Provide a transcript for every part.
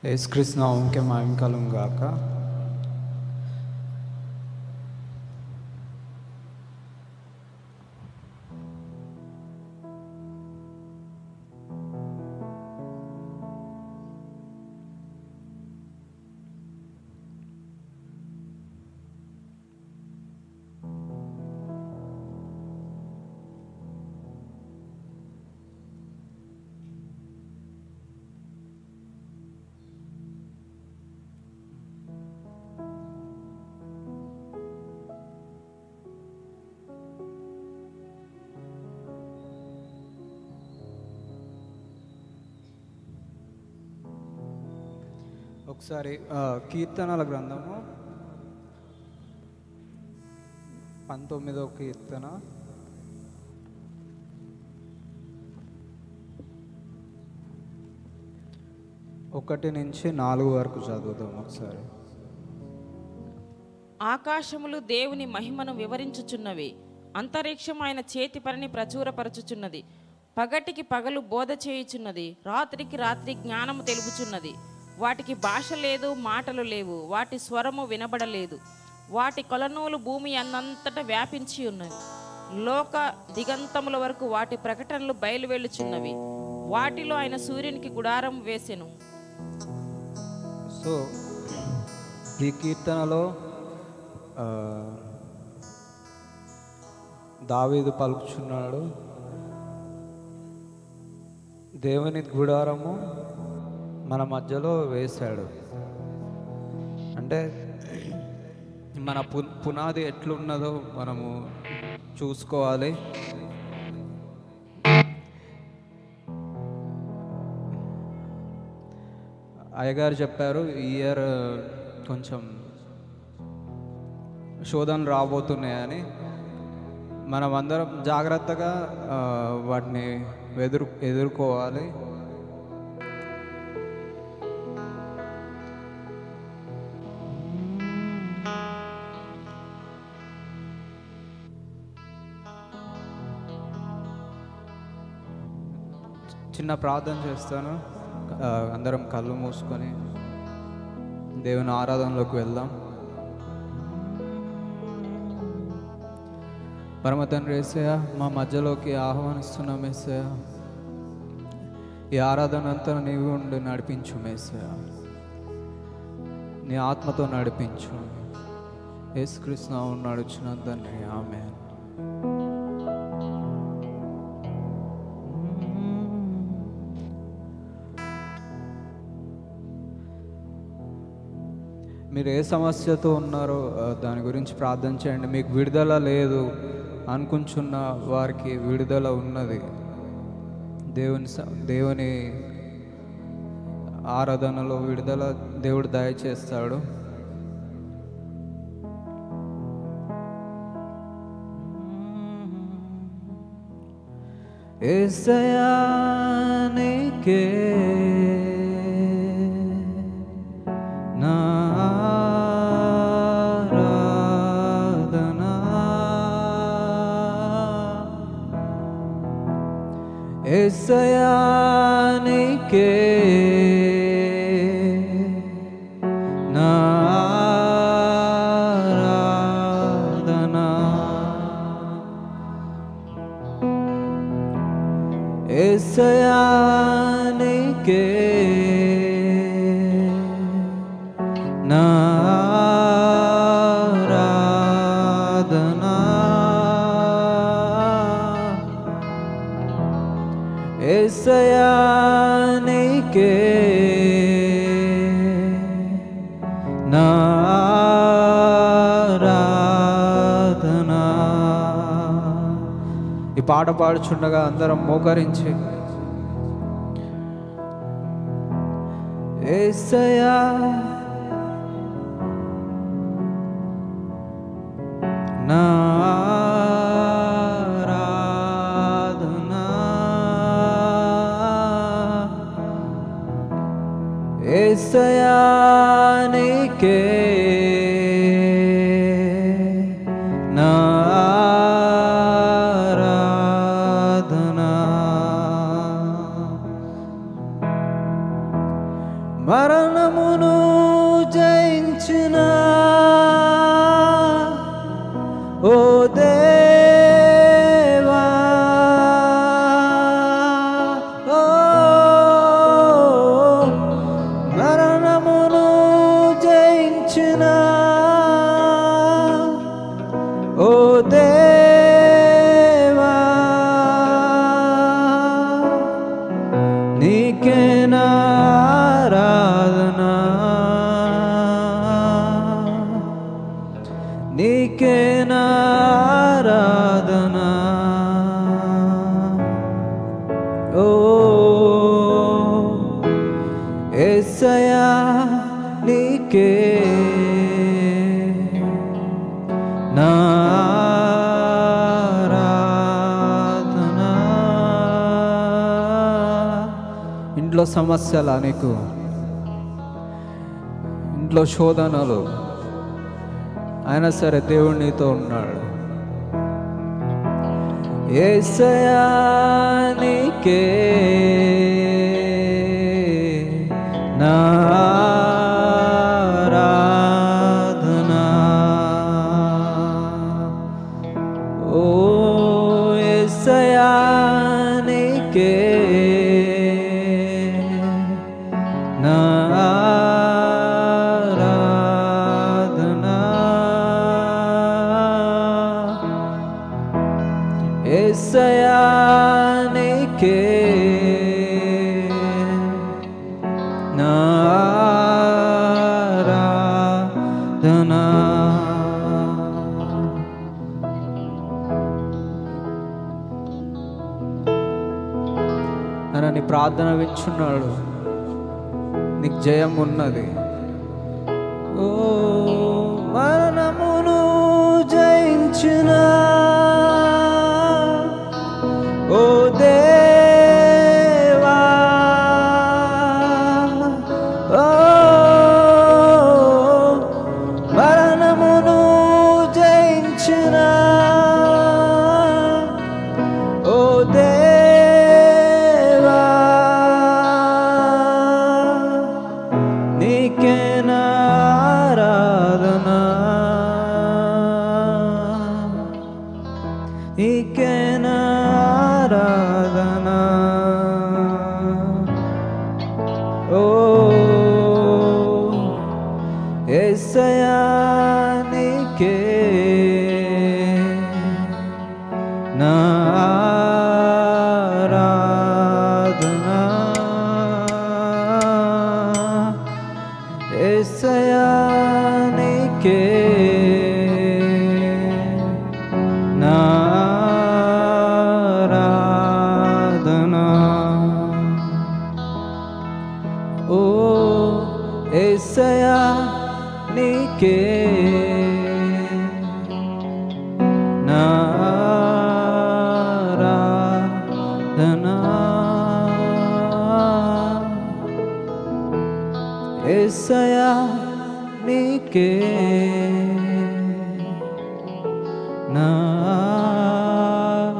యేసుక్రీస్తు నామముకే మహిమ కలుగును గాక. ఒకసారి కీర్తనల గ్రంథము 19వ కీర్తన 1 నుంచి 4 వరకు చదువుదాం ఒకసారి. ఆకాశములు దేవుని మహిమను వివరించుచున్నవి, అంతరిక్షం ఆయన చేతి పనిని ప్రచురపరచుచున్నది. పగటికి పగలు బోధ చేయుచున్నది, రాత్రికి రాత్రి జ్ఞానము తెలుపుచున్నది. వాటికి భాష లేదు, మాటలు లేవు, వాటి స్వరము వినబడలేదు. వాటి కొలనూలు భూమి అన్నంతటా వ్యాపించి ఉన్నవి. లోక దిగంతముల వరకు వాటి ప్రకటనలు బయలువెళ్ళుచున్నవి. వాటిలో ఆయన సూర్యునికి గుడారం వేసెను. సో ఈ కీర్తనలో దావీదు పలుకుచున్నాడు, దేవుని గుడారము మన మధ్యలో వేశాడు. అంటే మన పునాది ఎట్లున్నదో మనము చూసుకోవాలి. అయ్యగారు చెప్పారు, ఈ ఇయర్ కొంచెం శోధనలు రాబోతున్నాయని. మనం అందరం జాగ్రత్తగా వాటిని ఎదుర్కోవాలి. చిన్న ప్రార్థన చేస్తాను. అందరం కళ్ళు మూసుకొని దేవుని ఆరాధనలోకి వెళ్దాం. పరమ తండ్రి యేసయ్య, మా మధ్యలోకి ఆహ్వానిస్తున్నాం యేసయ్య. ఈ ఆరాధన అంతా నీవు ఉండి నడిపించు యేసయ్య. నీ ఆత్మతో నడిపించు. యేసుక్రీస్తు నామమున నడుచున్నాను తండ్రి, ఆమేన్. మీరు ఏ సమస్యతో ఉన్నారో దాని గురించి ప్రార్థన చేయండి. మీకు విడుదల లేదు అనుకుంటున్న వారికి విడుదల ఉన్నది. దేవుని ఆరాధనలో విడుదల దేవుడు దయచేస్తాడు. యేసయ్యా నీకే నా ఆరాధన, యేసయ్యా నీకే నా ఆరాధన, యేసయ్యా నీకే నా ఆరాధన, యేసయ్యా నీకే నా ఆరాధన. ఈ పాట పాడుచుండగా అందరం మోకరించి యేసయ్యా నా ఆరాధన, యేసయ్యా నీకే నా ఆరాధన, మరణమును జయించిన ఓ దేవా, ఓ మరణమును జయించిన ఓ దేవా, నీకే నా ఆరాధన, నీకే నా ఆరాధన. ఓ యేసయ్యా నీకే నా ఆరాధన. ఇంట్లో సమస్యలా నీకు, ఇంట్లో శోధనలు, అయినా సరే దేవుడు నీతో ఉన్నాడు. యేసయ్యా నీకే నా ఆరాధన. ఓ యేసయ్యా నీకే నా ఆరాధన. యేసయ్యా నీకే నా ఆరాధన. ఆయన నీ ప్రార్థన వింటున్నాడు, నీకు జయం ఉన్నది. ఓ మరణమును జయించిన ఓ దేవా, ఓ మరణమును జయించిన ఓ దేవా, నీకే నా ఆరాధన, నీకే నా ఆరాధన. ఓ యేసయ్యా నీకే నా ఆరాధన. యేసయ్యా నీకే నా ఆరాధన. ఓ యేసయ్యా నీకే నా ఆరాధన. యేసయ్యా నీకే నా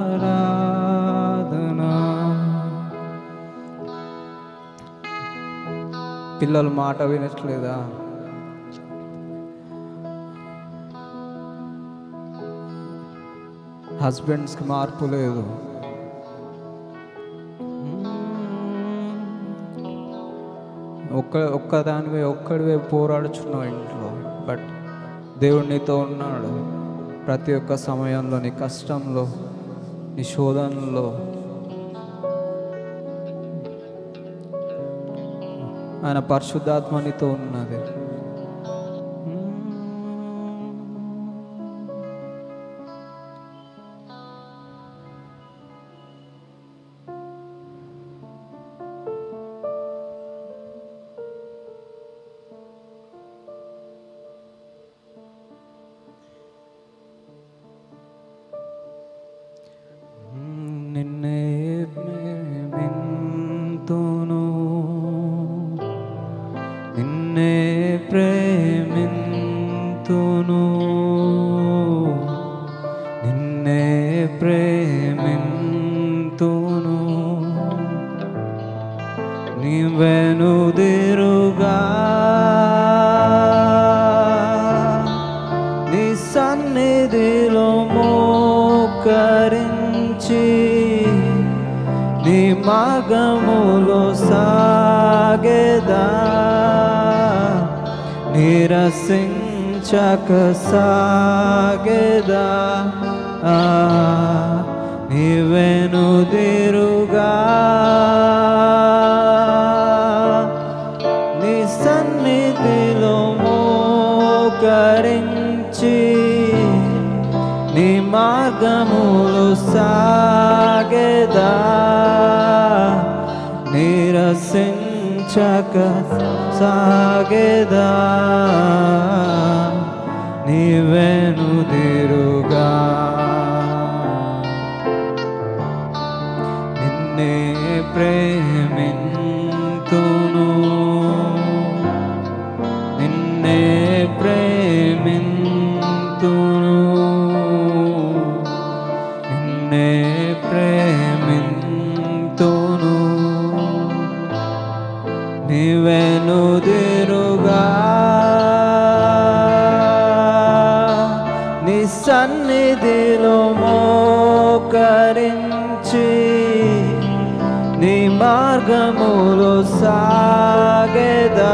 ఆరాధన. పిల్లలు మాట వినట్లేదా? హస్బెండ్స్కి మార్పు లేదు. ఒక్కడివే పోరాడుచున్నావు ఇంట్లో, బట్ దేవుడు నీతో ఉన్నాడు. ప్రతి ఒక్క సమయంలో, నీ కష్టంలో, నీ శోధనలో ఆయన పరిశుద్ధాత్మ నీతో ఉన్నది. నిన్నే ప్రేమింతును, నిన్నే ప్రేమింతును, నిన్నే ప్రేమింతును, నీవెనుదిరుగా మార్గములో సాగేదా నిరసించక సాగేదా నీవెనుదిరుగా నీ సన్నిధిలో మోకరించి నీ మార్గములు సాగేదా నిరసించక సాగేదా నీవెనుదిరుగా నిన్నే ప్రేమింతును నిన్నే ప్రేమింతును నిన్నే ప్రేమింతును నీవెనుదిరుగా నీ సన్నిధిలో మోకరించి నీ మార్గములో సాగేదా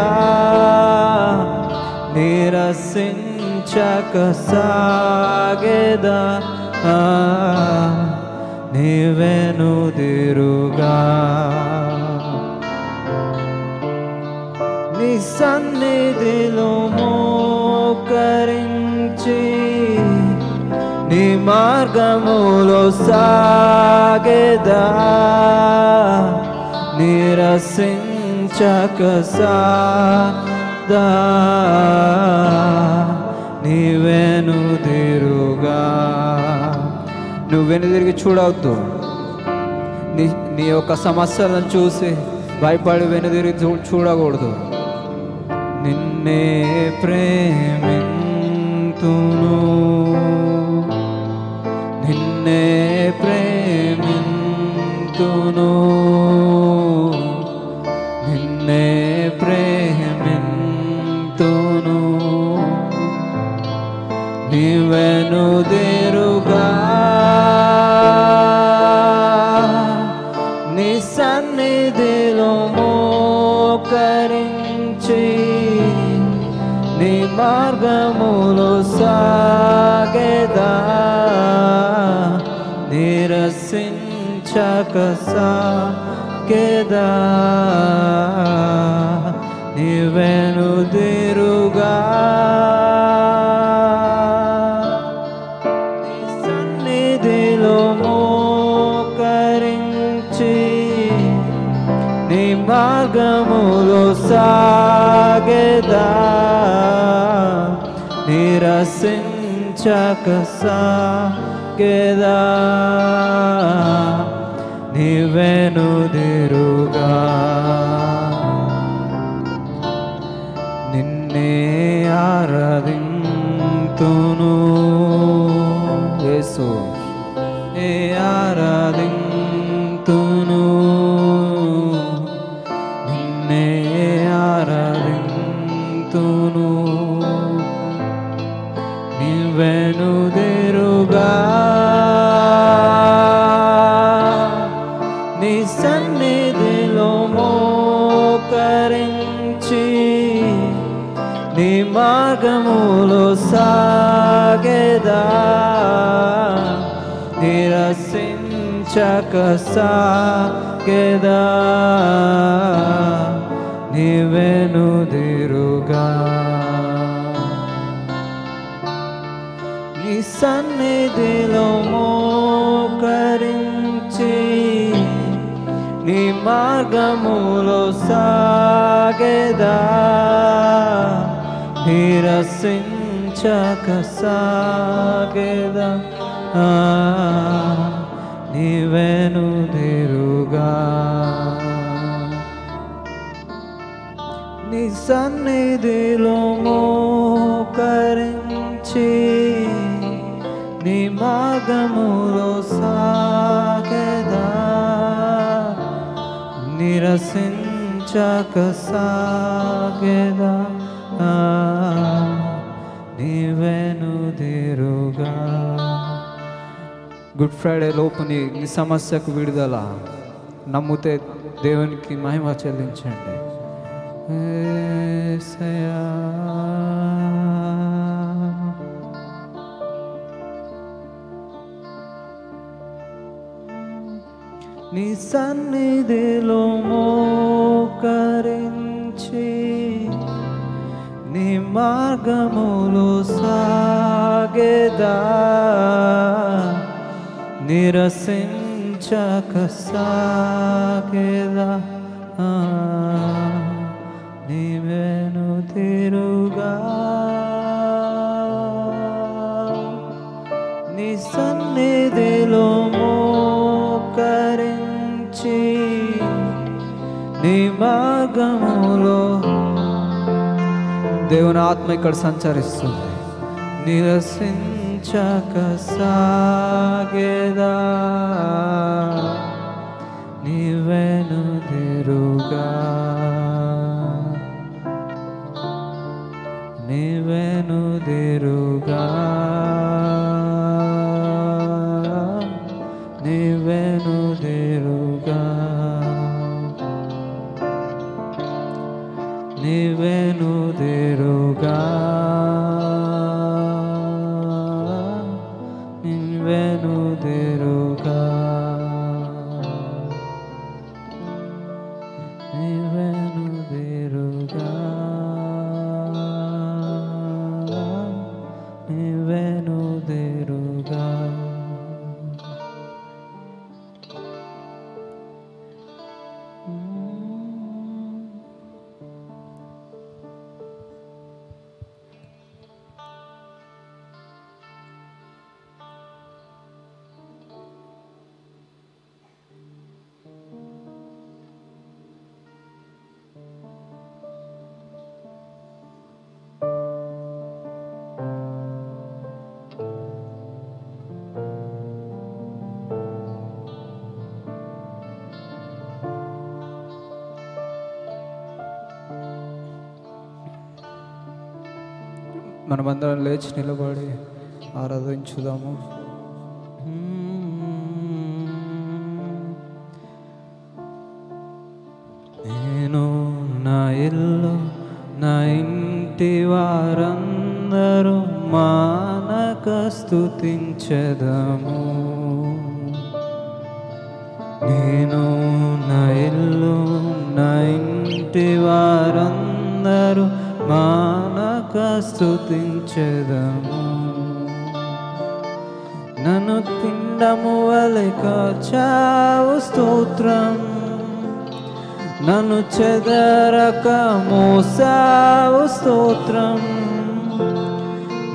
నిరసించక సాగేదా నీవెనుదిరుగా నీ సన్నిధిలో మోకరించి నీ మార్గములో సాగేదా నిరసించక సాగేదా నీవెనుదిరుగా నువ్వు వెనుదిరిగి చూడవద్దు నీ యొక్క సమస్యలను చూసి భయపడి వెనుదిరిగి చూడకూడదు నిన్నే ప్రేమింతును నిన్నే ప్రేమింతును నిన్నే ప్రేమింతును నీవెనుదిరుగా నీ సన్నిధిలో మోకరించి నీ మార్గములో సాగేదా నిరసించక సాగేదా నీవెనుదిరుగా నీ సన్నిధిలో మోకరించి నీ మార్గములో సాగేదా నిరసించక సాగేదా నీవెనుదిరుగా నిన్నే ఆరాధింతును యేసు నే ఆరాధింతును నిన్నే ఆరాధింతును నీవెనుదిరుగా నీ సన్నిధిలో మోకరించి నీ మార్గములో సాగేదా నిరసించక సాగేదా నీవెనుదిరుగా నీ సన్నిధిలో మోకరించి నీ మార్గములో సాగేదా నిరసించక సాగేదా నీవెనుదిరుగా నీ సన్నిధిలో మోకరించి నీ మార్గములో సాగేదా నిరసించక సాగేదా నీవెనుదిరుగా. గుడ్ ఫ్రైడే లోపు నీ సమస్యకు విడుదల, నమ్మితే దేవునికి మహిమ చెల్లించండి. యేసయ్యా నీ సన్నిధిలో మోకరించి నీ మార్గములో సాగేదా, నిరసించక సాగేదా, నీ వెనుదిరుగా నీ సన్నిధిలో మోకరించి నీ మార్గములో. దేవుని ఆత్మ ఇక్కడ సంచరిస్తుంది. నిరసించక సాగేదా, నీ వెనుదిరుగా, నీ వెనుదిరుగా, నీ వెనుదిరుగా, నీ వెనుదిరుగా, నీ వెనుదిరుగా, నీ వెనుదిరుగా, నీ వెనుదిరుగా. మనమందరం లేచి నిలబడి ఆరాధించుదాము. నేను నా ఇల్లు నా ఇంటి వారందరూ మానక స్తుతించెదము. నేను నా ఇల్లు నా ఇంటి వారందరూ మానక స్తుతించెదము. నన్ను తిండము వలె కాచావు స్తోత్రం, నన్ను చెదరక మోసావు స్తోత్రం.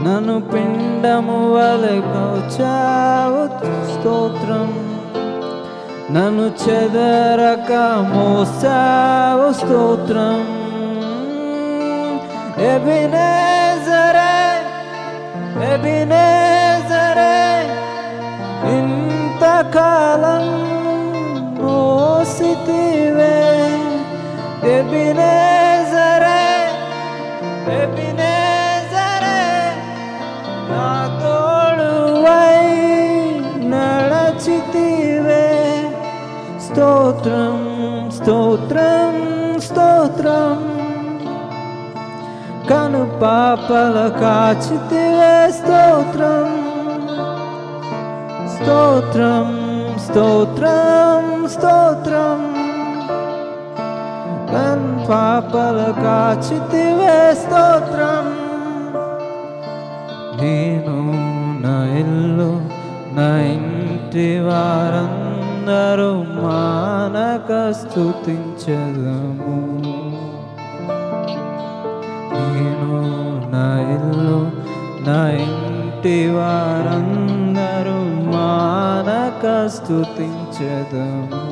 నన్ను పిండము వలె కాచావు స్తోత్రం, నన్ను చెదరక మోసావు స్తోత్రం. ఎబినేజరే ఎబినేజరే ఇంతకాలం మోసితివే. ఎబినేజరే ఎబినేజరే నా తోడువై నడచితివే. స్తోత్రం స్తోత్రం స్తోత్రం, కను పాపల కాచితివే. స్తోత్రం స్తోత్రం స్తోత్రం స్తోత్రం, కను పాపల కాచితివే. స్తోత్రం. నేను నా ఇల్లు నా ఇంటి వారందరూ మానక స్తుతించెదము. నేను నా ఇల్లు నా ఇంటి వారందరూ మానక స్తుతించెదము.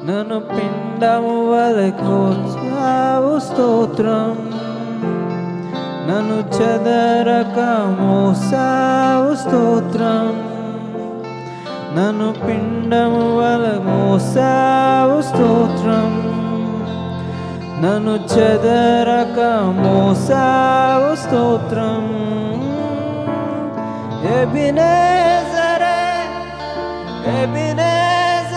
నన్ను పిండము వలె కోచావు స్తోత్రం, నన్ను చెదరక మోసావు స్తోత్రం. నన్ను పిండము వలె మోసావు స్తోత్రం, నన్ను చెదరక మోసావు స్తోత్రం. ఎబినేజరే ఎబినేజరే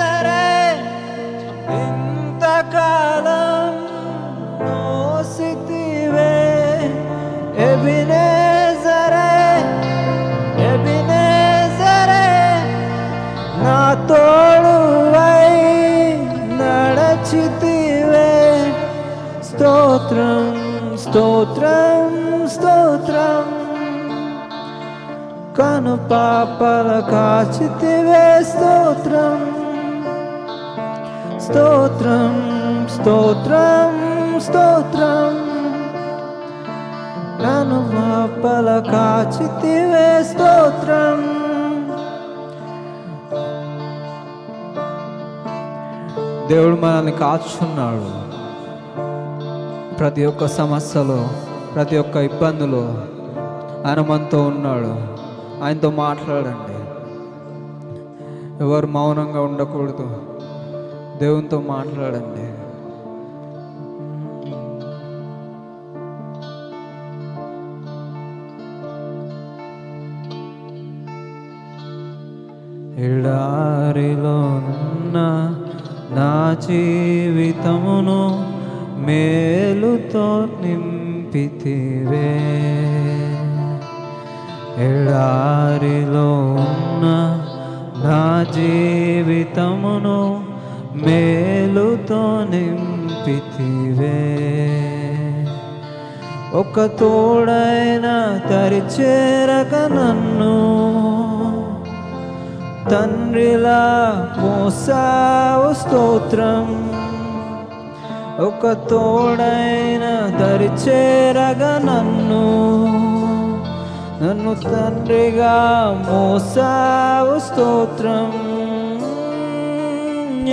స్తోత్రం స్తోత్రం స్తోత్రం కను పాపల కాచితివే స్తోత్రం స్తోత్రం స్తోత్రం స్తోత్రం కను పాపల కాచితివే స్తోత్రం. దేవుడు మనల్ని కాచున్నాడు. ప్రతి ఒక్క సమస్యలో, ప్రతి ఒక్క ఇబ్బందులో ఆయన మనతో ఉన్నాడు. ఆయనతో మాట్లాడండి. ఎవరు మౌనంగా ఉండకూడదు. దేవునితో మాట్లాడండి. ఎడారిలో ఉన్న నా జీవితమును మేలుతో నింపితివే. ఎడారిలో ఉన్న నా జీవితమును మేలుతో నింపితివే. ఒక తోడైన తరిచేరక నన్ను తండ్రిలా మోసావు స్తోత్రం. ఒక తోడైన దరిచేరగా నన్ను తండ్రిగా మోసావు స్తోత్రం.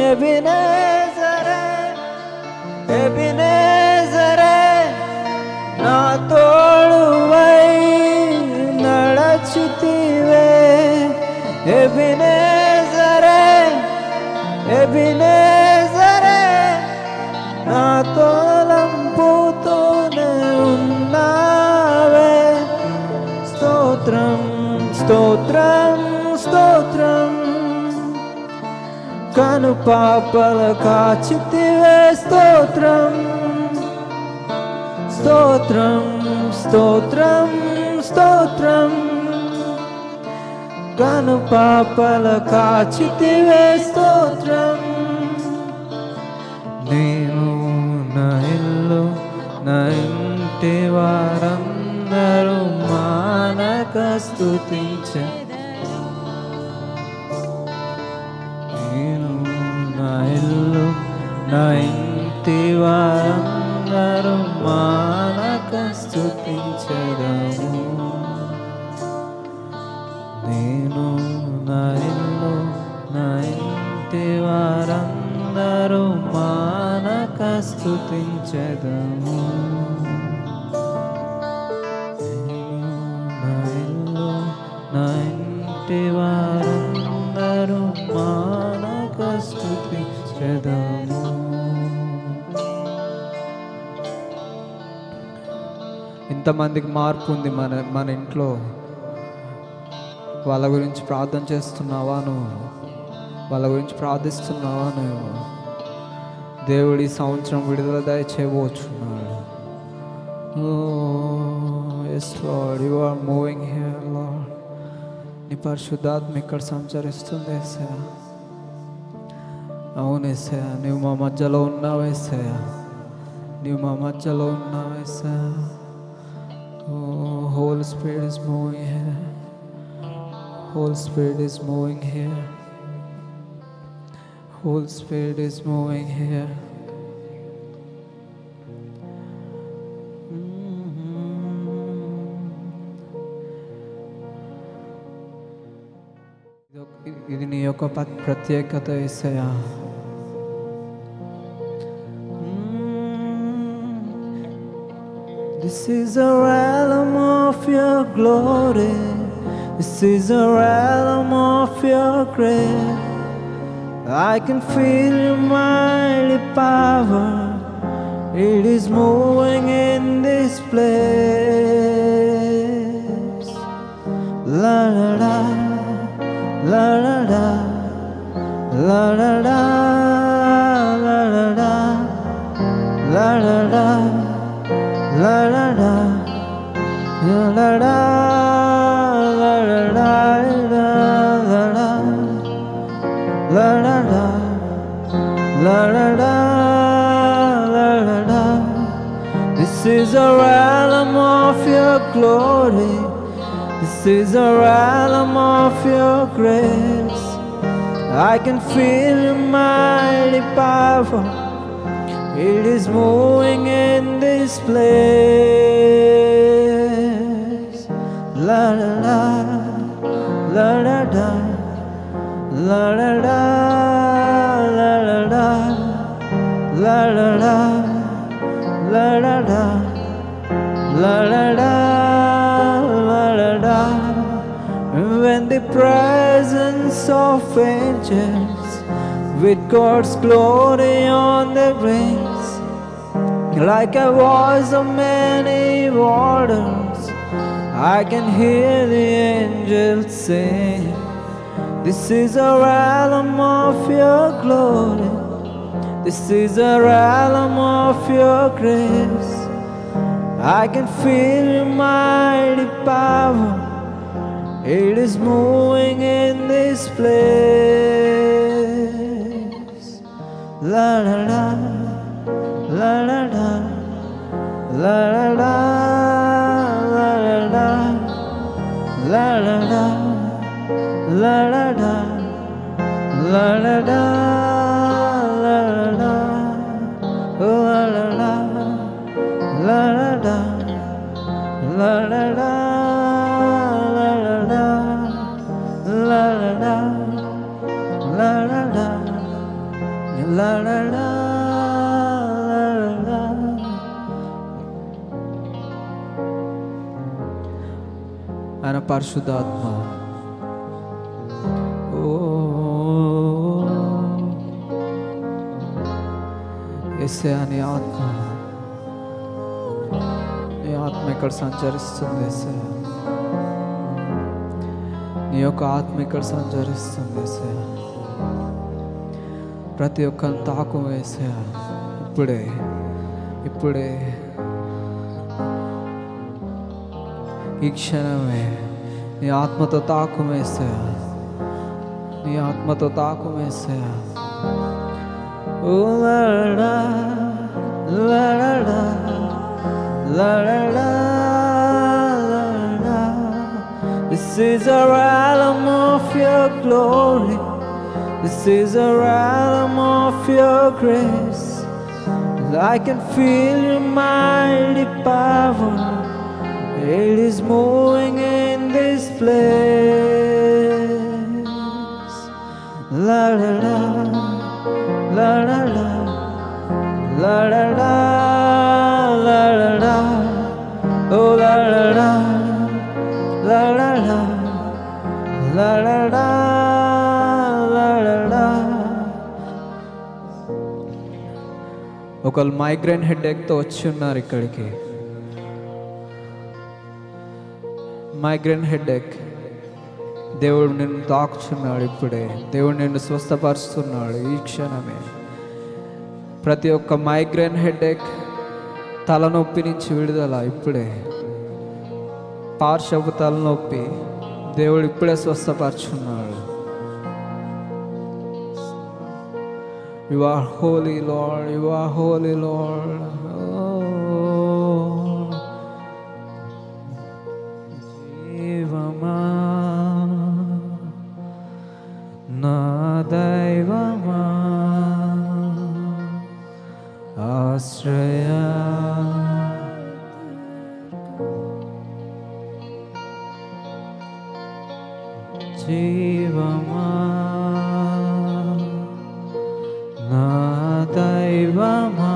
ఎబినేజరే ఎబినేజరే నా తోడువై నడచితివే. ఎబినేజరే ఎబినేజరే నా తోలంపుతోనే ఉన్నావే. స్తోత్రం స్తోత్రం స్తోత్రం కను పాపల కాచితివే స్తోత్రం స్తోత్రం స్తోత్రం స్తోత్రం కను పాపల కాచితివే స్తోత్రం. నేను నా ఇల్లు నా ఇంటి వారందరూ మానక స్తుతించెదరు. నేను నా ఇల్లు నా ఇంటి వారందరూ మానక స్తుతించెదము. నేను నా ఇల్లు నా ఇంటి వారందరూ మానక స్తుతించెదము. నా ఇల్లు నా ఇంటి వారందరూ మానక స్తుతించెదము. ఇంతమందికి మార్పు ఉంది మన ఇంట్లో. వాళ్ళ గురించి ప్రార్థన చేస్తున్నావా నువ్వు? వాళ్ళ గురించి ప్రార్థిస్తున్నావా నువ్వు? దేవుడి సంవత్సరం విడుదల దయచేయబోచున్నాడు. yes Lord, you are moving here Lord. నీ పరిశుద్ధాత్మ ఇక్కడ సంచరిస్తుంది యేసయ్యా. అవును యేసయ్యా, నువ్వు మా మధ్యలో ఉన్నావు యేసయ్యా. నువ్వు మా మధ్యలో ఉన్నావు యేసయ్యా. Holy Spirit is moving here. Holy Spirit is moving here. Holy Spirit is moving here. ఇది నీ యొక్క ప్రత్యేకత యేసయ్యా. This is a realm of your glory. This is a realm of your grace. I can feel your mighty power. It is moving in this place. La la la, la la la, la la la, la la la, la la la, la la la, la la la. La la la, la la la, la la la, This is a realm of your glory. This is a realm of your grace. I can feel your mighty power. It is moving in this place. La la la, la la la, la la la, la la la, la la la, la la la, la la la, la la la. When the presence of angels with God's glory on their wings, like a voice of many waters, I can hear the angels sing. This is a realm of your glory. This is a realm of your grace. I can feel your mighty power. It is moving in this place. La la la, la la la, la la la, la la la, la la la, la la la, la la la, la la la, la la la, la la la, la la la. La la la, la la la. ఆయన పరిశుద్ధాత్మ యేసయ్యా నీ ఆత్మ ఇక్కడ సంచరిస్తుంది యేసయ్యా. నీ యొక్క ఆత్మ ఇక్కడ సంచరిస్తుంది యేసయ్యా. ప్రతి ఒక్కరిని తాకు యేసయ్యా. ఇప్పుడే ఇప్పుడే ఈ క్షణమే నీ ఆత్మతో తాకు యేసయ్యా. నీ ఆత్మతో తాకు యేసయ్యా. ఓ లా లా లా లా లా లా లా. This is a realm of your glory. This is a realm of your grace. I can feel your mighty power. It is moving in this place. La la la, la la la, la la la, la la la, oh la la la, la la la, la la la. ఒకళ్ళు migraine హెడేక్తో వచ్చి ఉన్నారు ఇక్కడికి. Migraine headache, దేవుడు నిన్ను తాకుచున్నాడు. ఇప్పుడే దేవుడు నిన్ను స్వస్థపరుస్తున్నాడు ఈ క్షణమే. ప్రతి ఒక్క మైగ్రేన్ హెడేక్, తలనొప్పి నుంచి విడుదల ఇప్పుడే. పార్శ్వపు తలనొప్పి దేవుడు ఇప్పుడే స్వస్థపరుచున్నాడు. You are holy, Lord. You are holy, Lord. Oh, Jivama, na Daivama, Ashraya. Jivama, na Daivama,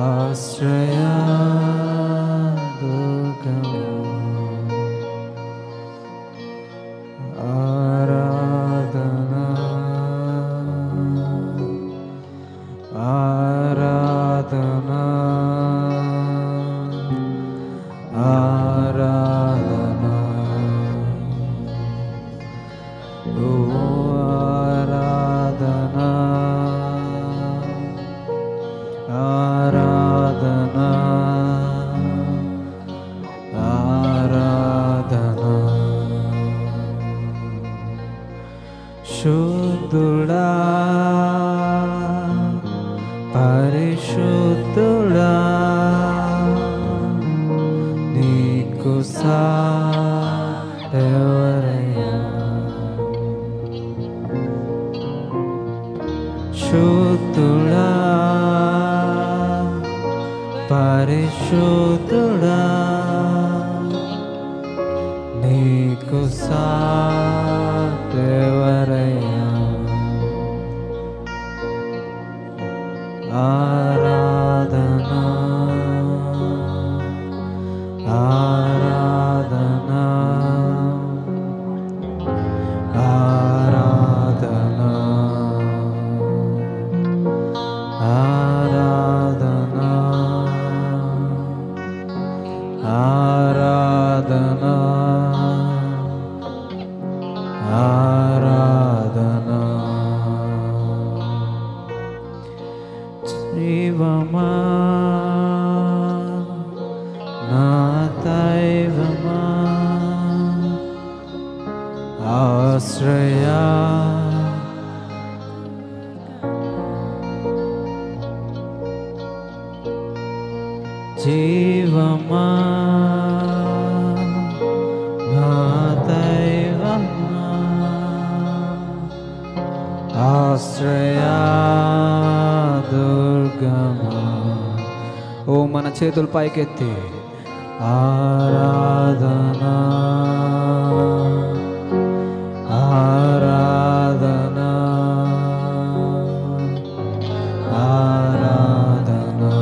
Ashraya Durgama, Aradhana, Aradhana, Aradhana, Aradhana, Aradhana, Aradhana. Shuddhuda పరిశుద్ధుడా నీకు సాటెవరయ్యా శుద్ధుడా పరిశుద్ధుడా నీకు సాటెవరయ్యా ఆరాధనా ఆరాధనా ఆరాధనా ఆరాధనా ఆరాధనా ఆరాధనా జీవమా నా దైవమా ఆశ్రయా జీవమా నా దైవమా ఆశ్రయా దుర్గమా. ఓ మన చేతులు పైకెత్తి ఆరాధనా ఆరాధనా ఆరాధనా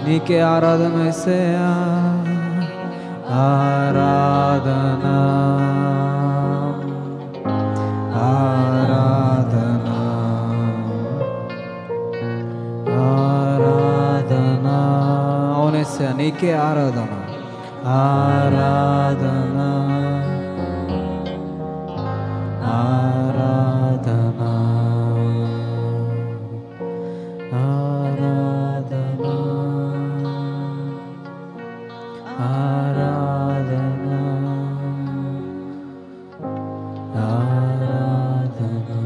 నీకే ఆరాధన యేసయ్యా ఆరాధనా ఆరాధనా ఆరాధనా అవును యేసయ్యా నీకే ఆరాధన ఆరాధనా ఆరాధనా ఆరాధనా ఆరాధనా ఆరాధనా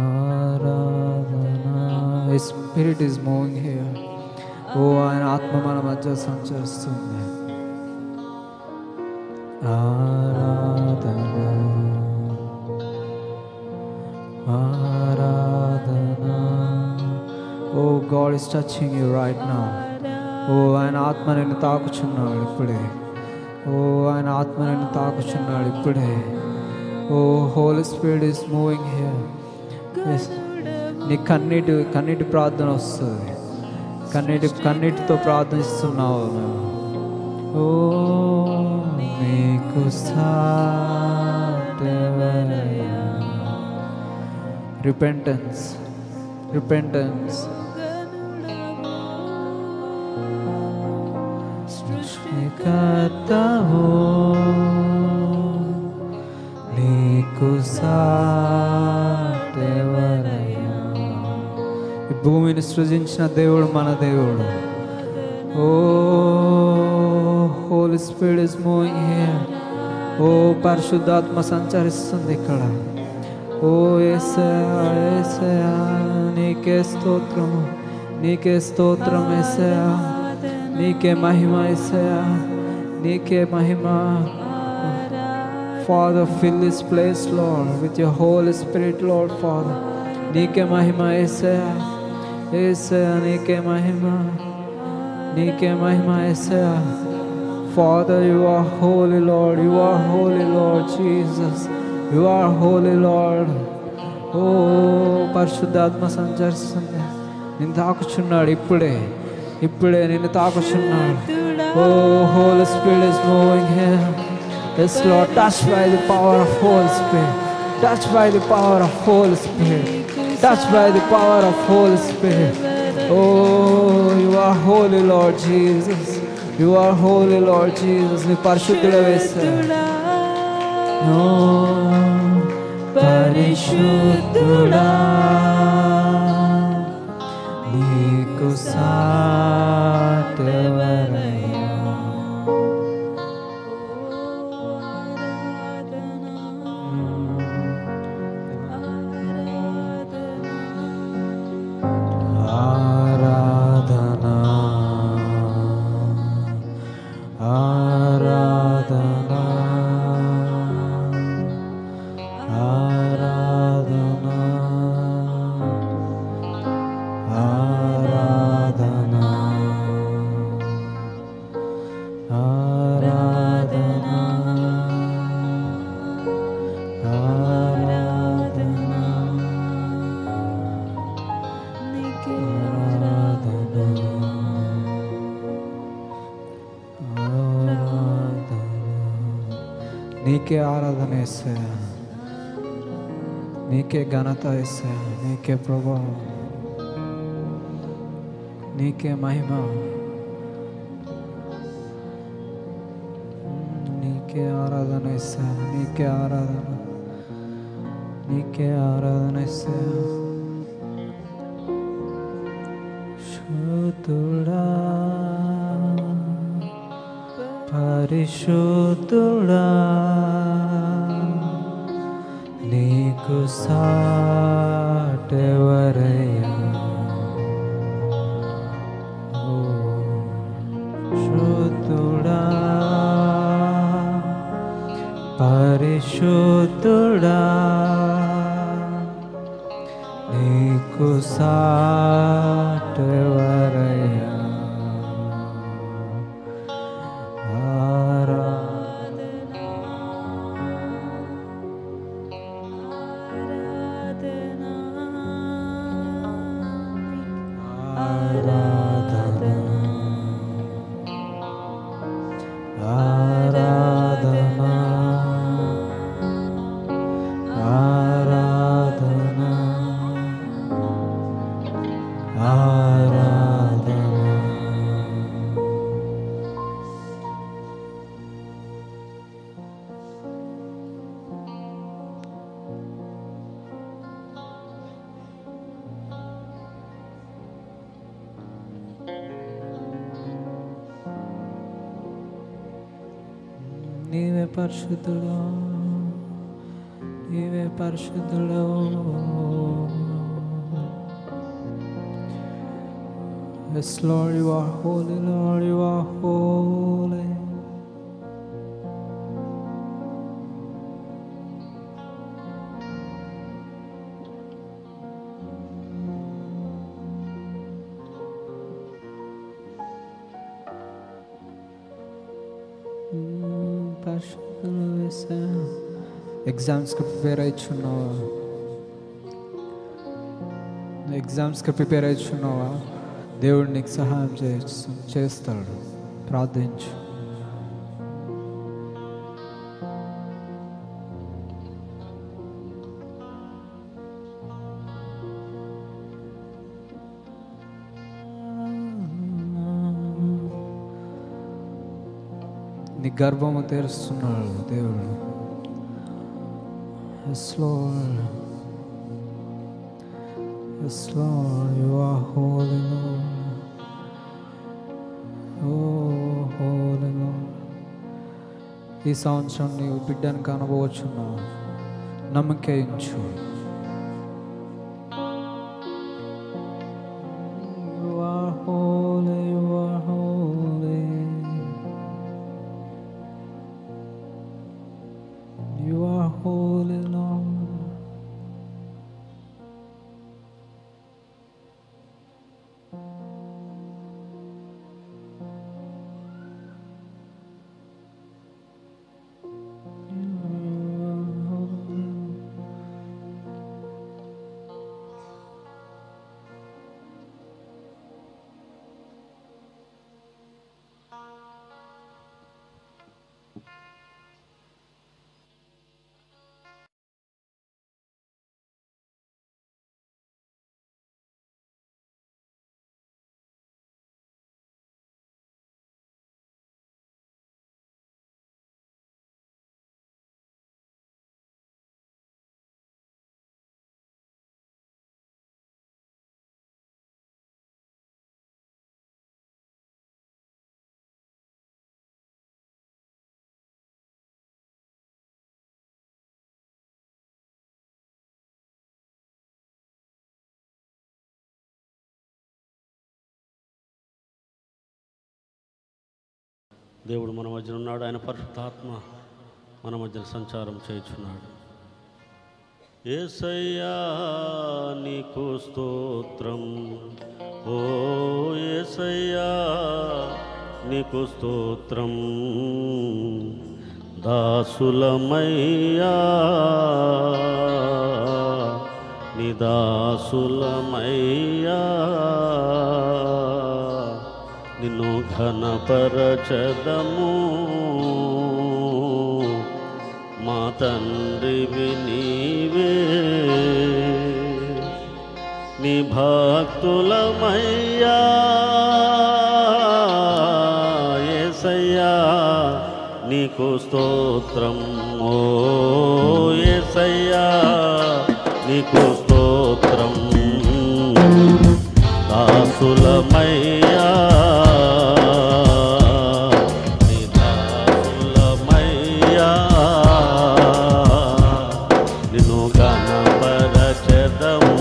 ఆరాధనా. His spirit is moving here. ఓ ఆయన ఆత్మ మన మధ్య సంచరిస్తుంది. ఆరాధనా ఆరాధనా. Oh God is touching you right now. ఓ ఆయన ఆత్మ నిన్ను తాకుచున్నాడు ఇప్పుడే. ఓ ఆయన ఆత్మ నిన్ను తాకుచున్నాడు ఇప్పుడే. Oh holy spirit is moving here. నీ కన్నీటి ప్రార్థన వస్తుంది. కన్నీటితో ప్రార్థిస్తున్నావు. ఓ నీకు సాటెవరయ్యా. రిపెంటెన్స్ సృష్టికర్తవో నీకు సాటెవరయ్యా. ఈ భూమిని సృజించిన దేవుడు మన దేవుడు. Oh holy spirit is moving here. ఓ పరిశుద్ధాత్మ సంచరిస్తుంది ఇక్కడ. ఓ యేసయ్యా యేసయ్యా నీకే స్తోత్రము నీకే స్తోత్రం యేసయ్యా నీకే మహిమ యేసయ్యా నీకే మహిమ. Father, fill this place, Lord, with your Holy Spirit, Lord, Father. నీకే మహిమ యేసయ్యా యేసయ్యా నీకే మహిమ యేసయ్యా. Father, you are holy, Lord. You are holy, Lord Jesus. You are holy, Lord. ఓ పరిశుద్ధాత్మ సంచరిస్తుంది. నిన్ను తాకుచున్నాడు ఇప్పుడే నిన్ను తాకుచున్నాడు. ఓ Holy Spirit is moving here. Yes, Lord, touched by the power of Holy Spirit. Touched by the power of Holy Spirit. Touched by the power of Holy Spirit. Oh, you are holy, Lord Jesus. You are holy, Lord Jesus. నీ పరిశుద్ధుడు యేసయ్యా. ఓ పరిశుద్ధుడా నీకు సాటెవరయ్యా. నీకే ఆరాధన యేసయ్యా, నీకే ఘనత యేసయ్యా, నీకే ప్రభావం, నీకే మహిమ, నీకే ఆరాధన యేసయ్యా, నీకే ఆరాధన, నీకే ఆరాధన యేసయ్యా. శుద్ధుడా పరిశుద్ధుడా నీకు సాటెవరయ్యా. ఓ శుద్ధుడా పరిశుద్ధుడా నీకు సాటెవరయ్యా. నీవే పరిశుద్ధుడు, నీవే పరిశుద్ధుడు. Yes, Lord, you are holy, Lord, you are holy. ఎగ్జామ్స్కి ప్రిపేర్ అవుతున్నావా? ఎగ్జామ్స్కి ప్రిపేర్ అవుతున్నావా? దేవుడు నీకు సహాయం చేస్తాడు. ప్రార్థించు. నీ గర్భము తెరుస్తున్నాడు దేవుడు. Yes, Lord. Yes, Lord, you are holy, Lord. Oh, holy Lord. ఈ సంవత్సరం నీవు బిడ్డను కనబోచున్నావు. నమ్మకించు. You are holy, you are holy. You are holy, Lord. దేవుడు మన మధ్యన ఉన్నాడు. ఆయన పరిశుద్ధాత్మ మన మధ్యన సంచారం చేయుచున్నాడు. యేసయ్యా నీకు స్తోత్రం, ఓ యేసయ్యా నీకు స్తోత్రం. దాసులమయ్యా నీ దాసులమయ్యా, నిన్ను ఘనపరచదము తండ్రివి నీవే, నీ భక్తులమయ్యా యేసయ్యా నీకు స్తోత్రం. ఓ యేసయ్యా నీకు స్తోత్రం. దాసులమయ్యా నీ దాసులమయ్యా నిన్ను గణపరచెదము.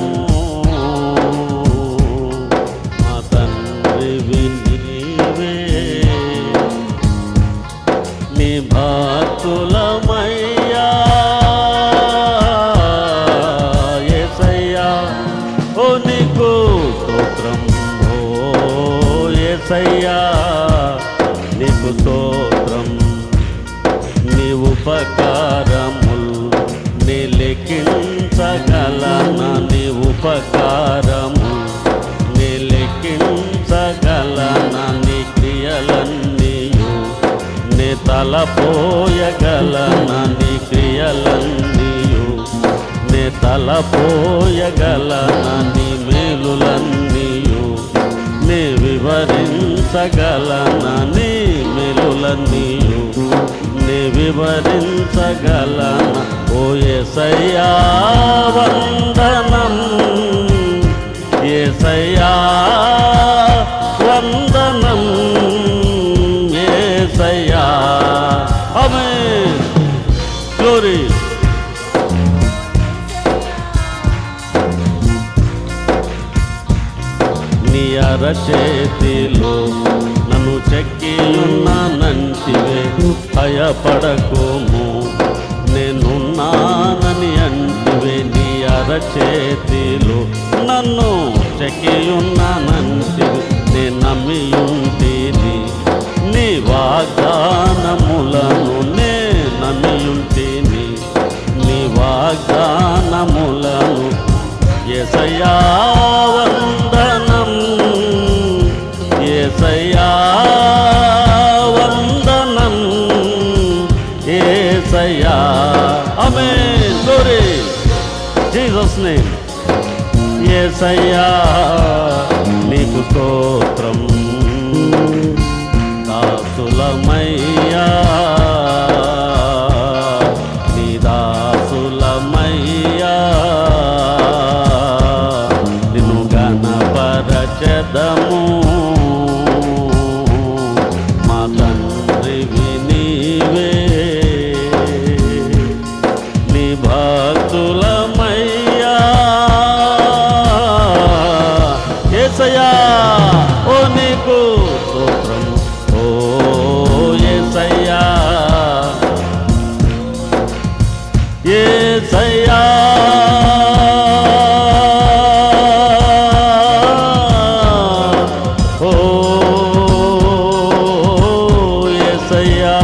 మా తండ్రివి నీవే, నీ భక్తులమయ్యా యేసయ్యా ఓ నీకు స్తోత్రం. ఓ యేసయ్యా నీకు స్తోత్రం. నీ ఉపకారములు నీ లెక్కించగలనా, నీ ఉపకారము నీ లెక్కించగలనా, నీ క్రియలన్నీయు నీ తలపోయగలనా, నీ క్రియలన్నీయు నీ తలపోయగలనా, నీ మేలులన్నీయు నీ వివరించగలనా, నీ మేలులన్నీయు నీ వివరించగలనా. ఓ యేసయ్యా వందనం, యేసయ్యా వందనం, యేసయ్యా ఆమేన్. గ్లోరీ. నీ అరచేతిలో నన్ను చెక్కియున్నానంటివే, భయపడకోము నేనున్నానని అంటివే. నీ అరచేతిలో నన్ను చెక్కియున్నానంటివే, నే నమ్మియుంటిని నీ వాగ్దానములను, నే నమ్మియుంటిని నీ వాగ్దానములను. యేసయ్యా వందనం, యేసయ్యా వందనం, యేసయ్యా ఆమేన్. Glory Jesus name. యేసయ్యా నీకు స్తోత్రం. దాసులమయ్యా నీ దాసులమయ్యా నిన్ను గణపరచెదము. మా తండ్రివి నీవే, నీ భక్తులమయ్యా యేసయ్యా ఓ నీకు స్తోత్రం. ఓ యేసయ్యా యేసయ్యా ఓ యేసయ్యా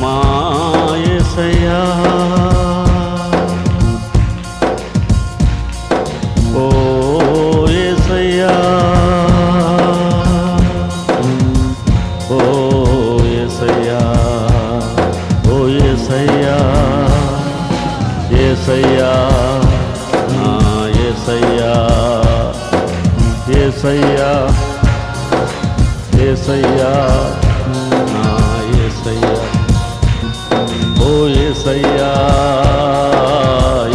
మా యేసయ్యా ఓ యేసయ్యా ఓ యేసయ్యా ఓ యేసయ్యా యేసయ్యా నా యేసయ్యా యేసయ్యా యేసయ్యా నా యేసయ్యా ఓ యేసయ్యా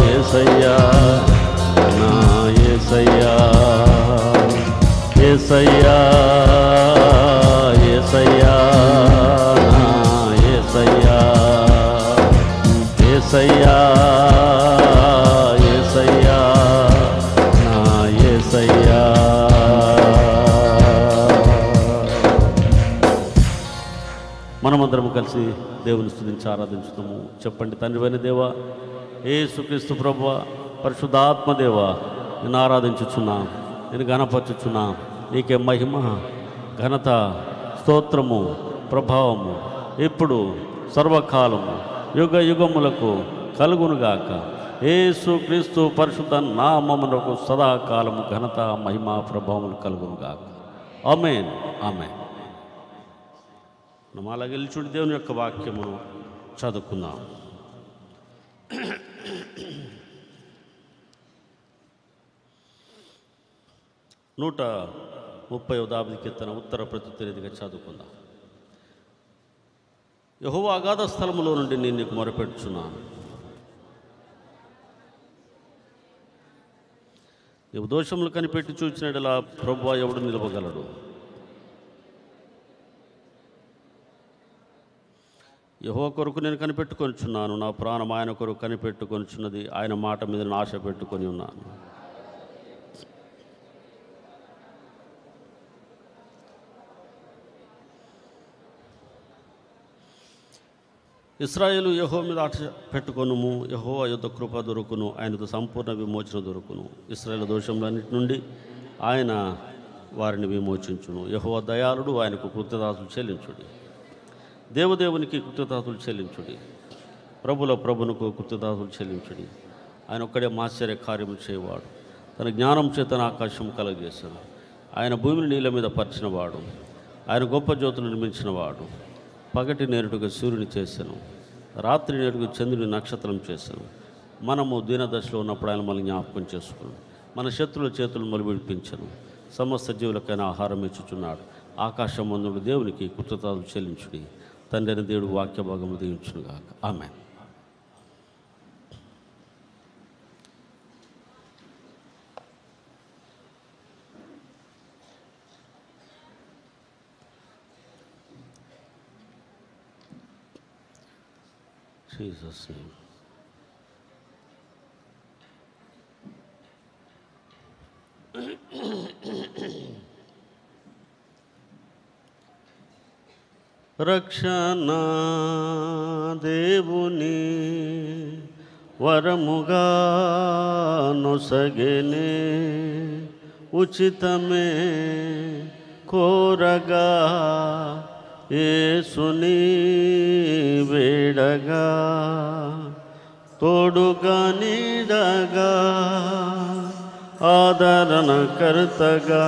యేసయ్యా నా యేసయ్యా యేసయ్యా యేసయ్యా నా యేసయ్యా యేసయ్యా యేసయ్యా నా యేసయ్యా. మనమందరం కలిసి దేవుని స్తుతించి ఆరాధించుతాము. చెప్పండి. తండ్రివైన దేవా, యేసుక్రీస్తు ప్రభువా, పరిశుద్ధాత్మ దేవా, నేను ఆరాధించుచున్నా, నేను ఘనపరచుచున్నా. నీకే మహిమ, ఘనత, స్తోత్రము, ప్రభావము ఇప్పుడు సర్వకాలము యుగ యుగములకు కలుగునుగాక. యేసుక్రీస్తు పరిశుద్ధ నామమునకు సదాకాలము ఘనత, మహిమ, ప్రభావములు కలుగునుగాక. ఆమేన్. ఆమేన్. మనం అలాగే నిల్చుండి దేవుని యొక్క వాక్యమును చదువుకుందాం. 130వ దావీదు కీర్తన ఉత్తర ప్రత్యుత్తరీతిగా చదువుకుందాం. యెహోవా అగాధ స్థలములో నుండి నేను నీకు మొరపెట్టుచున్నాను. నీవు దోషములు కనిపెట్టి చూచినట్లా ప్రభువా ఎవడు నిలవగలడు? యెహోవా కొరకు నేను కనిపెట్టుకొనిచున్నాను, నా ప్రాణం ఆయన కొరకు కనిపెట్టుకొనిచున్నది, ఆయన మాట మీద ఆశ పెట్టుకొని ఉన్నాను. ఇశ్రాయేలు యెహోవా మీద ఆశ పెట్టుకొనుము, యెహోవా యుద్ధ కృప దొరుకును, ఆయనతో సంపూర్ణ విమోచన దొరుకును. ఇశ్రాయేలు దోషములన్నిటి నుండి ఆయన వారిని విమోచించును. యెహోవా దయాళుడు, ఆయనకు కృతజ్ఞతలు చెల్లించుడి. దేవదేవునికి కృతజ్ఞతలు చెల్లించుడి. ప్రభునకు కృతజ్ఞతలు చెల్లించుడి. ఆయన ఒక్కడే ఆశ్చర్య కార్యము చేయవాడు. తన జ్ఞానం చేతన ఆకాశం కలగజేశాడు. ఆయన భూమిని నీళ్ళ మీద పరిచినవాడు. ఆయన గొప్ప జ్యోతులు నిర్మించినవాడు. పగటి నేరుడుగా సూర్యుని చేశాను, రాత్రి నేరుగా చంద్రుని నక్షత్రం చేశాను. మనము దీనదశలో ఉన్నప్పుడు ఆయన మనల్ని జ్ఞాపకం చేసుకున్నాం. మన శత్రుల చేతులు మొలిపిడిపించను. సమస్త జీవులకైనా ఆహారం ఇచ్చుచున్నాడు. ఆకాశం మందుడు దేవునికి కృతజ్ఞతలు చెల్లించుడి. తండ్రి అయిన దేవుడు వాక్య భాగము దీవించునుగాక. ఆమేన్. Jesus name. రక్షణ దేవుని వరముగా నొసగెనే, ఉచితమే కోరగా యేసుని వేడగా, తోడుగా నీడగా ఆదరణకర్తగా,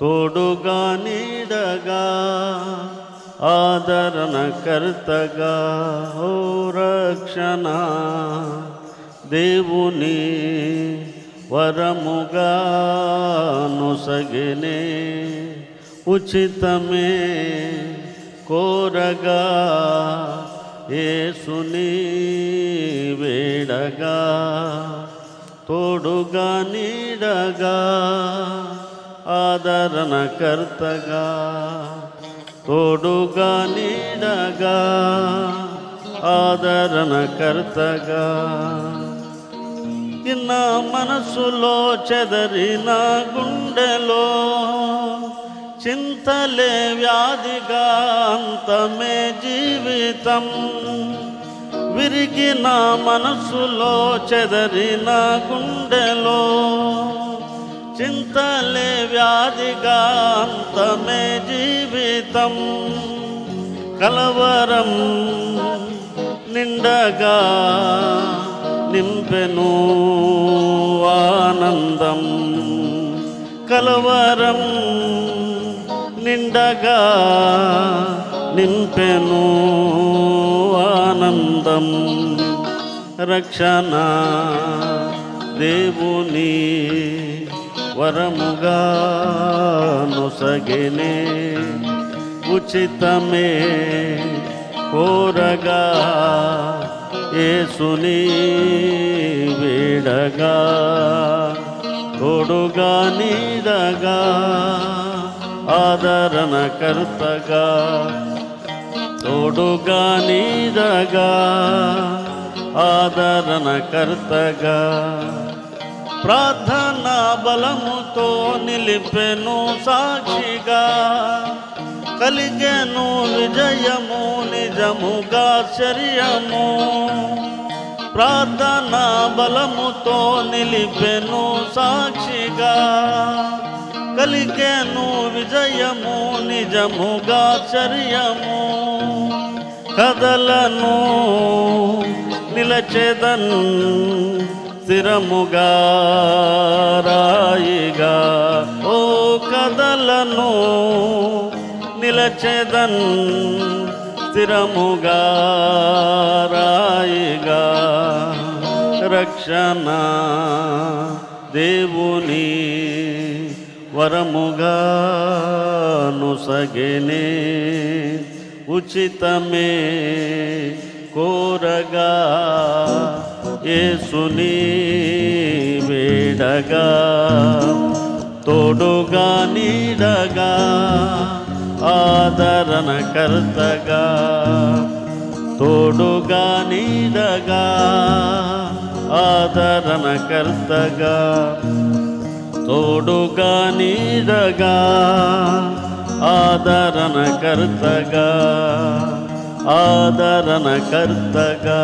తోడుగా నీడగా ఆదరణకర్తగా, ఓ రక్షణ దేవుని వరముగా నొసగెనే, ఉచితమే కోరగా యేసుని వేడగా, తోడుగా నీడగా ఆదరణకర్తగా, తోడుగా నీడగా ఆదరణకర్తగా. నా మనసులో చెదరిన గుండెలో చింతలే వ్యాధిగా అంతమే జీవితం. విరిగిన మనసులో చెదరిన గుండెలో చింతలే వ్యాధిగా అంతమే జీవితం. కలవరం నిండగా నింపెను ఆనందం, కలవరం నిండగా నింపెను ఆనందం. రక్షణ దేవుని వరముగా నొసగెనే, ఉచితమే కోరగా యేసుని వేడగా, తోడుగా నీడగా ఆదరణకర్తగా, తోడుగా నీడగా ఆదరణకర్తగా. ప్రార్థన బలముతో నిలిపెను సాక్షిగా, కలిగెను విజయము నిజముగా శర్యము. ప్రార్థన బలముతో నిలిపెను సాక్షిగా, కలిగెను విజయము నిజముగా శర్యము. కదలను నిలచెదన్ స్థిరముగా రాయిగా, ఓ కదలను నిలచెదన్ స్థిరముగా రాయిగా రక్షణ దేవుని వరముగా నుసగెనే ఉచితమే కోరగా యేసుని వేడగా తోడుగా నీడగా ఆదరణకర్తగా తోడుగా నీడగా ఆదరణకర్తగా తోడుగా నీడగా ఆదరణకర్తగా ఆదరణకర్తగా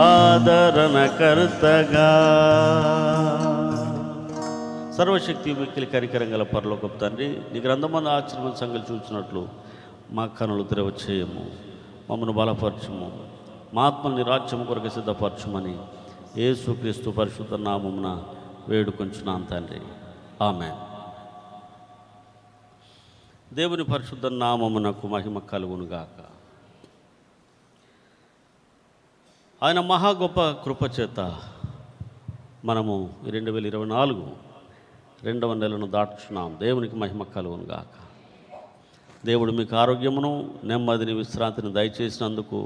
ఆదరణకర్తగా. సర్వశక్తి మిక్కిలి కరికరం గల పరలోకపు తండ్రి, నీ గ్రంథమందు ఆశ్చర్యమైన సంగతులు చూసినట్లు మా కనులు తెరవ చేయము, మమ్మల్ని బలపరచము, మా ఆత్మని నీ రాజ్యము కొరకు సిద్ధపరచమని యేసుక్రీస్తు పరిశుద్ధ నామమున వేడుకొంచున్నాం తండ్రి. ఆమేన్. దేవుని పరిశుద్ధ నామమునకు మహిమ కలుగునుగాక. ఆయన మహా గొప్ప కృపచేత మనము 2024 2వ నెలను దాటుచున్నాం. దేవునికి మహిమ కలుగునుగాక. దేవుడు మీకు ఆరోగ్యమును నెమ్మదిని విశ్రాంతిని దయచేసినందుకు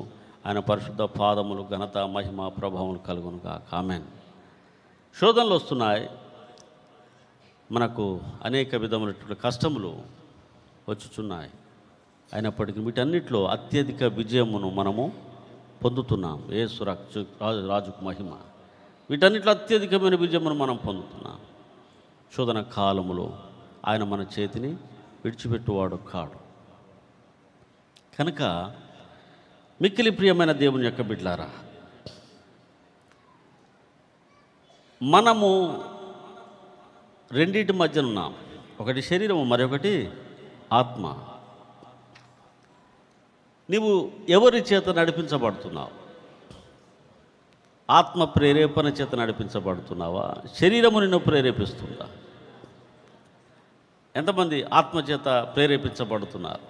ఆయన పరిశుద్ధ పాదములు ఘనత మహిమ ప్రభావం కలుగునుగాక. ఆమేన్. శోధనలు వస్తున్నాయి, మనకు అనేక విధములైనటువంటి కష్టములు వచ్చుచున్నాయి. అయినప్పటికీ వీటన్నిటిలో అత్యధిక విజయమును మనము పొందుతున్నాం. యేసు రాజుకు మహిమ. వీటన్నిటిలో అత్యధికమైన విజయమును మనం పొందుతున్నాం. శోధన కాలములో ఆయన మన చేతిని విడిచిపెట్టువాడు కాడు. కనుక మిక్కిలి ప్రియమైన దేవుని యొక్క బిడ్డలారా, మనము రెండింటి మధ్యన ఉన్నాం. ఒకటి శరీరము, మరొకటి ఆత్మ. నీవు ఎవరి చేత నడిపించబడుతున్నావు? ఆత్మ ప్రేరేపణ చేత నడిపించబడుతున్నావా? శరీరము నిన్ను ప్రేరేపిస్తుందా? ఎంతమంది ఆత్మచేత ప్రేరేపించబడుతున్నారు?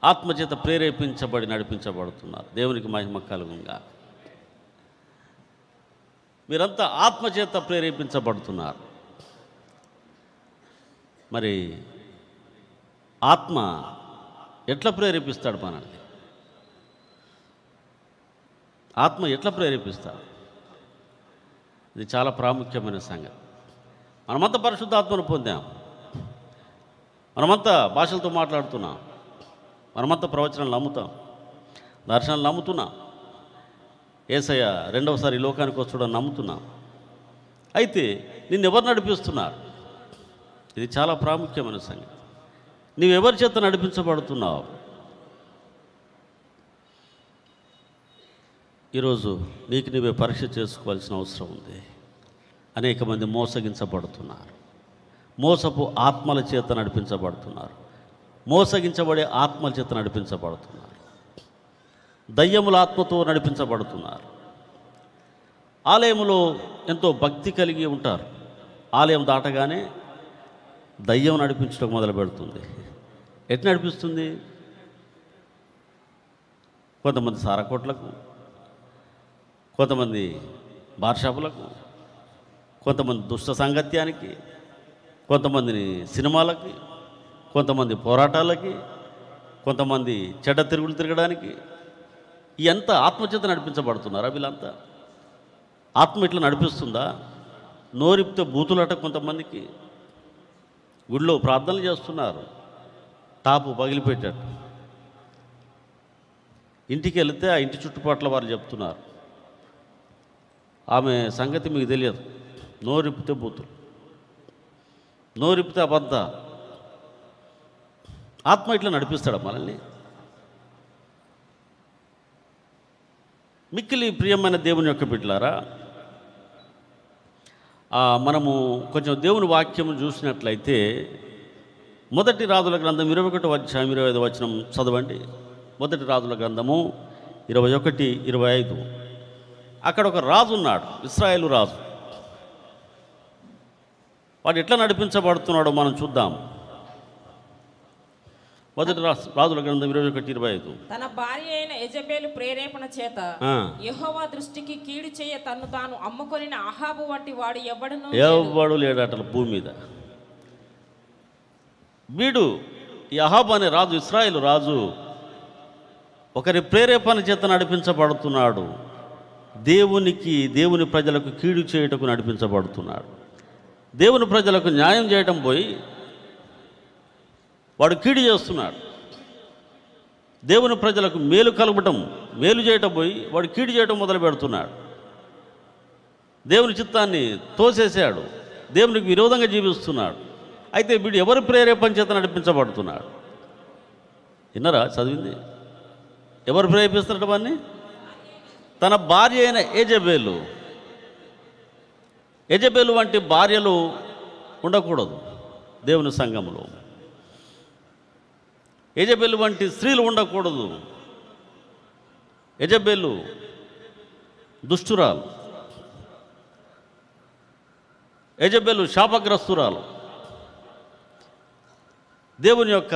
ఆత్మచేత ప్రేరేపించబడి నడిపించబడుతున్నారు. దేవునికి మహిమ కలుగుగా. మీరంతా ఆత్మచేత ప్రేరేపించబడుతున్నారు. మరి ఆత్మ ఎట్లా ప్రేరేపిస్తాడు మనల్ని? ఆత్మ ఎట్లా ప్రేరేపిస్తాడు? ఇది చాలా ప్రాముఖ్యమైన సంగతి. మనమంతా పరిశుద్ధాత్మను పొందాం, మనమంతా భాషలతో మాట్లాడుతున్నాం, మనమంతా ప్రవచనాలు నమ్ముతాం, దర్శనాలు నమ్ముతున్నాం, యేసయ్య రెండవసారి ఈ లోకానికి వచ్చాడని నమ్ముతున్నాం. అయితే నిన్నెవరు నడిపిస్తున్నారు? ఇది చాలా ప్రాముఖ్యమైన సంగతి. నీవెవరి చేత నడిపించబడుతున్నావు? ఈరోజు నీకు నీవే పరీక్ష చేసుకోవాల్సిన అవసరం ఉంది. అనేక మంది మోసగించబడుతున్నారు, మోసపు ఆత్మల చేత నడిపించబడుతున్నారు, మోసగించబడే ఆత్మల చేత నడిపించబడుతున్నారు, దయ్యముల ఆత్మతో నడిపించబడుతున్నారు. ఆలయంలో ఎంతో భక్తి కలిగి ఉంటారు, ఆలయం దాటగానే దయ్యం నడిపించడం మొదలు పెడుతుంది. ఎట్లా నడిపిస్తుంది? కొంతమంది సారాకోట్లకు, కొంతమంది బార్షాపులకు, కొంతమంది దుష్ట సాంగత్యానికి, కొంతమందిని సినిమాలకి, కొంతమంది పోరాటాలకి, కొంతమంది చెడ్డ తిరుగులు తిరగడానికి. ఎంత ఆత్మచేత నడిపించబడుతున్నారా వీళ్ళంతా? ఆత్మ ఇట్లా నడిపిస్తుందా? నోరిపితే బూతులట. కొంతమందికి గుడిలో ప్రార్థనలు చేస్తున్నారు, టాపు పగిలిపెట్టేట్టు. ఇంటికి వెళితే ఆ ఇంటి చుట్టుపక్కల వారు చెప్తున్నారు, ఆమె సంగతి మీకు తెలియదు, నోరిపితే బూతులు, నోరిపితే అబద్ధ. ఆత్మ ఇట్లా నడిపిస్తాడా మనల్ని? మిక్కిలి ప్రియమైన దేవుని యొక్క బిడ్డలారా, మనము కొంచెం దేవుని వాక్యం చూసినట్లయితే మొదటి రాజుల గ్రంథం 21వ అధ్యాయం 25వ వచనం చదవండి. మొదటి రాజుల గ్రంథము 21:25. అక్కడ ఒక రాజు ఉన్నాడు, ఇశ్రాయేలు రాజు. వాడు ఎట్లా నడిపించబడుతున్నాడో మనం చూద్దాం. మొదటి రాజుల గ్రంథం 21:25. తన భార్య అయిన యెజబెలు ప్రేరేపణ చేత యెహోవా దృష్టికి కీడు చేయ తన్ను తాను అమ్ముకొనిన అహాబు వంటి వాడు ఎవడు లేడట భూమి మీద. వీడు ఈ అహాబు అనే రాజు, ఇశ్రాయేలు రాజు, ఒకరి ప్రేరేపణ చేత నడిపించబడుతున్నాడు. దేవుని ప్రజలకు కీడు చేయుటకు నడిపించబడుతున్నాడు. దేవుని ప్రజలకు న్యాయం చేయటం పోయి వాడు కీడు చేస్తున్నాడు. దేవుని ప్రజలకు మేలు చేయటం పోయి వాడు కీడు చేయటం మొదలు పెడుతున్నాడు. దేవుని చిత్తాన్ని తోసేశాడు. దేవునికి విరోధంగా జీవిస్తున్నాడు. అయితే వీడు ఎవరి ప్రేరేపణ చేత నడిపించబడుతున్నాడు? విన్నారా? చదివింది ఎవరు ప్రేరేపిస్తున్నట్టు వాడిని? తన భార్య అయిన యెజబెలు వంటి భార్యలు ఉండకూడదు దేవుని సంఘంలో. యెజబెలు వంటి స్త్రీలు ఉండకూడదు. యెజబెలు దుష్టురాలు, యెజబెలు శాపగ్రస్తురాలు. దేవుని యొక్క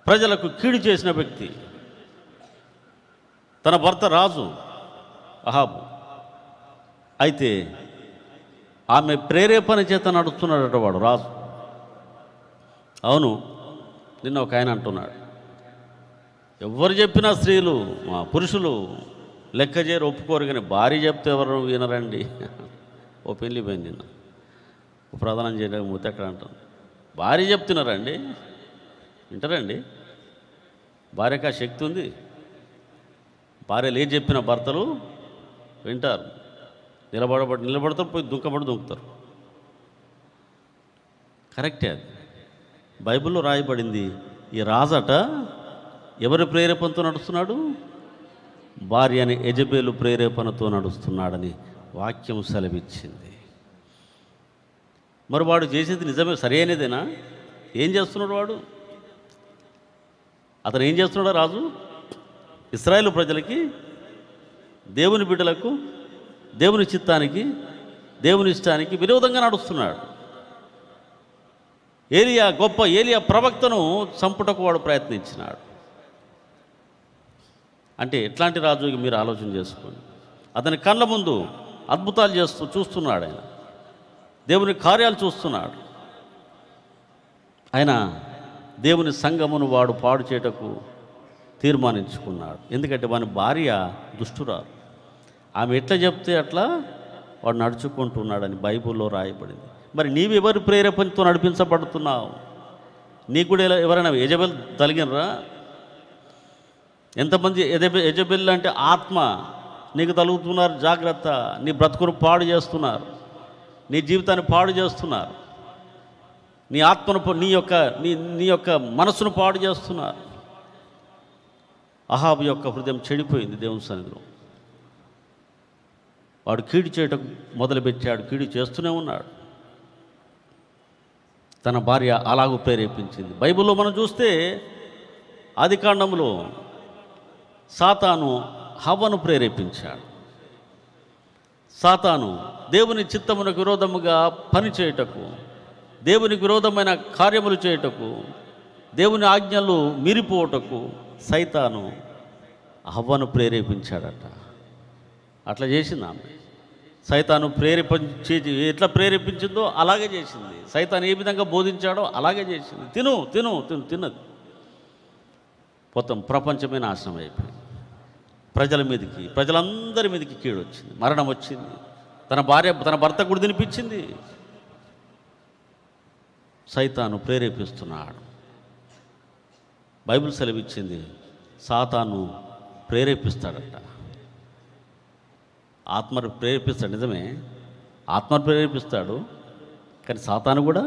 ప్రజలకు కీడు చేసిన వ్యక్తి. తన భర్త రాజు అహాబు, అయితే ఆమె ప్రేరేపణ చేత నడుస్తున్నాడట వాడు రాజు. అవును, నిన్న ఒక ఆయన అంటున్నాడు, ఎవరు చెప్పినా స్త్రీలు పురుషులు లెక్క చేయరు, ఒప్పుకోరు, కానీ భార్య చెప్తే ఎవరు వినరండి. ఓ పెళ్ళి పోయింది నిన్న, ప్రధానం చేయకపోతే అక్కడ అంటాను, భార్య చెప్తున్నారండి, వింటారండి? భార్యకు ఆ శక్తి ఉంది. భార్యలు ఏం చెప్పిన భర్తలు వింటారు. నిలబడతారు, పోయి దుంకుతారు. కరెక్టే, అది బైబిల్లో రాయబడింది. ఈ రాజట ఎవరి ప్రేరేపణతో నడుస్తున్నాడు? భార్య అని యెజబెలు ప్రేరేపణతో నడుస్తున్నాడని వాక్యం సెలవిచ్చింది. మరి వాడు చేసేది నిజమే, సరైనదేనా? ఏం చేస్తున్నాడు వాడు? అతను ఏం చేస్తున్నాడు? రాజు ఇశ్రాయేలు ప్రజలకి, దేవుని బిడ్డలకు, దేవుని చిత్తానికి, దేవుని ఇష్టానికి విరోధంగా నడుస్తున్నాడు. గొప్ప ఏలియా ప్రవక్తను చంపుటకు వాడు ప్రయత్నించినాడు. అంటే ఎట్లాంటి రాజు మీరు ఆలోచన చేసుకోండి. అతని కళ్ళ ముందు అద్భుతాలు చూస్తున్నాడు. ఆయన దేవుని కార్యాలు చూస్తున్నాడు. ఆయన దేవుని సంఘమును వాడు పాడు చేయటకు తీర్మానించుకున్నాడు. ఎందుకంటే వాని భార్య దుష్టురాలు. ఆమె ఎట్లా చెప్తే అట్లా వాడు నడుచుకుంటున్నాడని బైబిల్లో రాయబడింది. మరి నీవెవరి ప్రేరేపణతో నడిపించబడుతున్నావు? నీకు కూడా ఎవరైనా యెజబెల్ తలిగినరా? ఎంతమంది యెజబెల్ అంటే ఆత్మ నీకు తలుగుతున్నారు. జాగ్రత్త, నీ బ్రతుకును పాడు చేస్తున్నారు, నీ జీవితాన్ని పాడు చేస్తున్నారు, నీ ఆత్మను, నీ యొక్క మనసును పాడు చేస్తున్నారు. అహాబు యొక్క హృదయం చెడిపోయింది దేవుని సన్నిధిలో. వాడు కీడు చేయటం మొదలుపెట్టాడు, కీడు చేస్తూనే ఉన్నాడు. తన భార్య అలాగూ ప్రేరేపించింది. బైబిల్లో మనం చూస్తే ఆదికాండంలో సాతాను హవ్వను ప్రేరేపించాడు. సాతాను దేవుని చిత్తమునకు విరోధముగా పనిచేయుటకు, దేవునికి విరోధమైన కార్యములు చేయుటకు, దేవుని ఆజ్ఞలు మీరిపోవటకు సైతాను హవ్వను ప్రేరేపించాడట. అట్లా చేసింది ఆమె. సైతాను ఎట్లా ప్రేరేపించిందో అలాగే చేసింది. సైతాను ఏ విధంగా బోధించాడో అలాగే చేసింది. తిన్నది. మొత్తం ప్రపంచమే నాశనం అయిపోయింది. ప్రజలందరి మీదకి కీడు వచ్చింది, మరణం వచ్చింది. తన భర్త కూడా తినిపించింది. సైతాను ప్రేరేపిస్తున్నాడు. బైబిల్ సెలవిచ్చింది, సాతాను ప్రేరేపిస్తాడట. ఆత్మను ప్రేరేపిస్తాడు, నిజమే, ఆత్మను ప్రేరేపిస్తాడు, కానీ సాతాను కూడా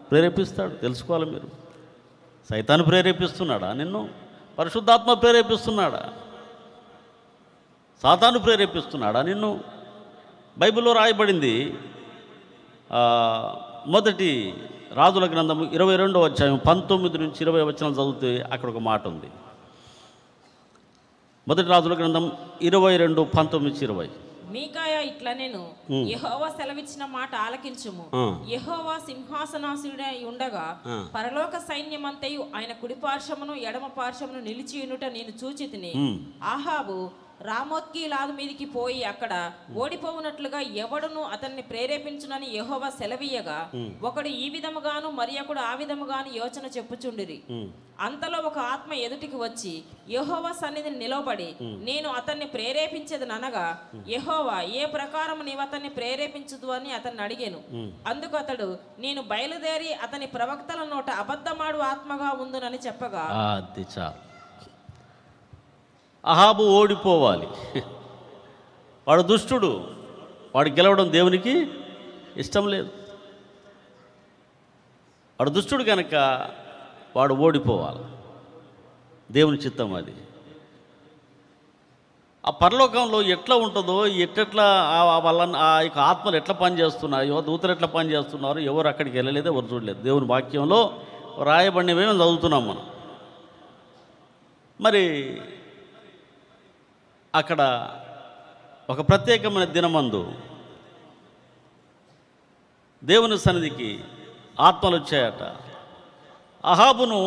ప్రేరేపిస్తాడు. తెలుసుకోవాలి మీరు. సైతాను ప్రేరేపిస్తున్నాడా నిన్ను? పరిశుద్ధాత్మ ప్రేరేపిస్తున్నాడా? సాతాను ప్రేరేపిస్తున్నాడా నిన్ను? బైబిల్లో రాయబడింది. మొదటి రాజుల గ్రంథము 22వ అధ్యాయం 19 నుంచి 20 వచనాలు చదివితే అక్కడ ఒక మాట ఉంది. మొదటి రాజుల గ్రంథం 22:19-20. మీకాయా ఇట్లా నేను యెహోవా సెలవిచ్చిన మాట ఆలకించుము. యెహోవా సింహాసనాసీనుడై ఉండగా పరలోక సైన్యమంతయు ఆయన కుడి పార్శ్వమును ఎడమ పార్శ్వమును నిలిచియునుట నేను చూచితిని. ఆహాబు రామోత్గిలాదు మీదికి పోయి అక్కడ ఓడిపోవునట్లుగా ఎవడును అతన్ని ప్రేరేపించునని యెహోవా సెలవీయగా ఒకడు ఈ విధముగాను మరి ఒకడు ఆ విధముగాను యోచన చెప్పుచుండిరి. అంతలో ఒక ఆత్మ ఎదుటికి వచ్చి యెహోవా సన్నిధిని నిలబడి నేను అతన్ని ప్రేరేపించదనగా యెహోవా ఏ ప్రకారం నీవు అతన్ని ప్రేరేపించదు అని అతన్ని అడిగాను. అందుకు అతడు నేను బయలుదేరి అతని ప్రవక్తల నోట అబద్ధమాడు ఆత్మగా ఉందునని చెప్పగా అహాబు ఓడిపోవాలి. వాడు దుష్టుడు, వాడు గెలవడం దేవునికి ఇష్టం లేదు. వాడు దుష్టుడు కనుక వాడు ఓడిపోవాలి, దేవుని చిత్తం అది. ఆ పరలోకంలో ఎట్లా ఉంటుందో, ఎట్లా వాళ్ళ ఆ యొక్క ఆత్మలు ఎట్లా పనిచేస్తున్నాయో, దూతలు ఎట్లా పనిచేస్తున్నారో ఎవరు అక్కడికి వెళ్ళలేదు, ఎవరు చూడలేదు. దేవుని వాక్యంలో రాయబడినవే చదువుతున్నాం మనం. మరి అక్కడ ఒక ప్రత్యేకమైన దినమందు దేవుని సన్నిధికి ఆత్మలు వచ్చాయట. అహాబును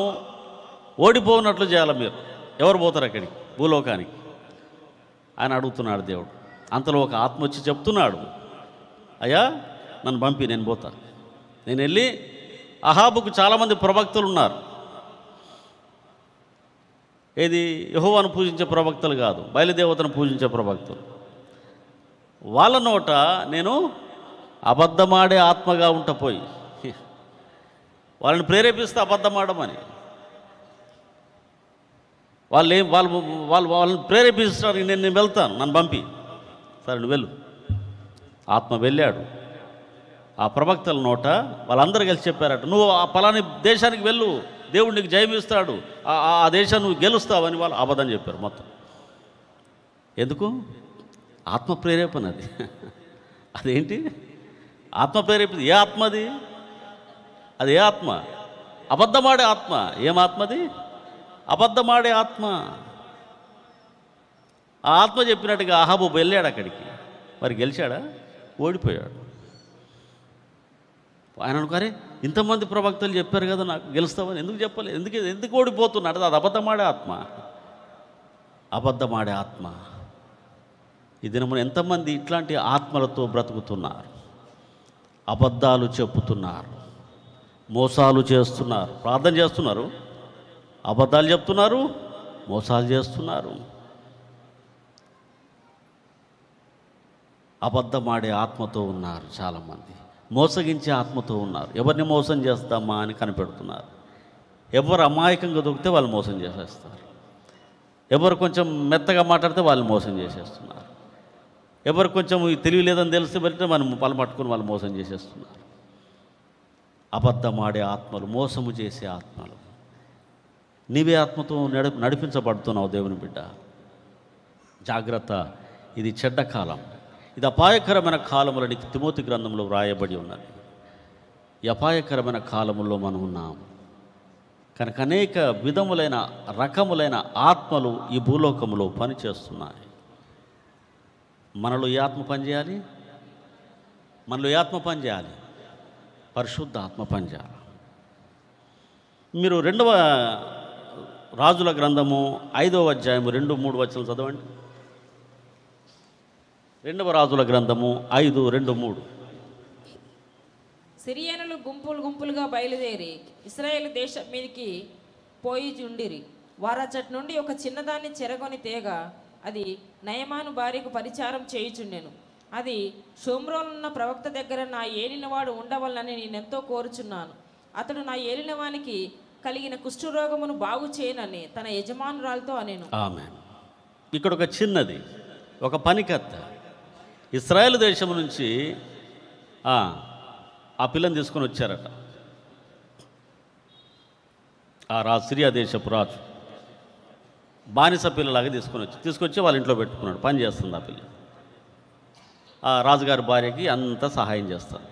ఓడిపోనట్లు చేయాలి మీరు. ఎవరు పోతారు అక్కడికి? భూలోకానికి. ఆయన అడుగుతున్నాడు దేవుడు. అంతలో ఒక ఆత్మ వచ్చి చెప్తున్నాడు, అయ్యా నన్ను పంపి, నేను పోతా. నేను వెళ్ళి అహాబుకు చాలామంది ప్రవక్తలు ఉన్నారు. ఏది యెహోవాను పూజించే ప్రవక్తలు కాదు, బయలుదేవతను పూజించే ప్రవక్తలు. వాళ్ళ నోట నేను అబద్ధమాడే ఆత్మగా పోయి వాళ్ళని ప్రేరేపిస్తే అబద్ధమాడమని. వాళ్ళని ప్రేరేపిస్తారు. నేను వెళ్తాను, నన్ను పంపి. సరే నువ్వు వెళ్ళు. ఆత్మ వెళ్ళాడు. ఆ ప్రవక్తల నోట వాళ్ళందరూ కలిసి చెప్పారట, నువ్వు ఆ పలాని దేశానికి వెళ్ళు, దేవుడు నీకు జయమిస్తాడు, ఆ దేశాన్ని నువ్వు గెలుస్తావని వాళ్ళు అబద్ధం చెప్పారు మొత్తం. ఎందుకు? ఆత్మ ప్రేరేపణ అది. అదేంటి ఆత్మ ప్రేరేపణ? ఏ ఆత్మ అది? అది ఏ ఆత్మ? అబద్ధమాడే ఆత్మ. ఏం ఆత్మది? అబద్ధమాడే ఆత్మ. ఆ ఆత్మ చెప్పినట్టుగా అహాబు వెళ్ళాడు అక్కడికి. మరి గెలిచాడా? ఓడిపోయాడు. ఆయన అనుకోరే, ఇంతమంది ప్రవక్తలు చెప్పారు కదా నాకు గెలుస్తామని, ఎందుకు చెప్పలేదు? ఎందుకు ఓడిపోతున్నాడు? అది అబద్ధమాడే ఆత్మ. అబద్ధమాడే ఆత్మ. ఈ దినమున ఎంతమంది ఇట్లాంటి ఆత్మలతో బ్రతుకుతున్నారు? అబద్ధాలు చెప్పుతున్నారు, మోసాలు చేస్తున్నారు, ప్రార్థన చేస్తున్నారు, అబద్ధాలు చెప్తున్నారు, మోసాలు చేస్తున్నారు. అబద్ధమాడే ఆత్మతో ఉన్నారు చాలామంది. మోసగించే ఆత్మతో ఉన్నారు. ఎవరిని మోసం చేస్తామా అని కనిపెడుతున్నారు. ఎవరు అమాయకంగా దొరికితే వాళ్ళు మోసం చేసేస్తారు. ఎవరు కొంచెం మెత్తగా మాట్లాడితే వాళ్ళు మోసం చేసేస్తున్నారు. ఎవరు కొంచెం తెలివి లేదని తెలిసి బట్టి వాళ్ళు పట్టుకుని వాళ్ళు మోసం చేసేస్తున్నారు. అబద్ధమాడే ఆత్మలు, మోసము చేసే ఆత్మలు. నీవే ఆత్మతో నడిపించబడుతున్నావు దేవుని బిడ్డ. జాగ్రత్త, ఇది చెడ్డ కాలం, ఇది అపాయకరమైన కాలములని తిమోతి గ్రంథంలో వ్రాయబడి ఉన్నది. ఈ అపాయకరమైన కాలముల్లో మనం ఉన్నాం కనుక అనేక విధములైన రకములైన ఆత్మలు ఈ భూలోకంలో పనిచేస్తున్నాయి. మనలో ఏ ఆత్మ పనిచేయాలి? మనలో ఏ ఆత్మ పనిచేయాలి? పరిశుద్ధ ఆత్మ పనిచేయాలి. మీరు 2వ రాజుల గ్రంథము 5వ అధ్యాయము 2-3 వచనాలు చదవండి. 2వ రాజుల గ్రంథము 5:2-3. సిరియనులు గుంపులు గుంపులుగా బయలుదేరి ఇశ్రాయేలు దేశం మీదకి పోయి ఉండిరి. వారచ్చటి నుండి ఒక చిన్నదాన్ని చెరగొని తేగ అది నయమాను భార్యకు పరిచారం చేయుచుండెను. అది షోమ్రోనున్న ప్రవక్త దగ్గర నా ఏలినవాడు ఉండవలనని నేనెంతో కోరుచున్నాను. అతడు నా ఏలినవానికి కలిగిన కుష్ఠరోగమును బాగు చేయనని తన యజమానురాలతో అనేను. ఆమేన్. ఇక్కడ ఒక చిన్నది, ఒక పనికత్త ఇశ్రాయేలు దేశం నుంచి ఆ పిల్లని తీసుకొని వచ్చారట. ఆ సిరియా దేశపు రాజు బానిస పిల్లలాగా తీసుకొచ్చి వాళ్ళ ఇంట్లో పెట్టుకున్నాడు. పని చేస్తుంది ఆ పిల్ల. ఆ రాజుగారి భార్యకి అంత సహాయం చేస్తారు.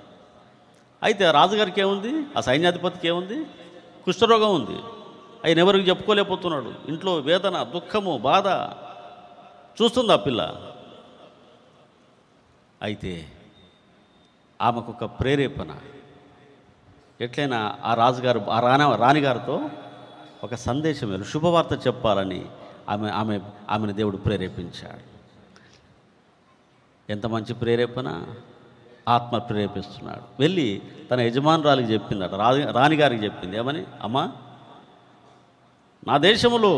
అయితే ఆ రాజుగారికి ఏముంది? ఆ సైన్యాధిపతికి ఏముంది? కుష్ఠరోగం ఉంది. ఆయన ఎవరికి చెప్పుకోలేకపోతున్నాడు. ఇంట్లో వేదన, దుఃఖము, బాధ చూస్తుంది ఆ పిల్ల. అయితే ఆమెకు ఒక ప్రేరేపణ, ఎట్లయినా ఆ రాజుగారు ఆ రాణిగారితో ఒక సందేశం శుభవార్త చెప్పాలని ఆమెను దేవుడు ప్రేరేపించాడు. ఎంత మంచి ప్రేరేపణ! ఆత్మ ప్రేరేపిస్తున్నాడు. వెళ్ళి తన యజమానురాలికి చెప్పిందట, రాణిగారికి చెప్పింది. ఏమని? అమ్మా, నా దేశంలో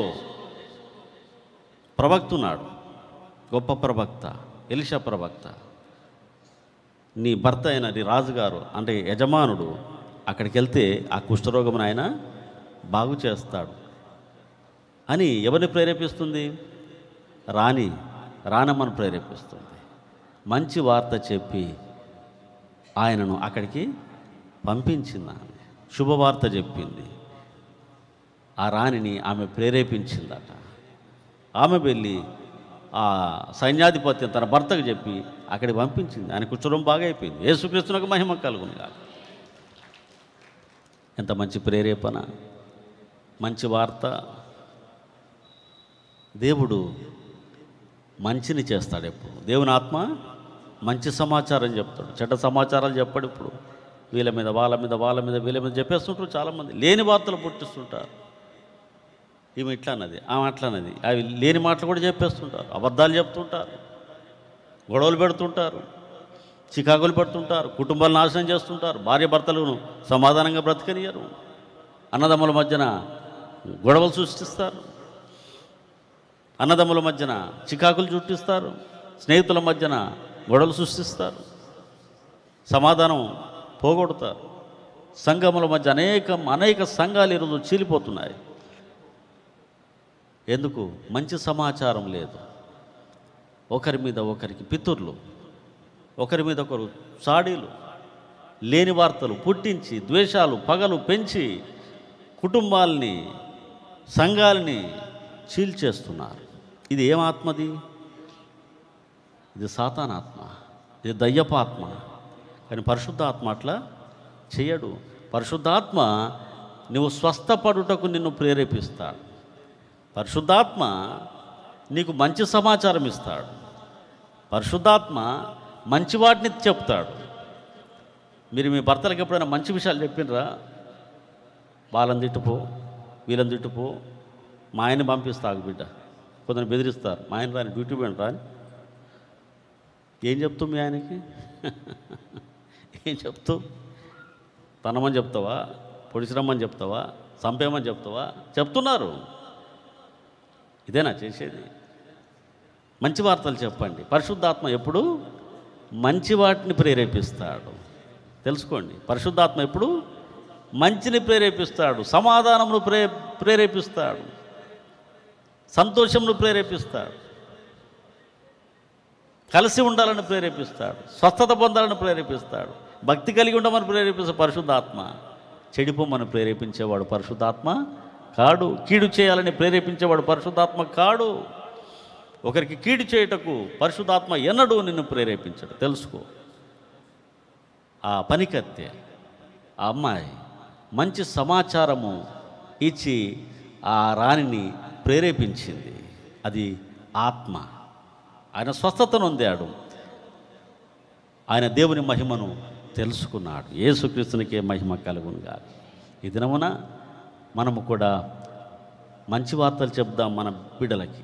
ప్రవక్త ఉన్నాడు, గొప్ప ప్రవక్త, ఎలీషా ప్రవక్త. నీ భర్త అయిన నీ రాజుగారు అంటే యజమానుడు అక్కడికి వెళ్తే ఆ కుష్ఠరోగమును ఆయన బాగు చేస్తాడు అని ఎవరిని ప్రేరేపిస్తుంది? రానమ్మను ప్రేరేపిస్తుంది. మంచి వార్త చెప్పి ఆయనను అక్కడికి పంపించింది. ఆమె శుభవార్త చెప్పింది. ఆ రాణిని ఆమె ప్రేరేపించిందట. ఆమె వెళ్ళి ఆ సైన్యాధిపత్యం తన భర్తకు చెప్పి అక్కడికి పంపించింది. ఆయన కుష్ఠరోగం బాగా అయిపోయింది. యేసుక్రీస్తునకు మహిమ కలుగును గాక. ఎంత మంచి ప్రేరేపణ, మంచి వార్త! దేవుడు మంచిని చేస్తాడు ఎప్పుడు. దేవుని ఆత్మ మంచి సమాచారం చెప్తాడు, చెడ్డ సమాచారాలు చెప్పాడు. ఇప్పుడు వీళ్ళ మీద వాళ్ళ మీద చెప్పేస్తుంటారు. చాలామంది లేని వార్తలు పుట్టిస్తుంటారు. ఈమె ఇట్లా అన్నది, ఆమె అట్లా అన్నది, అవి లేని మాటలు కూడా చెప్పేస్తుంటారు. అబద్ధాలు చెప్తుంటారు, గొడవలు పెడుతుంటారు, చికాకులు పెడుతుంటారు, కుటుంబాలు నాశనం చేస్తుంటారు, భార్య భర్తలను సమాధానంగా బ్రతకనియరు, అన్నదమ్ముల మధ్యన గొడవలు సృష్టిస్తారు, అన్నదమ్ముల మధ్యన చికాకులు చుట్టిస్తారు, స్నేహితుల మధ్యన గొడవలు సృష్టిస్తారు, సమాధానం పోగొడతారు. సంఘముల మధ్య అనేక సంఘాలు ఈరోజు చీలిపోతున్నాయి. ఎందుకు? మంచి సమాచారం లేదు. ఒకరి మీద ఒకరికి పితుర్లు, ఒకరి మీద ఒకరు చాడీలు, లేని వార్తలు పుట్టించి ద్వేషాలు పగలు పెంచి కుటుంబాలని సంఘాలని చీల్చేస్తున్నారు. ఇది ఏం ఆత్మది? ఇది సాతానాత్మ, ఇది దయ్యపాత్మ. కానీ పరిశుద్ధాత్మ అట్లా చేయడు. పరిశుద్ధాత్మ నువ్వు స్వస్థపడుటకు నిన్ను ప్రేరేపిస్తాడు. పరిశుద్ధాత్మ నీకు మంచి సమాచారం ఇస్తాడు. పరిశుద్ధాత్మ మంచి వాటిని చెప్తాడు. మీరు మీ భర్తలకు ఎప్పుడైనా మంచి విషయాలు చెప్పినరా? వాళ్ళని తిట్టుపో, వీళ్ళని తిట్టుపో, మా ఆయన్ని పంపిస్తాకు బిడ్డ, కొందరు బెదిరిస్తారు, మా ఆయన రాని డ్యూటీ పోయిన రాని. ఏం చెప్తావు మీ ఆయనకి? ఏం చెప్తావు? తనమని చెప్తావా? పొడిసిరమ్మని చెప్తావా? చంపేమని చెప్తావా? చెప్తున్నారు. ఇదేనా చేసేది? మంచి వార్తలు చెప్పండి. పరిశుద్ధాత్మ ఎప్పుడు మంచి వాటిని ప్రేరేపిస్తాడు. తెలుసుకోండి, పరిశుద్ధాత్మ ఎప్పుడు మంచిని ప్రేరేపిస్తాడు, సమాధానమును ప్రేరేపిస్తాడు, సంతోషమును ప్రేరేపిస్తాడు, కలిసి ఉండాలని ప్రేరేపిస్తాడు, స్వస్థత పొందాలని ప్రేరేపిస్తాడు, భక్తి కలిగి ఉండమని ప్రేరేపిస్తాడు. పరిశుద్ధాత్మ చెడిపోమని ప్రేరేపించేవాడు పరిశుద్ధాత్మ కాడు. కీడు చేయాలని ప్రేరేపించేవాడు పరిశుద్ధాత్మ కాడు. ఒకరికి కీడు చేయుటకు పరిశుద్ధాత్మ ఎన్నడూ నిన్ను ప్రేరేపించడు. తెలుసుకో. ఆ పనికత్తె, ఆ అమ్మాయి మంచి సమాచారము ఇచ్చి ఆ రాణిని ప్రేరేపించింది. అది ఆత్మ. ఆయన స్వస్థతను పొందాడు. ఆయన దేవుని మహిమను తెలుసుకున్నాడు. యేసుక్రీస్తునికే మహిమ కలుగునుగా. ఈ దినమున మనము కూడా మంచి వార్తలు చెప్దాం మన బిడ్డలకి.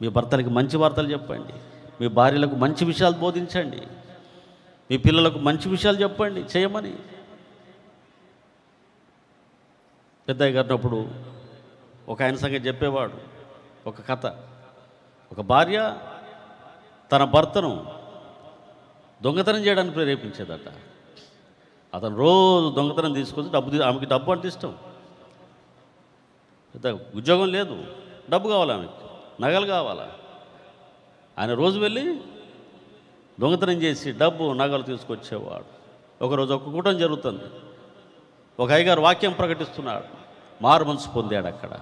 మీ భర్తలకి మంచి వార్తలు చెప్పండి. మీ భార్యలకు మంచి విషయాలు బోధించండి. మీ పిల్లలకు మంచి విషయాలు చెప్పండి చేయమని. పెద్దయ్య గారినప్పుడు ఒక ఆయన సంగతి చెప్పేవాడు. ఒక కథ. ఒక భార్య తన భర్తను దొంగతనం చేయడానికి ప్రేరేపించేదట. అతను రోజు దొంగతనం తీసుకొచ్చి ఆమెకి డబ్బు అంటే ఇష్టం. పెద్ద ఉద్యోగం లేదు, డబ్బు కావాలి ఆమెకి, నగలు కావాలా. ఆయన రోజు వెళ్ళి దొంగతనం చేసి డబ్బు నగలు తీసుకొచ్చేవాడు. ఒకరోజు ఒక కూటం జరుగుతుంది. ఒక అయ్యగారు వాక్యం ప్రకటిస్తున్నాడు. మారు మనసు పొందాడు. అక్కడ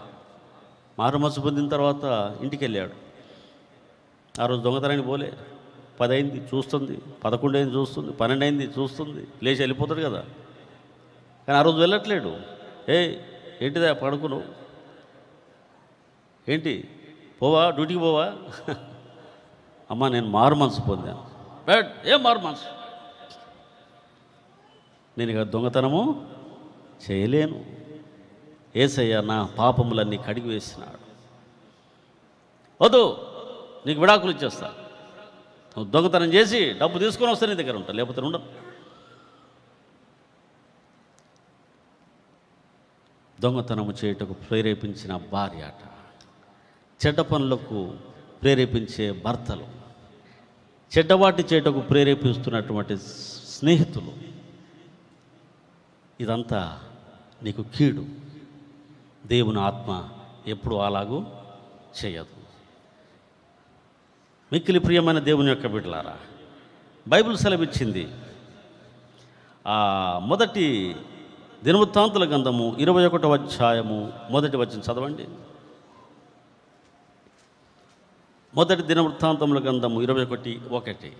మారు మనసు పొందిన తర్వాత ఇంటికి వెళ్ళాడు. ఆ రోజు దొంగతనానికి పోలే. 10 అయింది చూస్తుంది, 11 అయింది చూస్తుంది, 12 అయింది చూస్తుంది, లేచి వెళ్ళిపోతాడు కదా. కానీ ఆ రోజు వెళ్ళట్లేడు. ఏంటిదా పడుకును, ఏంటి పోవా, డ్యూటీకి పోవా? అమ్మ నేను మారు మనసు పొందాను, బ్యాడ్, ఏం మారు మనసు, నేను ఇక దొంగతనము చేయలేను. యేసయ్య నా పాపములన్నీ కడిగి వేసినాడు. వద్దు, నీకు విడాకులు ఇచ్చేస్తా, నువ్వు దొంగతనం చేసి డబ్బు తీసుకొని వస్తే నీ దగ్గర ఉంటా, లేకపోతే ఉండదు. దొంగతనము చేయుటకు ప్రేరేపించిన భార్య అట, చెడ్డ పనులకు ప్రేరేపించే భర్తలు, చెడ్డవాటి చేయుటకు ప్రేరేపిస్తున్నటువంటి స్నేహితులు, ఇదంతా నీకు కీడు. దేవుని ఆత్మ ఎప్పుడు అలాగూ చేయదు. మిక్కిలి ప్రియమైన దేవుని యొక్క బిడ్డలారా, బైబిల్ సెలవిచ్చింది. మొదటి దినవృత్తాంతుల గ్రంథము 21వ అధ్యాయము మొదటి వచనం చదవండి. మొదటి దినవృత్తాంతముల గ్రంథము 21:1.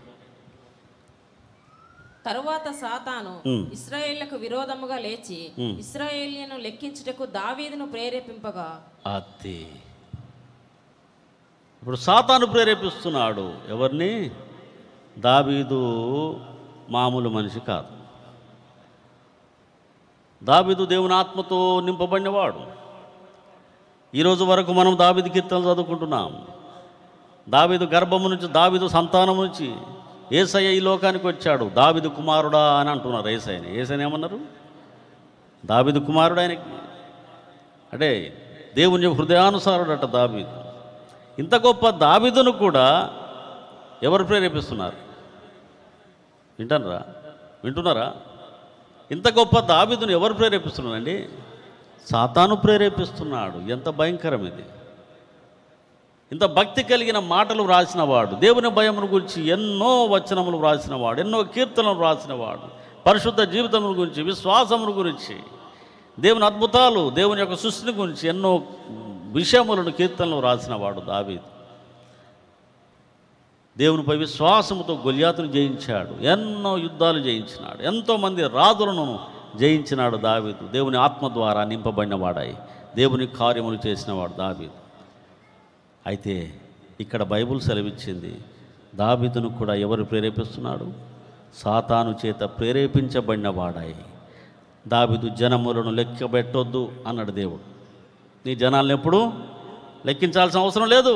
తరువాత సాతాను ఇశ్రాయేళ్లకు విరోధముగా లేచి ఇశ్రాయేలీయులను లెక్కించుటకు దావీదును ప్రేరేపింపగా, అది ఇప్పుడు సాతాను ప్రేరేపిస్తున్నాడు. ఎవరిని? దావీదు మామూలు మనిషి కాదు. దావీదు దేవుని ఆత్మతో నింపబడినవాడు. ఈరోజు వరకు మనం దావీదు కీర్తనలు చదువుకుంటున్నాం. దావీదు గర్భము నుంచి, దావీదు సంతానం నుంచి యేసయ్య ఈ లోకానికి వచ్చాడు. దావీదు కుమారుడా అని అంటున్నారు యేసయ్యని. యేసయ్యని ఏమన్నారు? దావీదు కుమారుడు. ఆయనకి అంటే దేవుని హృదయానుసారుడట దావీదు. ఇంత గొప్ప దావీదును కూడా ఎవరు ప్రేరేపిస్తున్నారు? వింటున్నారా? ఇంత గొప్ప దావీదును ఎవరు ప్రేరేపిస్తున్నారండి? సాతాను ప్రేరేపిస్తున్నాడు. ఎంత భయంకరం ఇది! ఇంత భక్తి కలిగిన మాటలు వ్రాసినవాడు, దేవుని భయమును గురించి ఎన్నో వచనములు వ్రాసినవాడు, ఎన్నో కీర్తనలు వ్రాసినవాడు, పరిశుద్ధ జీవితముల గురించి, విశ్వాసముల గురించి, దేవుని అద్భుతాలు, దేవుని యొక్క సృష్టిని గురించి ఎన్నో విషయములను కీర్తనలు వ్రాసినవాడు దావీదు. దేవునిపై విశ్వాసముతో గొల్యాతును జయించాడు, ఎన్నో యుద్ధాలు జయించినాడు, ఎంతోమంది రాజులను జయించినాడు దావీదు. దేవుని ఆత్మ ద్వారా నింపబడినవాడాయి దేవుని కార్యములు చేసినవాడు దావీదు. అయితే ఇక్కడ బైబిల్ సెలవిచ్చింది, దావీదును కూడా ఎవరు ప్రేరేపిస్తున్నాడు? సాతాను చేత ప్రేరేపించబడినవాడాయి. దావీదు జనములను లెక్కబెట్టొద్దు అన్నాడు దేవుడు. నీ జనాలను ఎప్పుడు లెక్కించాల్సిన అవసరం లేదు.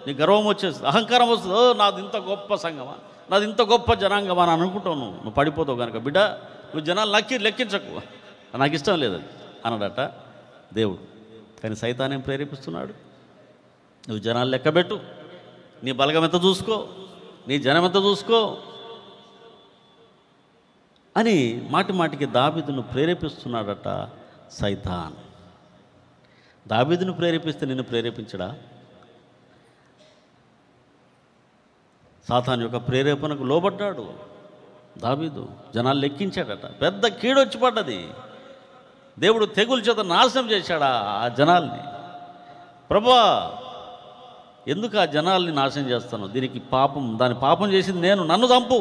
నీ గర్వం వచ్చేస్తుంది, అహంకారం వస్తుంది. నాది ఇంత గొప్ప సంఘమా, నాది ఇంత గొప్ప జనాంగమా అని అనుకుంటావు. నువ్వు పడిపోతావు కనుక బిడ్డ, నువ్వు జనాలు లెక్కించకు, నాకు ఇష్టం లేదు అన్నాడట దేవుడు. కానీ సైతానేం ప్రేరేపిస్తున్నాడు? నువ్వు జనాలు లెక్కబెట్టు, నీ బలగం ఎంత చూసుకో, నీ జనం ఎంత చూసుకో అని మాటి మాటికి దావీదును ప్రేరేపిస్తున్నాడట సైతాన్. దావీదును ప్రేరేపిస్తే నిన్ను ప్రేరేపించడా? సాతాను యొక్క ప్రేరేపణకు లోబడ్డాడు దావీదు. జనాలు లెక్కించాడట, పెద్ద కీడొచ్చి పడ్డది. దేవుడు తెగుల చేత నాశనం చేశాడా ఆ జనాల్ని. ప్రభువా, ఎందుకు ఆ జనాల్ని నాశనం చేస్తాను? దీనికి దాని పాపం చేసింది నేను, నన్ను చంపు.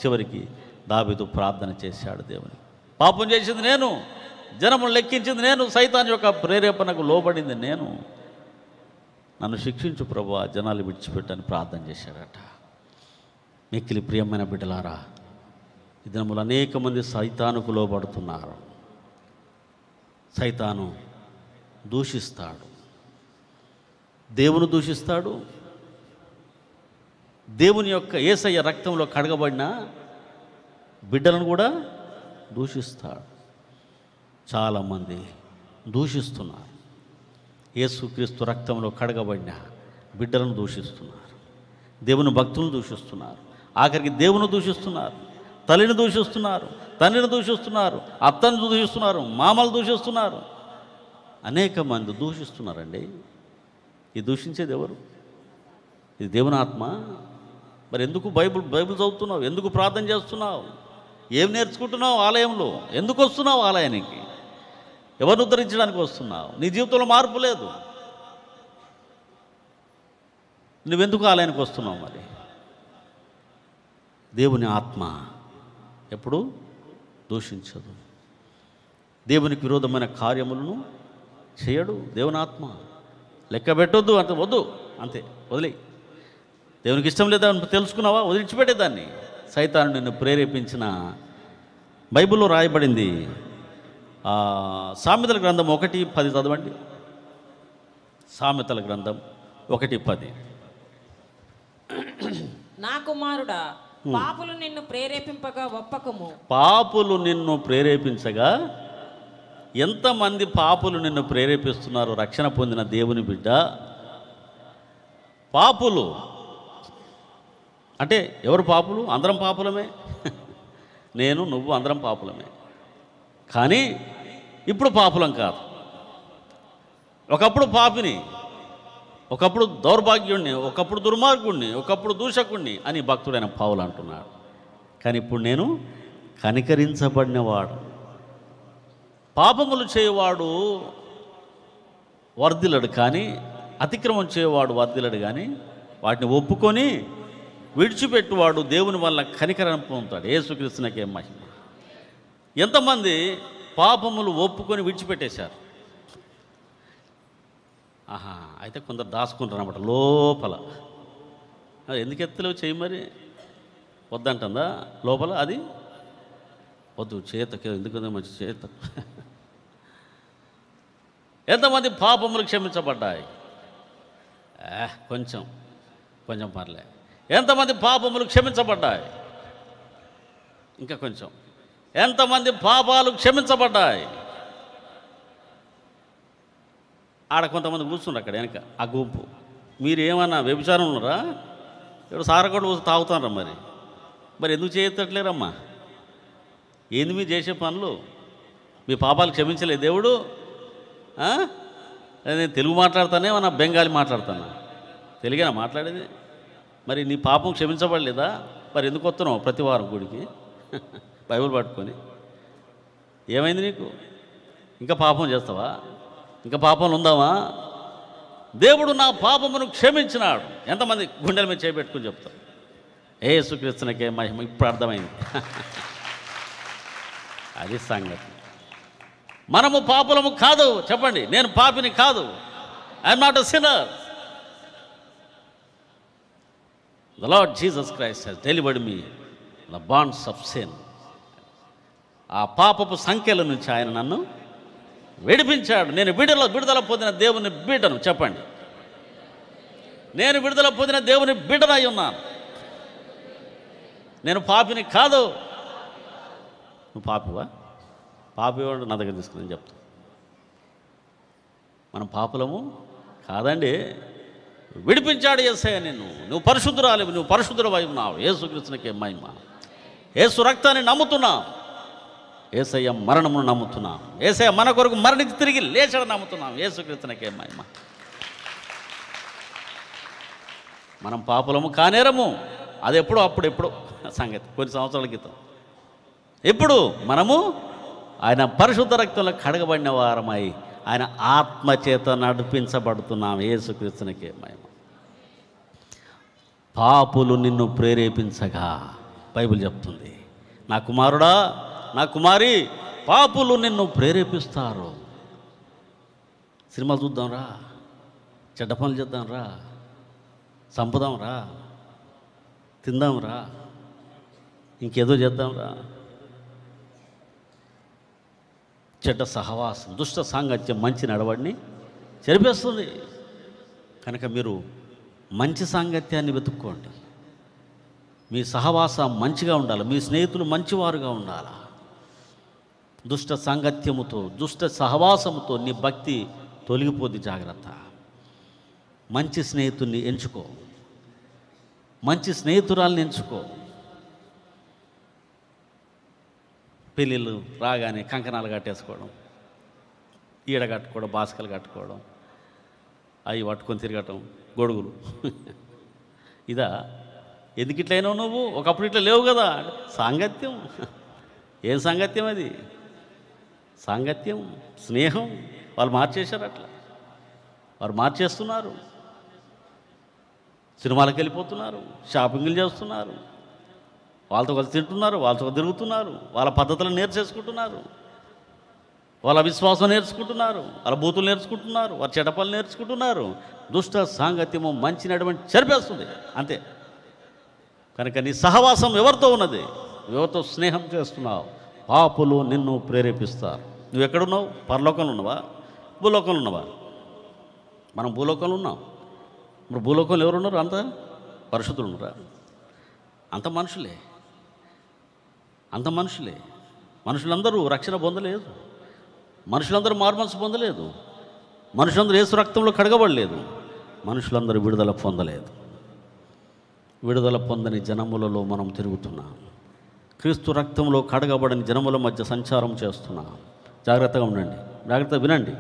చివరికి దావీదు ప్రార్థన చేశాడు దేవుని. పాపం చేసింది నేను, జనమును లెక్కించింది నేను, సైతాన్ యొక్క ప్రేరేపణకు లోబడింది నేను, నన్ను శిక్షించు ప్రభువా, జనాలు విడిచిపెట్టని ప్రార్థన చేశాడట. మిక్కిలి ప్రియమైన బిడ్డలారా, ఈ దినములు అనేక మంది సైతానుకు లోబడుతున్నారు. సైతాను దూషిస్తాడు, దేవుని దూషిస్తాడు, దేవుని యొక్క యేసయ్య రక్తంలో కడగబడిన బిడ్డలను కూడా దూషిస్తాడు. చాలామంది దూషిస్తున్నారు. యేసుక్రీస్తు రక్తంలో కడగబడిన బిడ్డలను దూషిస్తున్నారు, దేవుని భక్తులను దూషిస్తున్నారు, ఆఖరికి దేవుని దూషిస్తున్నారు, తల్లిని దూషిస్తున్నారు, తండ్రిని దూషిస్తున్నారు, అత్తని దూషిస్తున్నారు, మామలు దూషిస్తున్నారు. అనేక మంది దూషిస్తున్నారండి. ఈ దూషించేది ఎవరు? ఇది దేవుని ఆత్మ. మరి ఎందుకు బైబిల్ చదువుతున్నావు? ఎందుకు ప్రార్థన చేస్తున్నావు? ఏం నేర్చుకుంటున్నావు ఆలయంలో? ఎందుకు వస్తున్నావు ఆలయానికి? ఎవరిని ఉద్ధరించడానికి వస్తున్నావు? నీ జీవితంలో మార్పు లేదు, నువ్వెందుకు ఆలయానికి వస్తున్నావు? మరి దేవుని ఆత్మ ఎప్పుడు దూషించదు, దేవునికి విరోధమైన కార్యములను చేయడు. దేవుని ఆత్మ లెక్క పెట్టొద్దు అంటే వద్దు, అంతే వదిలే. దేవునికి ఇష్టం లేదా తెలుసుకున్నావా? వదిలించిపెట్టేదాన్ని. సైతాను నిన్ను ప్రేరేపించిన బైబిల్లో రాయబడింది. సామెతల గ్రంథం 1:10 చదవండి. సామెతల గ్రంథం 1:10. నా కుమారుడా, పాపులు నిన్ను ప్రేరేపింపగా ఒప్పకము. పాపులు నిన్ను ప్రేరేపించగా, ఎంతమంది పాపులు నిన్ను ప్రేరేపిస్తున్నారు? రక్షణ పొందిన దేవుని బిడ్డ, పాపులు అంటే ఎవరు పాపులు? అందరం పాపులమే. నేను, నువ్వు అందరం పాపులమే. కానీ ఇప్పుడు పాపులం కాదు. ఒకప్పుడు పాపిని, ఒకప్పుడు దౌర్భాగ్యుణ్ణి, ఒకప్పుడు దుర్మార్గుణ్ణి, ఒకప్పుడు దూషకుణ్ణి అని భక్తుడైన పౌలు అంటున్నాడు. కానీ ఇప్పుడు నేను కనికరించబడినవాడు. పాపములు చేయవాడు వర్ధిల్లడు, కానీ అతిక్రమం చేయవాడు వర్ధిల్లడు. కానీ వాటిని ఒప్పుకొని విడిచిపెట్టువాడు దేవుని వల్ల కనికరం పొందుతాడు. యేసుక్రీస్తునికే మహిమ. ఎంతమంది పాపములు ఒప్పుకొని విడిచిపెట్టేశారు? అయితే కొందరు దాచుకుంటారు అన్నమాట లోపల. ఎందుకు ఎత్తలేవు చేయి? మరి వద్దంటుందా లోపల? అది వద్దు, చేతకి ఎందుకు మంచి చేత. ఎంతమంది పాపములు క్షమించబడ్డాయి? కొంచెం కొంచెం పర్లే. ఎంతమంది పాపములు క్షమించబడ్డాయి? ఇంకా కొంచెం. ఎంతమంది పాపాలు క్షమించబడ్డాయి? ఆడ కొంతమంది కూర్చున్నారు అక్కడ వెనక ఆ గుంపు. మీరు ఏమన్నా వ్యభిచారం ఉన్నారా? ఇక్కడ సారగొడ్డు తాగుతారా? మరి ఎందుకు చేయట్లేరమ్మా? ఏంది మీరు చేసే పనులు? మీ పాపాలు క్షమించలే దేవుడు? నేను తెలుగు మాట్లాడతానే, ఏమన్నా బెంగాలీ మాట్లాడతానా? తెలుగేనా మాట్లాడేది? మరి నీ పాపం క్షమించబడలేదా? మరి ఎందుకు వస్తున్నావు ప్రతి వారం గుడికి బైబిల్ పట్టుకొని? ఏమైంది నీకు? ఇంకా పాపం చేస్తావా? ఇంకా పాపంలో ఉందామా? దేవుడు నా పాపమును క్షమించినాడు. ఎంతమంది గుండెల మీద చేపెట్టుకుని చెప్తారు యేసుక్రీస్తునికే మహిమ. ఇప్పుడు అర్థమైంది. అది సంగతి. మనము పాపులము కాదు. చెప్పండి, నేను పాపిని కాదు. I'm not a sinner. The Lord Jesus Christ has delivered me the bonds of sin. ఆ పాపపు సంఖ్యల నుంచి ఆయన నన్ను విడిపించాడు. నేను విడుదల పొందిన దేవుని బిడ్డను. చెప్పండి, నేను విడుదల పొందిన దేవుని బిడ్డనై ఉన్నాను. నేను పాపిని కాదు. నువ్వు పాపివా? పాపివాడు నా దగ్గర తీసుకుని చెప్తా. మనం పాపులము కాదండి. విడిపించాడు యేసయ్య నిన్ను. నువ్వు పరిశుద్ధురాలివి, నువ్వు పరిశుద్ధుడవై ఉన్నావు. యేసుక్రీస్తునికే మహిమ. యేసు రక్తాన్ని నమ్ముతున్నాం. యేసయ్య మరణమును నమ్ముతున్నాం. యేసయ్య మన కొరకు మరణించి తిరిగి లేచాడు నమ్ముతున్నాం. యేసుక్రీస్తునికే మహిమ. మనం పాపులము కానేరము. అది అప్పుడెప్పుడు సంగతి, కొన్ని సంవత్సరాల క్రితం. ఇప్పుడు మనము ఆయన పరిశుద్ధ రక్తంలో కడగబడిన వారమై ఆయన ఆత్మచేత నడిపించబడుతున్నాం. యేసుక్రీస్తునికే మహిమ. పాపులు నిన్ను ప్రేరేపించగా బైబిల్ చెప్తుంది, నా కుమారుడా, నా కుమారి, పాపులు నిన్ను ప్రేరేపిస్తారు. సినిమాలు చూద్దాంరా, చెడ్డ పనులు చేద్దాంరా, చంపుదాంరా, తిందాంరా, ఇంకేదో చేద్దాంరా. చెడ్డ సహవాసం, దుష్ట సాంగత్యం మంచి నడవడిని చెరిపేస్తుంది. కనుక మీరు మంచి సాంగత్యాన్ని వెతుక్కోండి. మీ సహవాసం మంచిగా ఉండాలి. మీ స్నేహితులు మంచివారుగా ఉండాలి. దుష్ట సాంగత్యముతో, దుష్ట సహవాసముతో నీ భక్తి తొలగిపోద్ది. జాగ్రత్త. మంచి స్నేహితుడిని ఎంచుకో. మంచి స్నేహితురాల్ని ఎంచుకో. పెళ్ళిళ్ళు రాగానే కంకణాలు కట్టేసుకోవడం, ఈడ కట్టుకోవడం, బాస్కలు కట్టుకోవడం, అవి పట్టుకొని తిరగటం, గొడుగులు. ఇదా? ఎందుకు ఇట్లయినావు నువ్వు? ఒకప్పుడు ఇట్లా లేవు కదా. సాంగత్యం. ఏం సాంగత్యం అది? సాంగత్యం, స్నేహం. వాళ్ళు మార్చేశారు. అట్లా వారు మార్చేస్తున్నారు. సినిమాలకు వెళ్ళిపోతున్నారు, షాపింగ్లు చేస్తున్నారు, వాళ్ళతో కలిసి తింటున్నారు, వాళ్ళతో తిరుగుతున్నారు, వాళ్ళ పద్ధతులను నేర్చేసుకుంటున్నారు. వాళ్ళ విశ్వాసం నేర్చుకుంటున్నారు, వాళ్ళ బూతులు నేర్చుకుంటున్నారు, వారి చెడపలు నేర్చుకుంటున్నారు. దుష్ట సాంగత్యము మంచి నడవని చెరిపేస్తుంది అంతే. కనుక నీ సహవాసం ఎవరితో ఉన్నది? ఎవరితో స్నేహం చేస్తున్నావు? పాపులు నిన్ను ప్రేరేపిస్తారు. నువ్వు ఎక్కడున్నావు? పరలోకంలో ఉన్నావా? భూలోకంలో ఉన్నావా? మనం భూలోకంలో ఉన్నాం. మరి భూలోకంలో ఎవరున్నారు? అంత పరిశుద్ధులు ఉన్నారా? అంత మనుషులే, అంత మనుషులే. మనుషులందరూ రక్షణ పొందలేదు, మనుషులందరూ మార్మనసు పొందలేదు, మనుషులందరూ యేసు రక్తంలో కడగబడలేదు, మనుషులందరూ విడుదల పొందలేదు. విడుదల పొందని జనములలో మనం తిరుగుతున్నాం. క్రీస్తు రక్తంలో కడగబడని జనముల మధ్య సంచారం చేస్తున్నాం. జాగ్రత్తగా ఉండండి, జాగ్రత్తగా వినండి.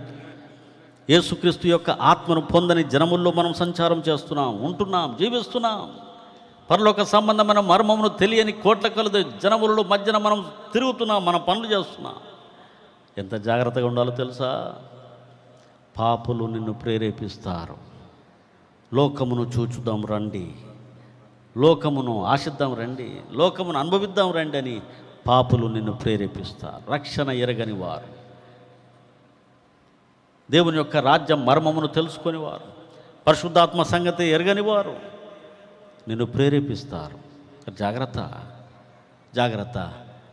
యేసుక్రీస్తు యొక్క ఆత్మను పొందని జనముల్లో మనం సంచారం చేస్తున్నాం, ఉంటున్నాం, జీవిస్తున్నాం. పరలోక సంబంధమైన మర్మమును తెలియని కోట్ల కొలది జనములలో మధ్యన మనం తిరుగుతున్నాం, మనం పనులు చేస్తున్నాం. ఎంత జాగ్రత్తగా ఉండాలో తెలుసా? పాపులు నిన్ను ప్రేరేపిస్తారు. లోకమును చూచుదాం రండి, లోకమును ఆశిద్దాం రండి, లోకమును అనుభవిద్దాం రండి అని పాపులు నిన్ను ప్రేరేపిస్తారు. రక్షణ ఎరగని వారు, దేవుని యొక్క రాజ్యం మర్మమును తెలుసుకొని వారు, పరిశుద్ధాత్మ సంగతి ఎరగని వారు నిన్ను ప్రేరేపిస్తారు. జాగ్రత్త, జాగ్రత్త,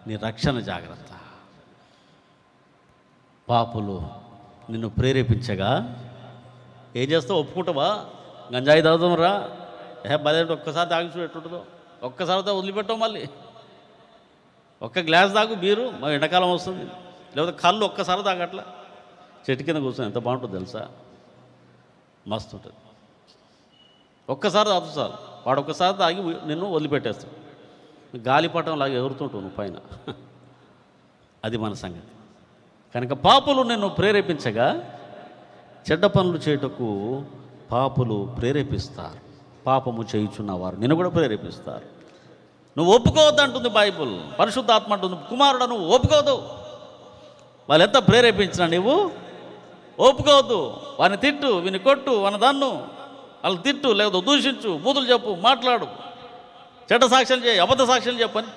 నీ రక్షణ జాగ్రత్త. పాపులు నిన్ను ప్రేరేపించగా ఏం చేస్తావు? ఒప్పుకుంటావా? గంజాయి తాగుదాం రా, బదేంటి ఒక్కసారి తాగి చూడు ఎట్టుంటుందో, ఒక్కసారి వదిలిపెట్టావు, మళ్ళీ ఒక్క గ్లాస్ తాగు బీరు, మరి ఎండాకాలం వస్తుంది. లేకపోతే కళ్ళు ఒక్కసారి తాగట్లా, చెట్టు కింద కూర్చొని ఎంత బాగుంటుందో తెలుసా? మస్తు ఉంటుంది. ఒక్కసారి తాగు చాలు, వాడు ఒక్కసారి తాగి నిన్ను వదిలిపెట్టేస్తాడు. గాలిపటం లాగా ఎగురుతుంటావు నువ్వు పైన. అది మన సంగతి. కనుక పాపులు నిన్ను ప్రేరేపించగా చెడ్డ పనులు చేయుటకు పాపులు ప్రేరేపిస్తారు. పాపము చేయుచున్నవారు నిన్ను కూడా ప్రేరేపిస్తారు. నువ్వు ఒప్పుకోవద్దు అంటుంది బైబుల్. పరిశుద్ధాత్మ అంటుంది, కుమారుడు నువ్వు ఒప్పుకోవద్దు. వాళ్ళు ఎంత ప్రేరేపించినా నువ్వు ఒప్పుకోవద్దు. వాడిని తిట్టు, వీని కొట్టు, వాని దన్ను, వాళ్ళు తిట్టు, లేకపోతే దూషించు, బూతులు చెప్పు, మాట్లాడు, చెడ్డ సాక్ష్యాలు చేయి, అబద్ధ సాక్ష్యాలు చెప్పని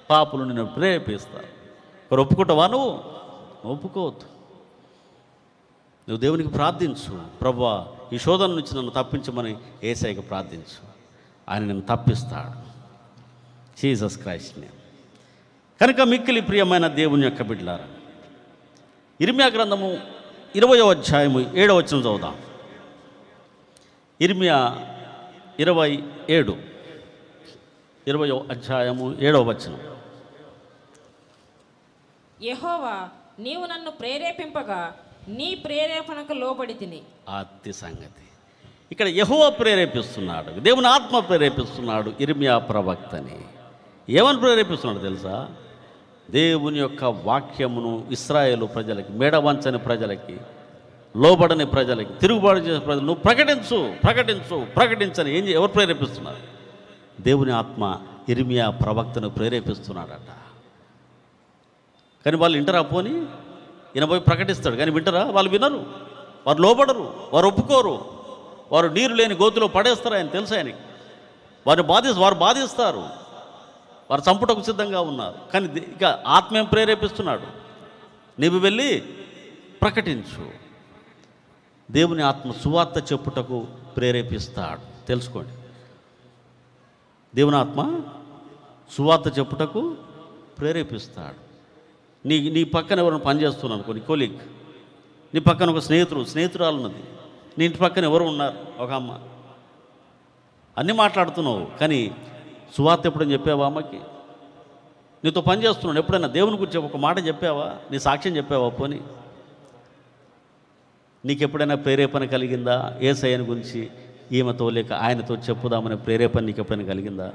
పాపులు నిన్ను ప్రేరేపిస్తారు. మరి ఒప్పుకుంటావా? నువ్వు ఒప్పుకోవద్దు. నువ్వు దేవునికి ప్రార్థించు, ప్రభువా ఈ శోధన నుంచి నన్ను తప్పించమని యేసయ్యకు ప్రార్థించు. ఆయన నిన్ను తప్పిస్తాడు, జీసస్ క్రైస్ట్ నేమ్. కనుక మిక్కిలి ప్రియమైన దేవుని యొక్క బిడ్డలారా, ఇర్మియా గ్రంథము 20వ అధ్యాయము 7వ వచనం చదువుదాం. ఇర్మియా 27, 20వ అధ్యాయము 7వ వచనం. యెహోవా, నీవు నన్ను ప్రేరేపింపగా నీ ప్రేరేపణకు లోబడి తిని. అతి సంగతి ఇక్కడ యెహోవా ప్రేరేపిస్తున్నాడు, దేవుని ఆత్మ ప్రేరేపిస్తున్నాడు ఇర్మియా ప్రవక్తని. ఏమని ప్రేరేపిస్తున్నాడు తెలుసా? దేవుని యొక్క వాక్యమును ఇశ్రాయేలు ప్రజలకి, మెడవంచని ప్రజలకి, లోబడని ప్రజలకి, తిరుగుబాటు చేసే ప్రజలు నువ్వు ప్రకటించు, ప్రకటించు, ప్రకటించని ఎవరు ప్రేరేపిస్తున్నారు? దేవుని ఆత్మ ఇర్మియా ప్రవక్తను ప్రేరేపిస్తున్నాడట. కానీ వాళ్ళు వింటరా? పోని ఈయన పోయి ప్రకటిస్తాడు, కానీ వింటరా? వాళ్ళు వినరు, వారు లోబడరు, వారు ఒప్పుకోరు, వారు నీరు లేని గోతులో పడేస్తారు. ఆయన తెలుసు ఆయనకి. వారు బాధిస్తారు, వారు చంపుటకు సిద్ధంగా ఉన్నారు. కానీ ఇక ఆత్మ ఏం ప్రేరేపిస్తున్నాడు? నీవు వెళ్ళి ప్రకటించు. దేవుని ఆత్మ సువార్త చెప్పుటకు ప్రేరేపిస్తాడు. తెలుసుకోండి, దేవుని ఆత్మ సువార్త చెప్పుటకు ప్రేరేపిస్తాడు. నీ పక్కన ఎవరైనా పనిచేస్తున్నాను, కొన్ని కొలీగ్, నీ పక్కన ఒక స్నేహితురాలు ఉన్నది, నీ ఇంటి పక్కన ఎవరు ఉన్నారు, ఒక అమ్మ, అన్నీ మాట్లాడుతున్నావు, కానీ సువార్త ఎప్పుడైనా చెప్పావా అమ్మకి? నీతో పని చేస్తున్నాడు ఎప్పుడైనా దేవుని గురించి ఒక మాట చెప్పావా? నీ సాక్ష్యం చెప్పావా? పోని నీకు ఎప్పుడైనా ప్రేరేపణ కలిగిందా? యేసయ్యని గురించి ఈమెతో లేక ఆయనతో చెప్పుదామనే ప్రేరేపణ నీకు ఎప్పుడైనా కలిగిందా?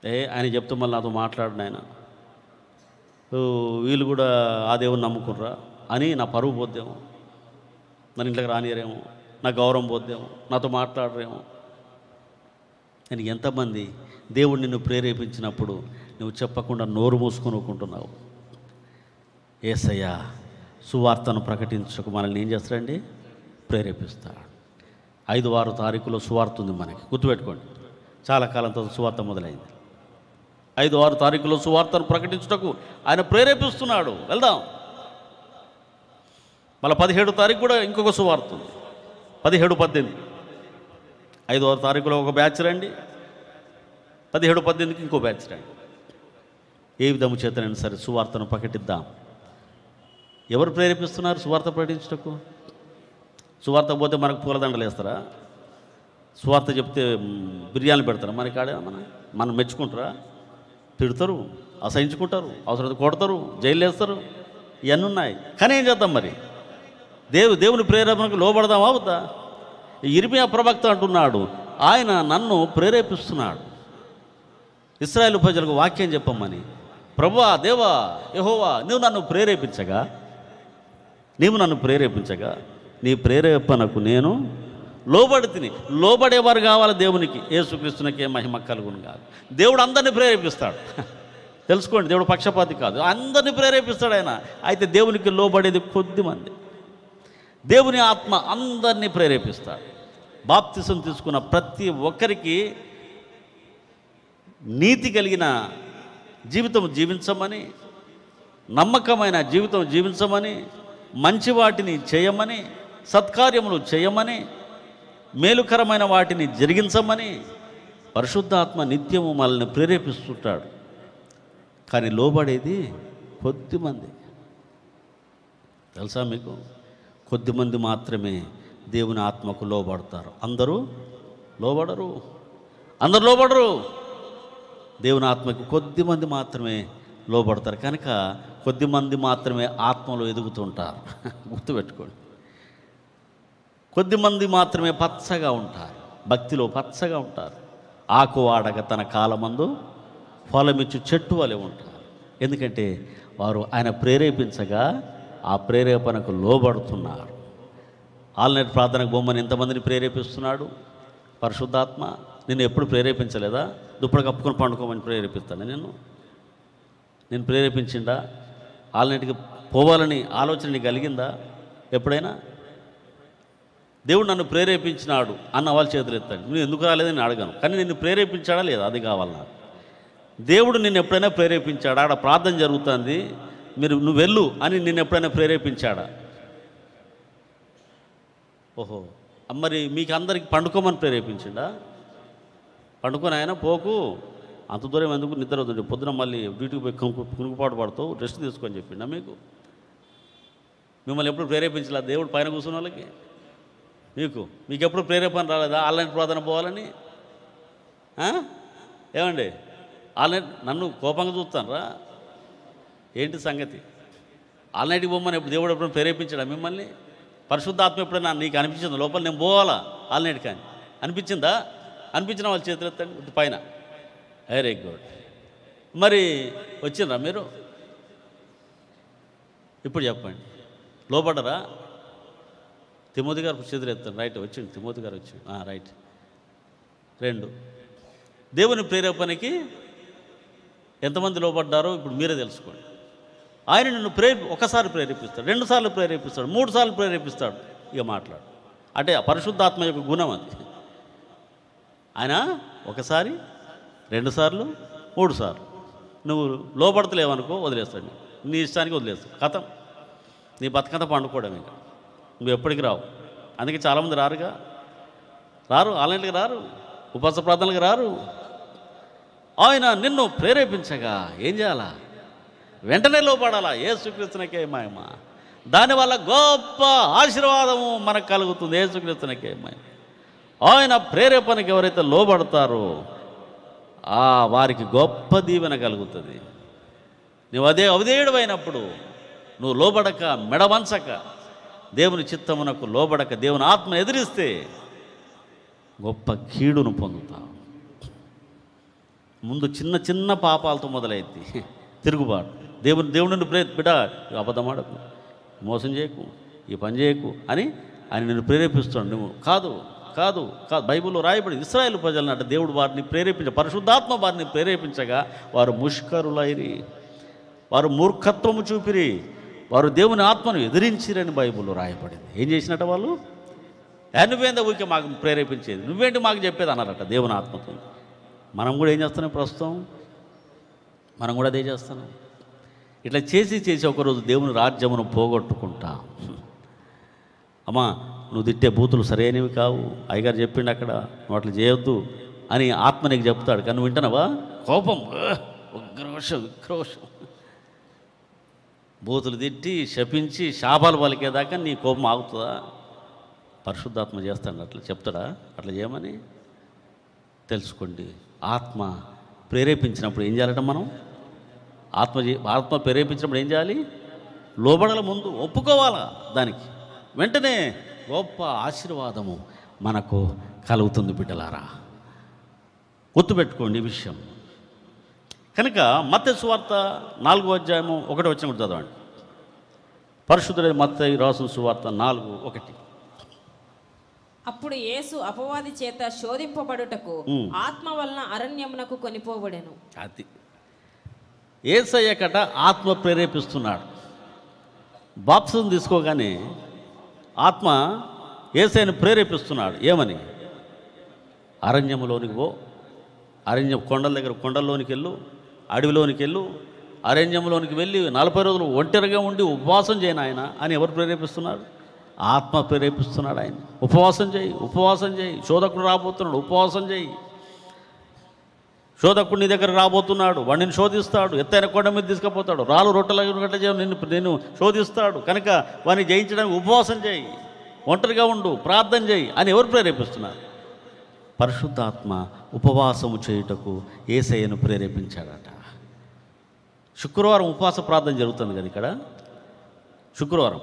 ఆయన చెప్తూ మళ్ళీ నాతో మాట్లాడిన ఆయన, వీళ్ళు కూడా ఆ దేవుని నమ్ముకుర్రా అని నా పరువు పోద్దేమో, నన్ను ఇంట్లోకి రానియరేమో, నా గౌరవం పోద్దేమో, నాతో మాట్లాడరేమో. నేను ఎంతమంది దేవుడు నిన్ను ప్రేరేపించినప్పుడు నువ్వు చెప్పకుండా నోరు మూసుకొని ఊరుకుంటున్నావు. యేసయ్య సువార్తను ప్రకటించకు మనల్ని ఏం చేస్తాడండి? ప్రేరేపిస్తాడు. 5-6 తారీఖులో సువార్త ఉంది మనకి, గుర్తుపెట్టుకోండి. చాలా కాలం తర్వాత సువార్త మొదలైంది. 5-6 తారీఖులో సువార్తను ప్రకటించుటకు ఆయన ప్రేరేపిస్తున్నాడు. వెళ్దాం. మళ్ళీ 17 తారీఖు కూడా ఇంకొక సువార్త ఉంది. 17-18. 5-6 తారీఖులో ఒక బ్యాచ్ రండి, 17-18కి ఇంకో బ్యాచ్ రండి. ఏ విధము చేతనైనా సరే సువార్తను ప్రకటిద్దాం. ఎవరు ప్రేరేపిస్తున్నారు సువార్త ప్రకటించుటకు? సువార్త పోతే మనకు పూలదండలు వేస్తారా? సువార్త చెప్తే బిర్యానీ పెడతారా? మనకి ఆడే మనం మెచ్చుకుంటారా? తిడతారు, అసహించుకుంటారు, అవసరం కొడతారు, జైలు వేస్తారు. ఇవన్నీ ఉన్నాయి. కానీ ఏం చేద్దాం మరి? దేవుని ప్రేరేపణకు లోబడదామా వద్దా? ఇర్మియా ప్రవక్త అంటున్నాడు, ఆయన నన్ను ప్రేరేపిస్తున్నాడు ఇశ్రాయేలు ప్రజలకు వాక్యం చెప్పమని. ప్రభువా, దేవా, యెహోవా, నీవు నన్ను ప్రేరేపించగా నీ ప్రేరేపణకు నేను లోబడితిని. లోబడేవారు కావాలి దేవునికి. యేసుక్రీస్తునికే మహిమ కలుగును కాదు. దేవుడు అందరినీ ప్రేరేపిస్తాడు. తెలుసుకోండి, దేవుడు పక్షపాతి కాదు, అందరినీ ప్రేరేపిస్తాడు ఆయన. అయితే దేవునికి లోబడేది కొద్దిమంది. దేవుని ఆత్మ అందరినీ ప్రేరేపిస్తాడు. బాప్తిసం తీసుకున్న ప్రతి ఒక్కరికి నీతి కలిగిన జీవితం జీవించమని, నమ్మకమైన జీవితం జీవించమని, మంచి వాటిని చేయమని, సత్కార్యములు చేయమని, మేలుకరమైన వాటిని జరిగించమని పరిశుద్ధాత్మ నిత్యము మనల్ని ప్రేరేపిస్తుంటాడు. కానీ లోబడేది కొద్దిమంది. తెలుసా మీకు? కొద్దిమంది మాత్రమే దేవుని ఆత్మకు లోబడతారు. అందరూ లోబడరు. దేవుని ఆత్మకు కొద్దిమంది మాత్రమే లోబడతారు. కనుక కొద్దిమంది మాత్రమే ఆత్మలో ఎదుగుతుంటారు. గుర్తుపెట్టుకోండి. కొద్దిమంది మాత్రమే పచ్చగా ఉంటారు, భక్తిలో పచ్చగా ఉంటారు. ఆకు వాడక తన కాలమందు ఫలమిచ్చు చెట్టు వలె ఉంటారు. ఎందుకంటే వారు ఆయన ప్రేరేపించగా ఆ ప్రేరేపణకు లోబడుతున్నారు. ఆల్నైట్ ప్రార్థనకు బొమ్మని ఎంతమందిని ప్రేరేపిస్తున్నాడు పరిశుద్ధాత్మ? నేను ఎప్పుడు ప్రేరేపించలేదా? దుప్పటి కప్పుకొని పండుకోమని ప్రేరేపిస్తాను నేను ప్రేరేపించిందా? ఆల్నైట్కి పోవాలని ఆలోచన నీకు కలిగిందా ఎప్పుడైనా? దేవుడు నన్ను ప్రేరేపించినాడు అన్న వాళ్ళ చేతులు ఎత్తాడు. నువ్వు ఎందుకు రాలేదని నేను అడగాను, కానీ నిన్ను ప్రేరేపించాడా లేదా అది కావాలి నాకు. దేవుడు నిన్ను ఎప్పుడైనా ప్రేరేపించాడా? ఆడ ప్రార్థన జరుగుతుంది, నువ్వు వెళ్ళు అని నిన్ను ఎప్పుడైనా ప్రేరేపించాడా? ఓహో, మరి మీకు అందరికి పండుకోమని ప్రేరేపించిండా? పండుకొని ఆయన పోకు, అంత దూరం ఎందుకు, నిద్ర అవుతుంది, పొద్దున మళ్ళీ డ్యూటీకి పోయి కునుకుపాటు పడతావు, రెస్ట్ తీసుకొని చెప్పిండా మీకు? మిమ్మల్ని ఎప్పుడు ప్రేరేపించలే దేవుడు పైన కూర్చున్న వాళ్ళకి? మీకు ఎప్పుడు ప్రేరేపణ రాలేదా ఆన్లైన్ ప్రార్థన పోవాలని? ఏమండి, ఆన్లైన్ నన్ను కోపంగా చూస్తాను రా, ఏంటి సంగతి? ఆన్లైన్కి పోమని ఎప్పుడు దేవుడు ఎప్పుడైనా ప్రేరేపించాడా మిమ్మల్ని? పరిశుద్ధాత్మ ఎప్పుడైనా నీకు అనిపించింది లోపల నేను పోవాలా ఆన్లైన్ కానీ అనిపించిందా? అనిపించిన వాళ్ళ చేతులు ఎత్తండి పైన. Very good. మరి వచ్చిండ్రా మీరు? ఇప్పుడు చెప్పండి, లోపడరా? తిమోతి గారు చేతులు ఎత్తాను. రైట్, వచ్చింది తిమోతి గారు వచ్చింది. రైట్. 2, దేవుని ప్రేరేపణకి ఎంతమంది లోపడ్డారో ఇప్పుడు మీరే తెలుసుకోండి. ఆయన నిన్ను ఒకసారి ప్రేరేపిస్తాడు, 2 సార్లు ప్రేరేపిస్తాడు, 3 సార్లు ప్రేరేపిస్తాడు. ఇక మాట్లాడు అంటే పరిశుద్ధాత్మ యొక్క గుణం అది. ఆయన ఒకసారి, 2 సార్లు, 3 సార్లు నువ్వు లోపడతలేవనుకో వదిలేస్తాడు. నీ ఇష్టానికి వదిలేస్తాడు. కథం, నీ బతకంతా పండుకోవడం. ఇంకా నువ్వు ఎప్పటికి రావు. అందుకే చాలామంది రారు, ఆన్లైన్కి రారు, ఉపవాస ప్రార్థనలకు రారు. ఆయన నిన్ను ప్రేరేపించగా ఏం చేయాలా? వెంటనే లోపడాలా. యేసుక్రీస్తునికే మహిమ. దానివల్ల గొప్ప ఆశీర్వాదము మనకు కలుగుతుంది. యేసుక్రీస్తునికే మహిమ. ఆయన ప్రేరేపణకి ఎవరైతే లోబడతారో వారికి గొప్ప దీవెన కలుగుతుంది. నువ్వు అవిధేయుడు అయినప్పుడు, నువ్వు లోబడక మెడవంచక దేవుని చిత్తమునకు లోబడక దేవుని ఆత్మ ఎదిరిస్తే గొప్ప కీడును పొందుతావు. ముందు చిన్న చిన్న పాపాలతో మొదలైంది తిరుగుబాటు. దేవుడిని బిడ్డ అబద్ధమాడకు, మోసం చేయకు, ఈ పని చేయకు అని ఆయన నిన్ను ప్రేరేపిస్తాడు. నువ్వు కాదు బైబిల్లో రాయబడి ఇశ్రాయేలు ప్రజలను అంటే దేవుడు వారిని పరిశుద్ధాత్మ వారిని ప్రేరేపించగా వారు ముష్కరులైరి, వారు మూర్ఖత్వము చూపిరి, వారు దేవుని ఆత్మను ఎదిరించిరని బైబిల్లో రాయబడింది. ఏం చేసినట్ట వాళ్ళు? నువ్వేందా ఊరికే మాకు ప్రేరేపించేది, నువ్వేంటి మాకు చెప్పేది అన్నారట దేవుని ఆత్మతో. మనం కూడా ఏం చేస్తున్నాం ప్రస్తుతం? మనం కూడా అదే చేస్తున్నాం. ఇట్లా చేసి చేసి ఒకరోజు దేవుని రాజ్యమును పోగొట్టుకుంటా. అమ్మా నువ్వు తిట్టే బూతులు సరైనవి కావు, అయ్యగారు చెప్పిండు అక్కడ, నువ్వు అట్లా చేయొద్దు అని ఆత్మ నీకు చెప్తాడు. కానీ నువ్వు వింటున్నావా? కోపం, విక్రోషం, బూతులు తిట్టి శపించి శాపాలు పలికేదాకా నీ కోపం ఆగుతుందా? పరిశుద్ధాత్మ చేస్తాడు అట్లా, చెప్తాడా అట్లా చేయమని? తెలుసుకోండి. ఆత్మ ప్రేరేపించినప్పుడు ఏం చేయాలట మనం? ఆత్మ ప్రేరేపించినప్పుడు ఏం చేయాలి? లోబడాల, ముందు ఒప్పుకోవాలా దానికి. వెంటనే గొప్ప ఆశీర్వాదము మనకు కలుగుతుంది బిడ్డలారా. గుర్తుపెట్టుకోండి ఈ విషయం. కనుక మత్తయి సువార్త 4వ అధ్యాయము 1వ వచనం చదవండి. పరిశుద్ధుడైన మత్తయి రాసిన సువార్త 4:1. అప్పుడు యేసు అపవాది చేత శోధింపబడుటకు ఆత్మ వలన అరణ్యమునకు కొనిపోబడెను. అది యేసయ్యకట ఆత్మ ప్రేరేపిస్తున్నాడు. బాప్తిసం తీసుకోగానే ఆత్మ యేసయ్యను ప్రేరేపిస్తున్నాడు. ఏమని? అరణ్యములోనికి పో, అరణ్యం కొండల దగ్గర కొండల్లోనికి వెళ్ళు, అడవిలోనికి వెళ్ళు, అరణ్యంలోనికి వెళ్ళి 40 రోజులు ఒంటరిగా ఉండి ఉపవాసం చేయను ఆయన అని ఎవరు ప్రేరేపిస్తున్నారు? ఆత్మ ప్రేరేపిస్తున్నాడు ఆయన. ఉపవాసం చేయి, ఉపవాసం చేయి, శోధకుడు రాబోతున్నాడు, ఉపవాసం చేయి. శోధకుడు నీ దగ్గర రాబోతున్నాడు, వాడిని శోధిస్తాడు, ఎత్తైన కొండ మీద తీసుకుపోతాడు, రాళ్ళు రొట్టెల నిన్ను శోధిస్తాడు. కనుక వాడిని జయించడానికి ఉపవాసం చేయి, ఒంటరిగా ఉండు, ప్రార్థన చేయి అని ఎవరు ప్రేరేపిస్తున్నారు? పరిశుద్ధాత్మ ఉపవాసము చేయుటకు యేసయ్యను ప్రేరేపించాడట. శుక్రవారం ఉపవాస ప్రార్థన జరుగుతుంది కదా ఇక్కడ. శుక్రవారం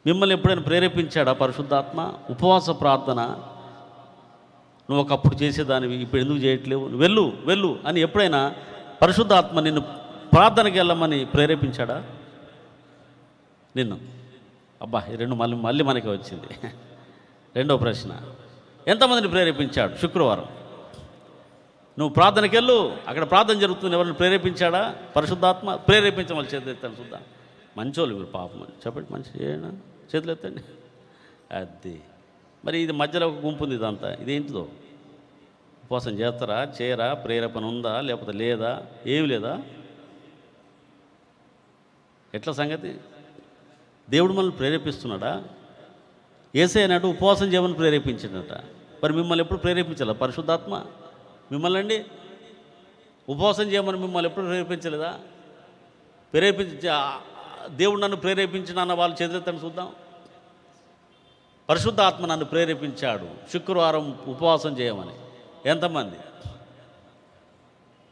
మిమ్మల్ని ఎప్పుడైనా ప్రేరేపించాడా పరిశుద్ధాత్మ? ఉపవాస ప్రార్థన నువ్వు ఒకప్పుడు చేసేదానివి, ఇప్పుడు ఎందుకు చేయట్లేవు, వెళ్ళు వెళ్ళు అని ఎప్పుడైనా పరిశుద్ధాత్మ నిన్ను ప్రార్థనకి వెళ్ళమని ప్రేరేపించాడా? నిన్ను అబ్బా ఈ రెండు మళ్ళీ మనకి వచ్చింది. రెండో ప్రశ్న, ఎంతమందిని ప్రేరేపించాడు శుక్రవారం? నువ్వు ప్రార్థనకి వెళ్ళు, అక్కడ ప్రార్థన జరుగుతుంది, ఎవరిని ప్రేరేపించాడా పరిశుద్ధాత్మ? ప్రేరేపించమని చేతులు ఎత్తాను చూద్దాం. మంచోళ్ళు మీరు, పాపం చెప్పండి, మంచి చేయనా, చేతులు ఎత్తండి. అది మరి ఇది మధ్యలో ఒక గుంపు ఉంది, ఇదంతా ఇదేంటిదో? ఉపవాసం చేస్తారా, చేయరా, ప్రేరేపణ ఉందా లేకపోతే లేదా, ఏమి లేదా? ఎట్లా సంగతి? దేవుడు మనల్ని ప్రేరేపిస్తున్నాడా? యేసయ్య అన్నట్టు ఉపవాసం చేయమని ప్రేరేపించాడట. మరి మిమ్మల్ని ఎప్పుడు ప్రేరేపించాలా పరిశుద్ధాత్మ? మిమ్మల్ని అండి ఉపవాసం చేయమని మిమ్మల్ని ఎప్పుడు ప్రేరేపించలేదా? దేవుడు నన్ను ప్రేరేపించిన అన్న వాళ్ళు చేతులెత్తని చూద్దాం. పరిశుద్ధాత్మ నన్ను ప్రేరేపించాడు శుక్రవారం ఉపవాసం చేయమని. ఎంతమంది?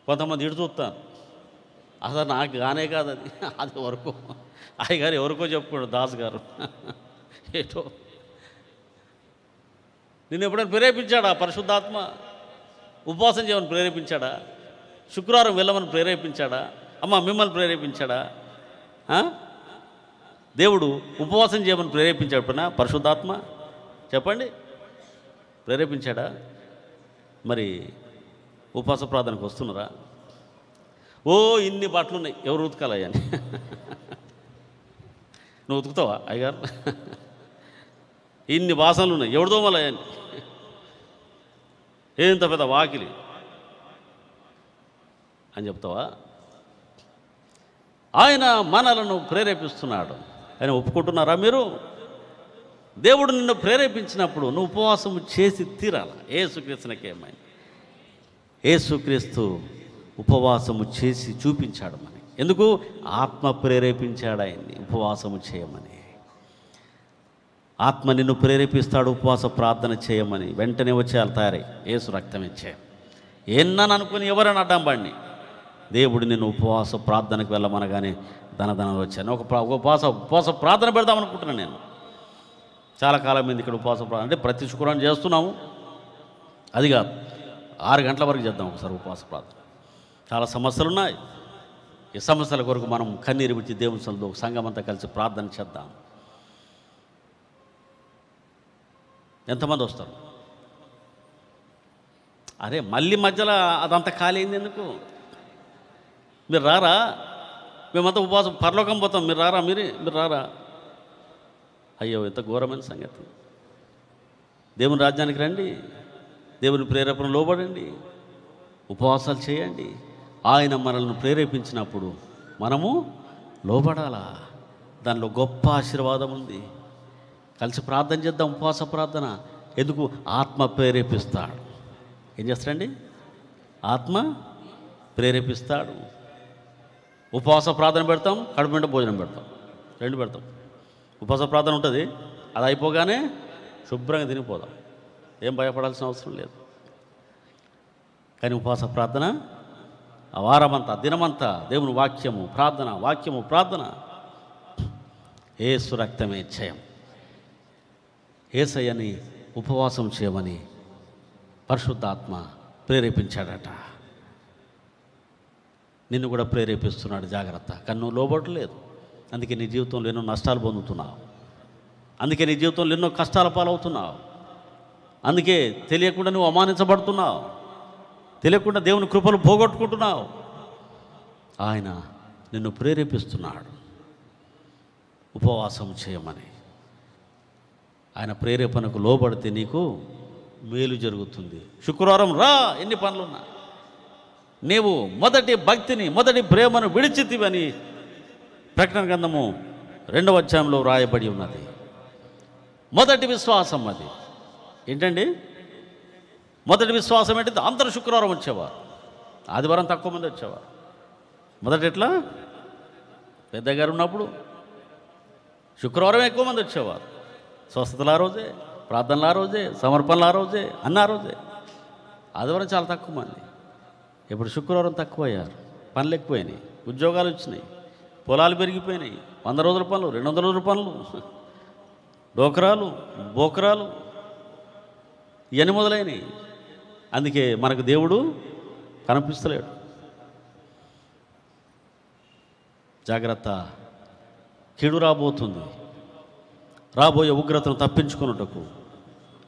కొంతమంది ఇటు చూస్తాను, అసలు నాకు గానే కాదు అది, అది వరకు అయ్యగారు ఎవరికో చెప్పుకోడు, దాస్ గారు ఏటో. నిన్ను ఎప్పుడైనా ప్రేరేపించాడా పరిశుద్ధాత్మ? ఉపవాసం చేయమని ప్రేరేపించాడా? శుక్రవారం వెళ్ళమని ప్రేరేపించాడా? అమ్మ మిమ్మల్ని ప్రేరేపించాడా? దేవుడు ఉపవాసం చేయమని ప్రేరేపించాడు ఎప్పుడైనా పరిశుద్ధాత్మ? చెప్పండి, ప్రేరేపించాడా? మరి ఉపవాస ప్రార్థనకు వస్తున్నారా? ఓ ఇన్ని బట్టలు ఉన్నాయి, ఎవరు ఉతకాలయ్యా అని నువ్వు ఉతుకుతావా అయ్యగారు? ఇన్ని బాసనలు ఉన్నాయి, ఎవరిదో మళ్ళీ అని, ఏంత పెద్ద వాకిలి అని చెప్తావా? ఆయన మనలను ప్రేరేపిస్తున్నాడు అని ఒప్పుకుంటున్నారా మీరు? దేవుడు నిన్ను ప్రేరేపించినప్పుడు నువ్వు ఉపవాసము చేసి తీరాల. యేసుక్రీస్తునికేమైంది? యేసుక్రీస్తు ఉపవాసము చేసి చూపించాడు మనకి. ఎందుకు? ఆత్మ ప్రేరేపించాడు ఆయన్ని ఉపవాసము చేయమని. ఆత్మ నిన్ను ప్రేరేపిస్తాడు ఉపవాస ప్రార్థన చేయమని. వెంటనే వచ్చేయాలి తయారై, యేసు రక్తం ఇచ్చే ఏన్నని అనుకుని ఎవరైనా అడ్డం పడిని, దేవుడు నిన్ను ఉపవాస ప్రార్థనకు వెళ్ళమనగానే ధనధనలు వచ్చాను. ఉపవాస ప్రార్థన పెడదామనుకుంటున్నాను నేను. చాలా కాలం మీద ఇక్కడ ఉపవాస ప్రార్థన అంటే ప్రతి శుక్రవారం చేస్తున్నాము, అది కాదు 6 గంటల వరకు చేద్దాం ఒకసారి ఉపవాస ప్రార్థన. చాలా సమస్యలు ఉన్నాయి. ఈ సమస్యల కొరకు మనం కన్నీరు విడిచి దేవుని సన్నిధిలో సంఘం అంతా కలిసి ప్రార్థన చేద్దాం. ఎంతమంది వస్తారు? అరే మళ్ళీ మధ్యలో అదంతా ఖాళీ అయింది ఎందుకు? మీరు రారా? మేమంతా ఉపవాసం పరలోకం పోతాం, మీరు రారా? మీరు రారా? అయ్యో ఎంత ఘోరమైన సంగతి. దేవుని రాజ్యానికి రండి, దేవుని ప్రేరేపణ లోబడండి. ఉపవాసాలు చేయండి. ఆయన మనల్ని ప్రేరేపించినప్పుడు మనము లోబడాలా. దానిలో గొప్ప ఆశీర్వాదం ఉంది. కలిసి ప్రార్థన చేద్దాం, ఉపవాస ప్రార్థన. ఎందుకు? ఆత్మ ప్రేరేపిస్తాడు. ఏం చేస్తాడండి? ఆత్మ ప్రేరేపిస్తాడు. ఉపవాస ప్రార్థన పెడతాం, కడుపు నిండా భోజనం పెడతాం, రెండు పెడతాం. ఉపవాస ప్రార్థన ఉంటుంది, అది అయిపోగానే శుభ్రంగా తినిపోదాం, ఏం భయపడాల్సిన అవసరం లేదు. కానీ ఉపవాస ప్రార్థన ఆ వారమంతా, దినమంతా దేవుని వాక్యము ప్రార్థన, వాక్యము ప్రార్థన. యేసు రక్తమే జయం. యేసయ్యని ఉపవాసం చేయమని పరిశుద్ధాత్మ ప్రేరేపించాడట. నిన్ను కూడా ప్రేరేపిస్తున్నాడు. జాగ్రత్త. కానీ నువ్వు లోబడలేదు. అందుకే నీ జీవితంలో ఎన్నో నష్టాలు పొందుతున్నావు. అందుకే నీ జీవితంలో ఎన్నో కష్టాల పాలవుతున్నావు. అందుకే తెలియకుండా నువ్వు అవమానించబడుతున్నావు. తెలియకుండా దేవుని కృపలు పోగొట్టుకుంటున్నావు. ఆయన నిన్ను ప్రేరేపిస్తున్నాడు ఉపవాసం చేయమని. ఆయన ప్రేరేపణకు లోబడితే నీకు మేలు జరుగుతుంది. శుక్రవారం రా, ఎన్ని పనులున్నా. నీవు మొదటి భక్తిని, మొదటి ప్రేమను విడిచితివని ప్రకటన గ్రంథము 2వ అధ్యాయంలో వ్రాయబడి ఉన్నది. మొదటి విశ్వాసం అది ఏంటండి? మొదటి విశ్వాసం ఏంటి? అందరూ శుక్రవారం వచ్చేవారు, ఆదివారం తక్కువ మంది వచ్చేవారు. మొదట ఎట్లా? పెద్దగారు ఉన్నప్పుడు శుక్రవారం ఎక్కువ మంది వచ్చేవారు. స్వస్థతలు ఆ రోజే, ప్రార్థనలు ఆ రోజే, సమర్పణలు ఆ రోజే, అన్న ఆ రోజే. ఆదివారం చాలా తక్కువ మంది. ఇప్పుడు శుక్రవారం తక్కువ అయ్యారు. పనులు ఎక్కువైనాయి, ఉద్యోగాలు వచ్చినాయి, పొలాలు పెరిగిపోయినాయి, 100 రోజుల పనులు, 200 రోజుల పనులు, డోకరాలు, బోకరాలు, ఇవన్నీ మొదలైనవి. అందుకే మనకు దేవుడు కనిపిస్తలేడు. జాగ్రత్త. కీడు రాబోతుంది. రాబోయే ఉగ్రతను తప్పించుకున్నటకు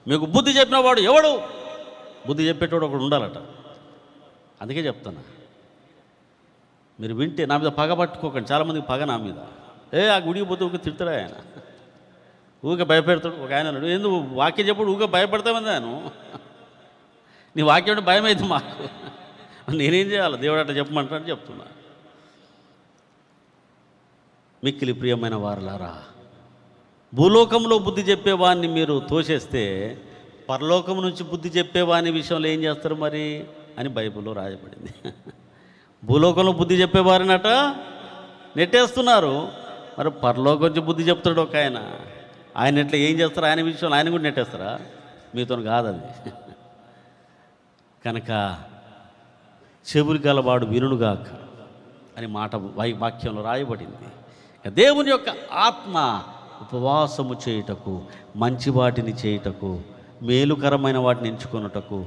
మీకు బుద్ధి చెప్పిన వాడు ఎవడు? బుద్ధి చెప్పేటోడు ఒకడు ఉండాలట. అందుకే చెప్తున్నా, మీరు వింటే నా మీద పగ పట్టుకోకండి. చాలామందికి పగ నా మీద. ఆ గుడికి పోతే ఊరికే తిడతాడు ఆయన, ఊరికే భయపెడతాడు. ఒక ఆయన అన్నాడు, ఎందుకు వాక్యం చెప్పుడు ఊరికే భయపడతామని నేను, నీ వాక్యం అంటే భయం అయితే మాకు, నేనేం చేయాలి? దేవుడు అట్లా చెప్పమంటాడు చెప్తున్నా. మిక్కిలి ప్రియమైన వారలారా, భూలోకంలో బుద్ధి చెప్పేవాడిని మీరు తోసేస్తే పరలోకం నుంచి బుద్ధి చెప్పేవాని విషయంలో ఏం చేస్తారు మరి అని బైబిల్లో రాయబడింది. భూలోకంలో బుద్ధి చెప్పేవారినట నెట్టేస్తున్నారు. మరి పరలోకం నుంచి బుద్ధి చెప్తాడు ఒక ఆయన, ఆయన ఎట్లా ఏం చేస్తారు? ఆయన విషయంలో ఆయన కూడా నెట్టేస్తారా? మీతో కాదు అది. కనుక చెవులు గలవాడు వినుడుగాక అని మాట వాక్యంలో రాయబడింది. దేవుని యొక్క ఆత్మ ఉపవాసము చేయుటకు, మంచి వాటిని చేయుటకు, మేలుకరమైన వాటిని ఎంచుకొనుటకు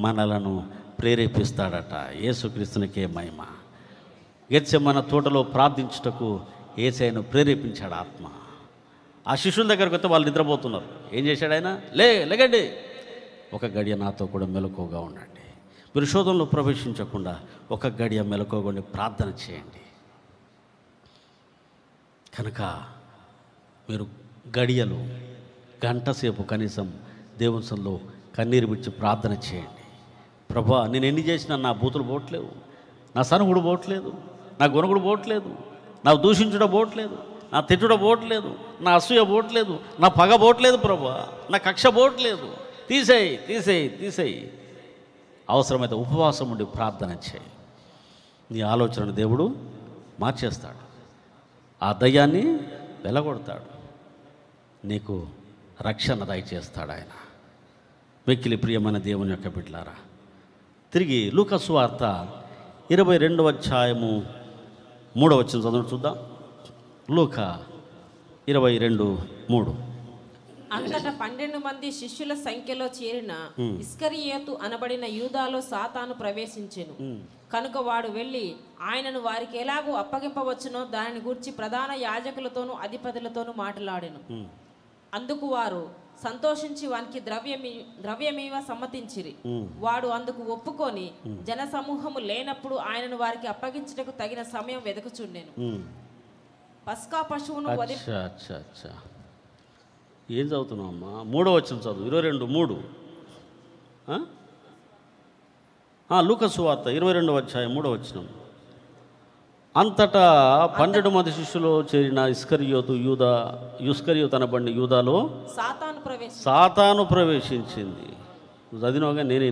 మనలను ప్రేరేపిస్తాడట. యేసుక్రీస్తునికే మహిమ. గెత్సెమనే తోటలో ప్రార్థించుటకు యేసయ్యను ప్రేరేపించాడు ఆత్మ. ఆ శిష్యుల దగ్గరకు వస్తే వాళ్ళు నిద్రపోతున్నారు. ఏం చేశాడు ఆయన? లేగండి, ఒక గడియ నాతో కూడా మెలకువగా ఉండండి. మీరు శోధనలో ప్రవేశించకుండా ఒక గడియ మెలకువగా ఉండి ప్రార్థన చేయండి. కనుక మీరు గడియలు, గంట సేపు కనీసం దేవుని సన్నిధిలో కన్నీరు విడిచి ప్రార్థన చేయండి. ప్రభా, నేను ఎన్ని చేసినా నా బూతులు పోవట్లేవు, నా సనుగుడు పోవట్లేదు, నా గొనుగుడు పోవట్లేదు, నా దూషించుడ పోవట్లేదు, నా తిట్టుడ పోవట్లేదు, నా అసూయ పోవట్లేదు, నా పగ పోవట్లేదు ప్రభా, నా కక్ష పోవట్లేదు. తీసేయి తీసేయి తీసేయి. అవసరమైతే ఉపవాసం ఉండి ప్రార్థన చేయి. నీ ఆలోచనను దేవుడు మార్చేస్తాడు. ఆ దయ్యాన్ని వెలగొడతాడు. నీకు రక్షణ దయచేస్తాడు ఆయన. మిక్కిలి ప్రియమైన దేవుని యొక్క బిడ్డలారా, తిరిగి లూకా సువార్త 22వ అధ్యాయము 3వ వచనం చదువు చూద్దాం. లూకా 22:3. అంతటా 12 మంది శిష్యుల సంఖ్యలో చేరిన ఇస్కరియోతు అనబడిన యూదాలో సాతాను ప్రవేశించెను. కనుక వాడు వెళ్ళి ఆయనను వారికి ఎలాగో అప్పగింపవచ్చునో దానిని గూర్చి ప్రధాన యాజకులతోనూ అధిపతులతోనూ మాట్లాడెను. అందుకు వారు సంతోషించి వానికి ద్రవ్యమీవ సమ్మతించిరి. వాడు అందుకు ఒప్పుకొని జనసమూహము లేనప్పుడు ఆయనను వారికి అప్పగించుటకు తగిన సమయం వెదకుచుండెను. పస్కా పశువును ఏం చదువుతున్నావు అమ్మా? 3వ వచనం చదువు. 22:3. లూకా సువార్త 22వ అధ్యాయం 3వ వచనం. అంతటా 12 మంది శిష్యులు చేరిన ఇస్కరియోతు అనబడిన యూదాలో సాతాను ప్రవేశించింది. చదివినగా నేను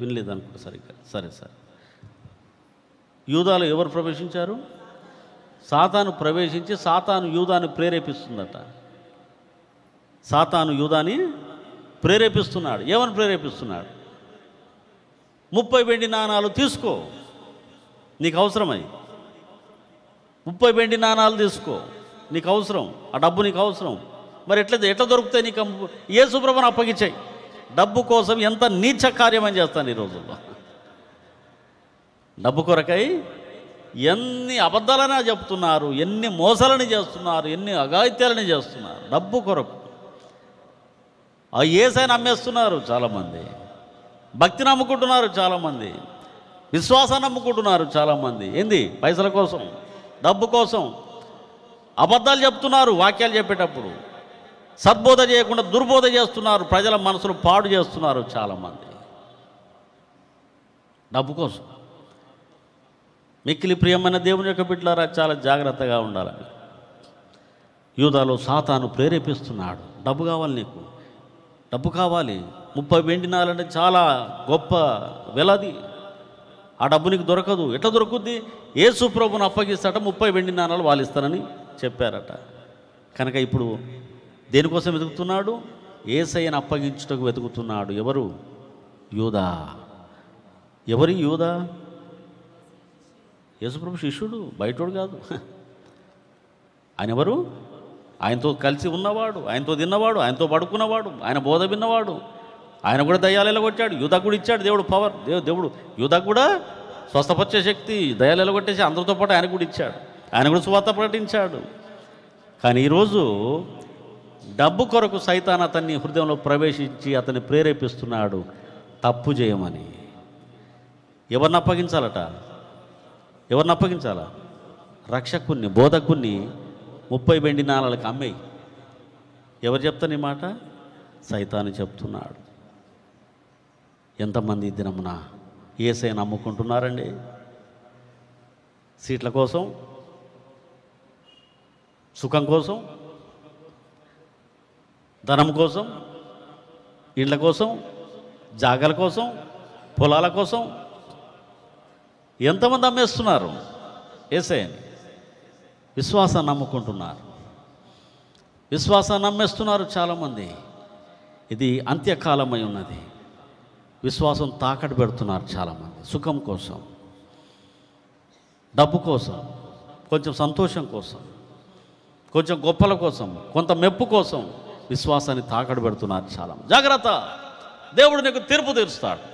వినలేదు అనుకుంటా సరిగ్గా. సరే. యూదాలో ఎవరు ప్రవేశించారు? సాతాను ప్రవేశించి సాతాను యూదాని ప్రేరేపిస్తుందట. సాతాను యూదాని ప్రేరేపిస్తున్నాడు. ఏమని ప్రేరేపిస్తున్నాడు? 30 వెండి నాణాలు తీసుకో, నీకు అవసరమై. 30 వెండి నాణాలు తీసుకో, నీకు అవసరం. ఆ డబ్బు నీకు అవసరం. మరి ఎట్లా దొరుకుతాయి నీకు? యేసు ప్రభువుని అప్పగించాయి. డబ్బు కోసం ఎంత నీచ కార్యమని చేస్తాను ఈ రోజుల్లో. డబ్బు కొరకై ఎన్ని అబద్ధాలనే చెప్తున్నారు, ఎన్ని మోసాలని చేస్తున్నారు, ఎన్ని అఘాయిత్యాలని చేస్తున్నారు. డబ్బు కొరకు ఆ యేసయ్యని అమ్మేస్తున్నారు చాలామంది. భక్తిని నమ్ముకుంటున్నారు చాలామంది. విశ్వాసాన్ని నమ్ముకుంటున్నారు చాలామంది. ఏంది? పైసల కోసం, డబ్బు కోసం అబద్ధాలు చెప్తున్నారు. వాక్యాలు చెప్పేటప్పుడు సద్బోధ చేయకుండా దుర్బోధ చేస్తున్నారు. ప్రజల మనసులు పాడు చేస్తున్నారు చాలామంది డబ్బు కోసం. మిక్కిలి ప్రియమైన దేవుని యొక్క బిడ్డలారా, చాలా జాగ్రత్తగా ఉండాలని. యూదాలో సాతాను ప్రేరేపిస్తున్నాడు. డబ్బు కావాలి, నీకు డబ్బు కావాలి. 30 వెండి నాణాలంటే చాలా గొప్ప వెలది. ఆ డబ్బు నీకు దొరకదు. ఎట్లా దొరుకుద్ది? యేసు ప్రభువుని అప్పగిస్తాట 30 వెండి నాణాలు వాళ్ళు ఇస్తారని చెప్పారట. కనుక ఇప్పుడు దేనికోసం వెతుకుతున్నాడు? యేసయ్యను అప్పగించుటకు వెతుకుతున్నాడు. ఎవరు? యూదా. ఎవరి యూదా? యేసుప్రభు శిష్యుడు, బయటోడు కాదు. ఆయన ఎవరు? ఆయనతో కలిసి ఉన్నవాడు, ఆయనతో తిన్నవాడు, ఆయనతో పడుకున్నవాడు, ఆయన బోధ విన్నవాడు. ఆయన కూడా దయ్యాలు ఎలగొట్టాడు. యూదాకు కూడా ఇచ్చాడు దేవుడు పవర్. దేవుడు యూదాకు కూడా స్వస్థపరిచే శక్తి, దయ్యాలు ఎలగొట్టేసి అందరితో పాటు ఆయన కూడా ఇచ్చాడు. ఆయన కూడా సువార్త ప్రకటించాడు. కానీ ఈరోజు డబ్బు కొరకు సైతాన్ అతన్ని హృదయంలో ప్రవేశించి అతన్ని ప్రేరేపిస్తున్నాడు తప్పు చేయమని. ఎవరిని అప్పగించాలట? ఎవరిని అప్పగించాలా? రక్షకుణ్ణి, బోధకుణ్ణి 30 వెండి నాణాలకు అమ్మేయి. ఎవరు చెప్తాను ఈ మాట? సైతాను చెప్తున్నాడు. ఎంతమంది దినమున యేసయ్యను నమ్ముకుంటున్నారండి? సీట్ల కోసం, సుఖం కోసం, ధనం కోసం, ఇళ్ళ కోసం, జాగాల కోసం, పొలాల కోసం ఎంతమంది అమ్మేస్తున్నారు యేసయ్యని? విశ్వాసాన్ని నమ్ముకుంటున్నారు. విశ్వాసాన్ని నమ్మేస్తున్నారు చాలామంది. ఇది అంత్యకాలమై ఉన్నది. విశ్వాసం తాకట్టు పెడుతున్నారు చాలామంది. సుఖం కోసం, డబ్బు కోసం, కొంచెం సంతోషం కోసం, కొంచెం గొప్పల కోసం, కొంత మెప్పు కోసం విశ్వాసాన్ని తాకట్టు పెడుతున్నారు చాలామంది. జాగ్రత్త, దేవుడు నీకు తీర్పు తీరుస్తాడు.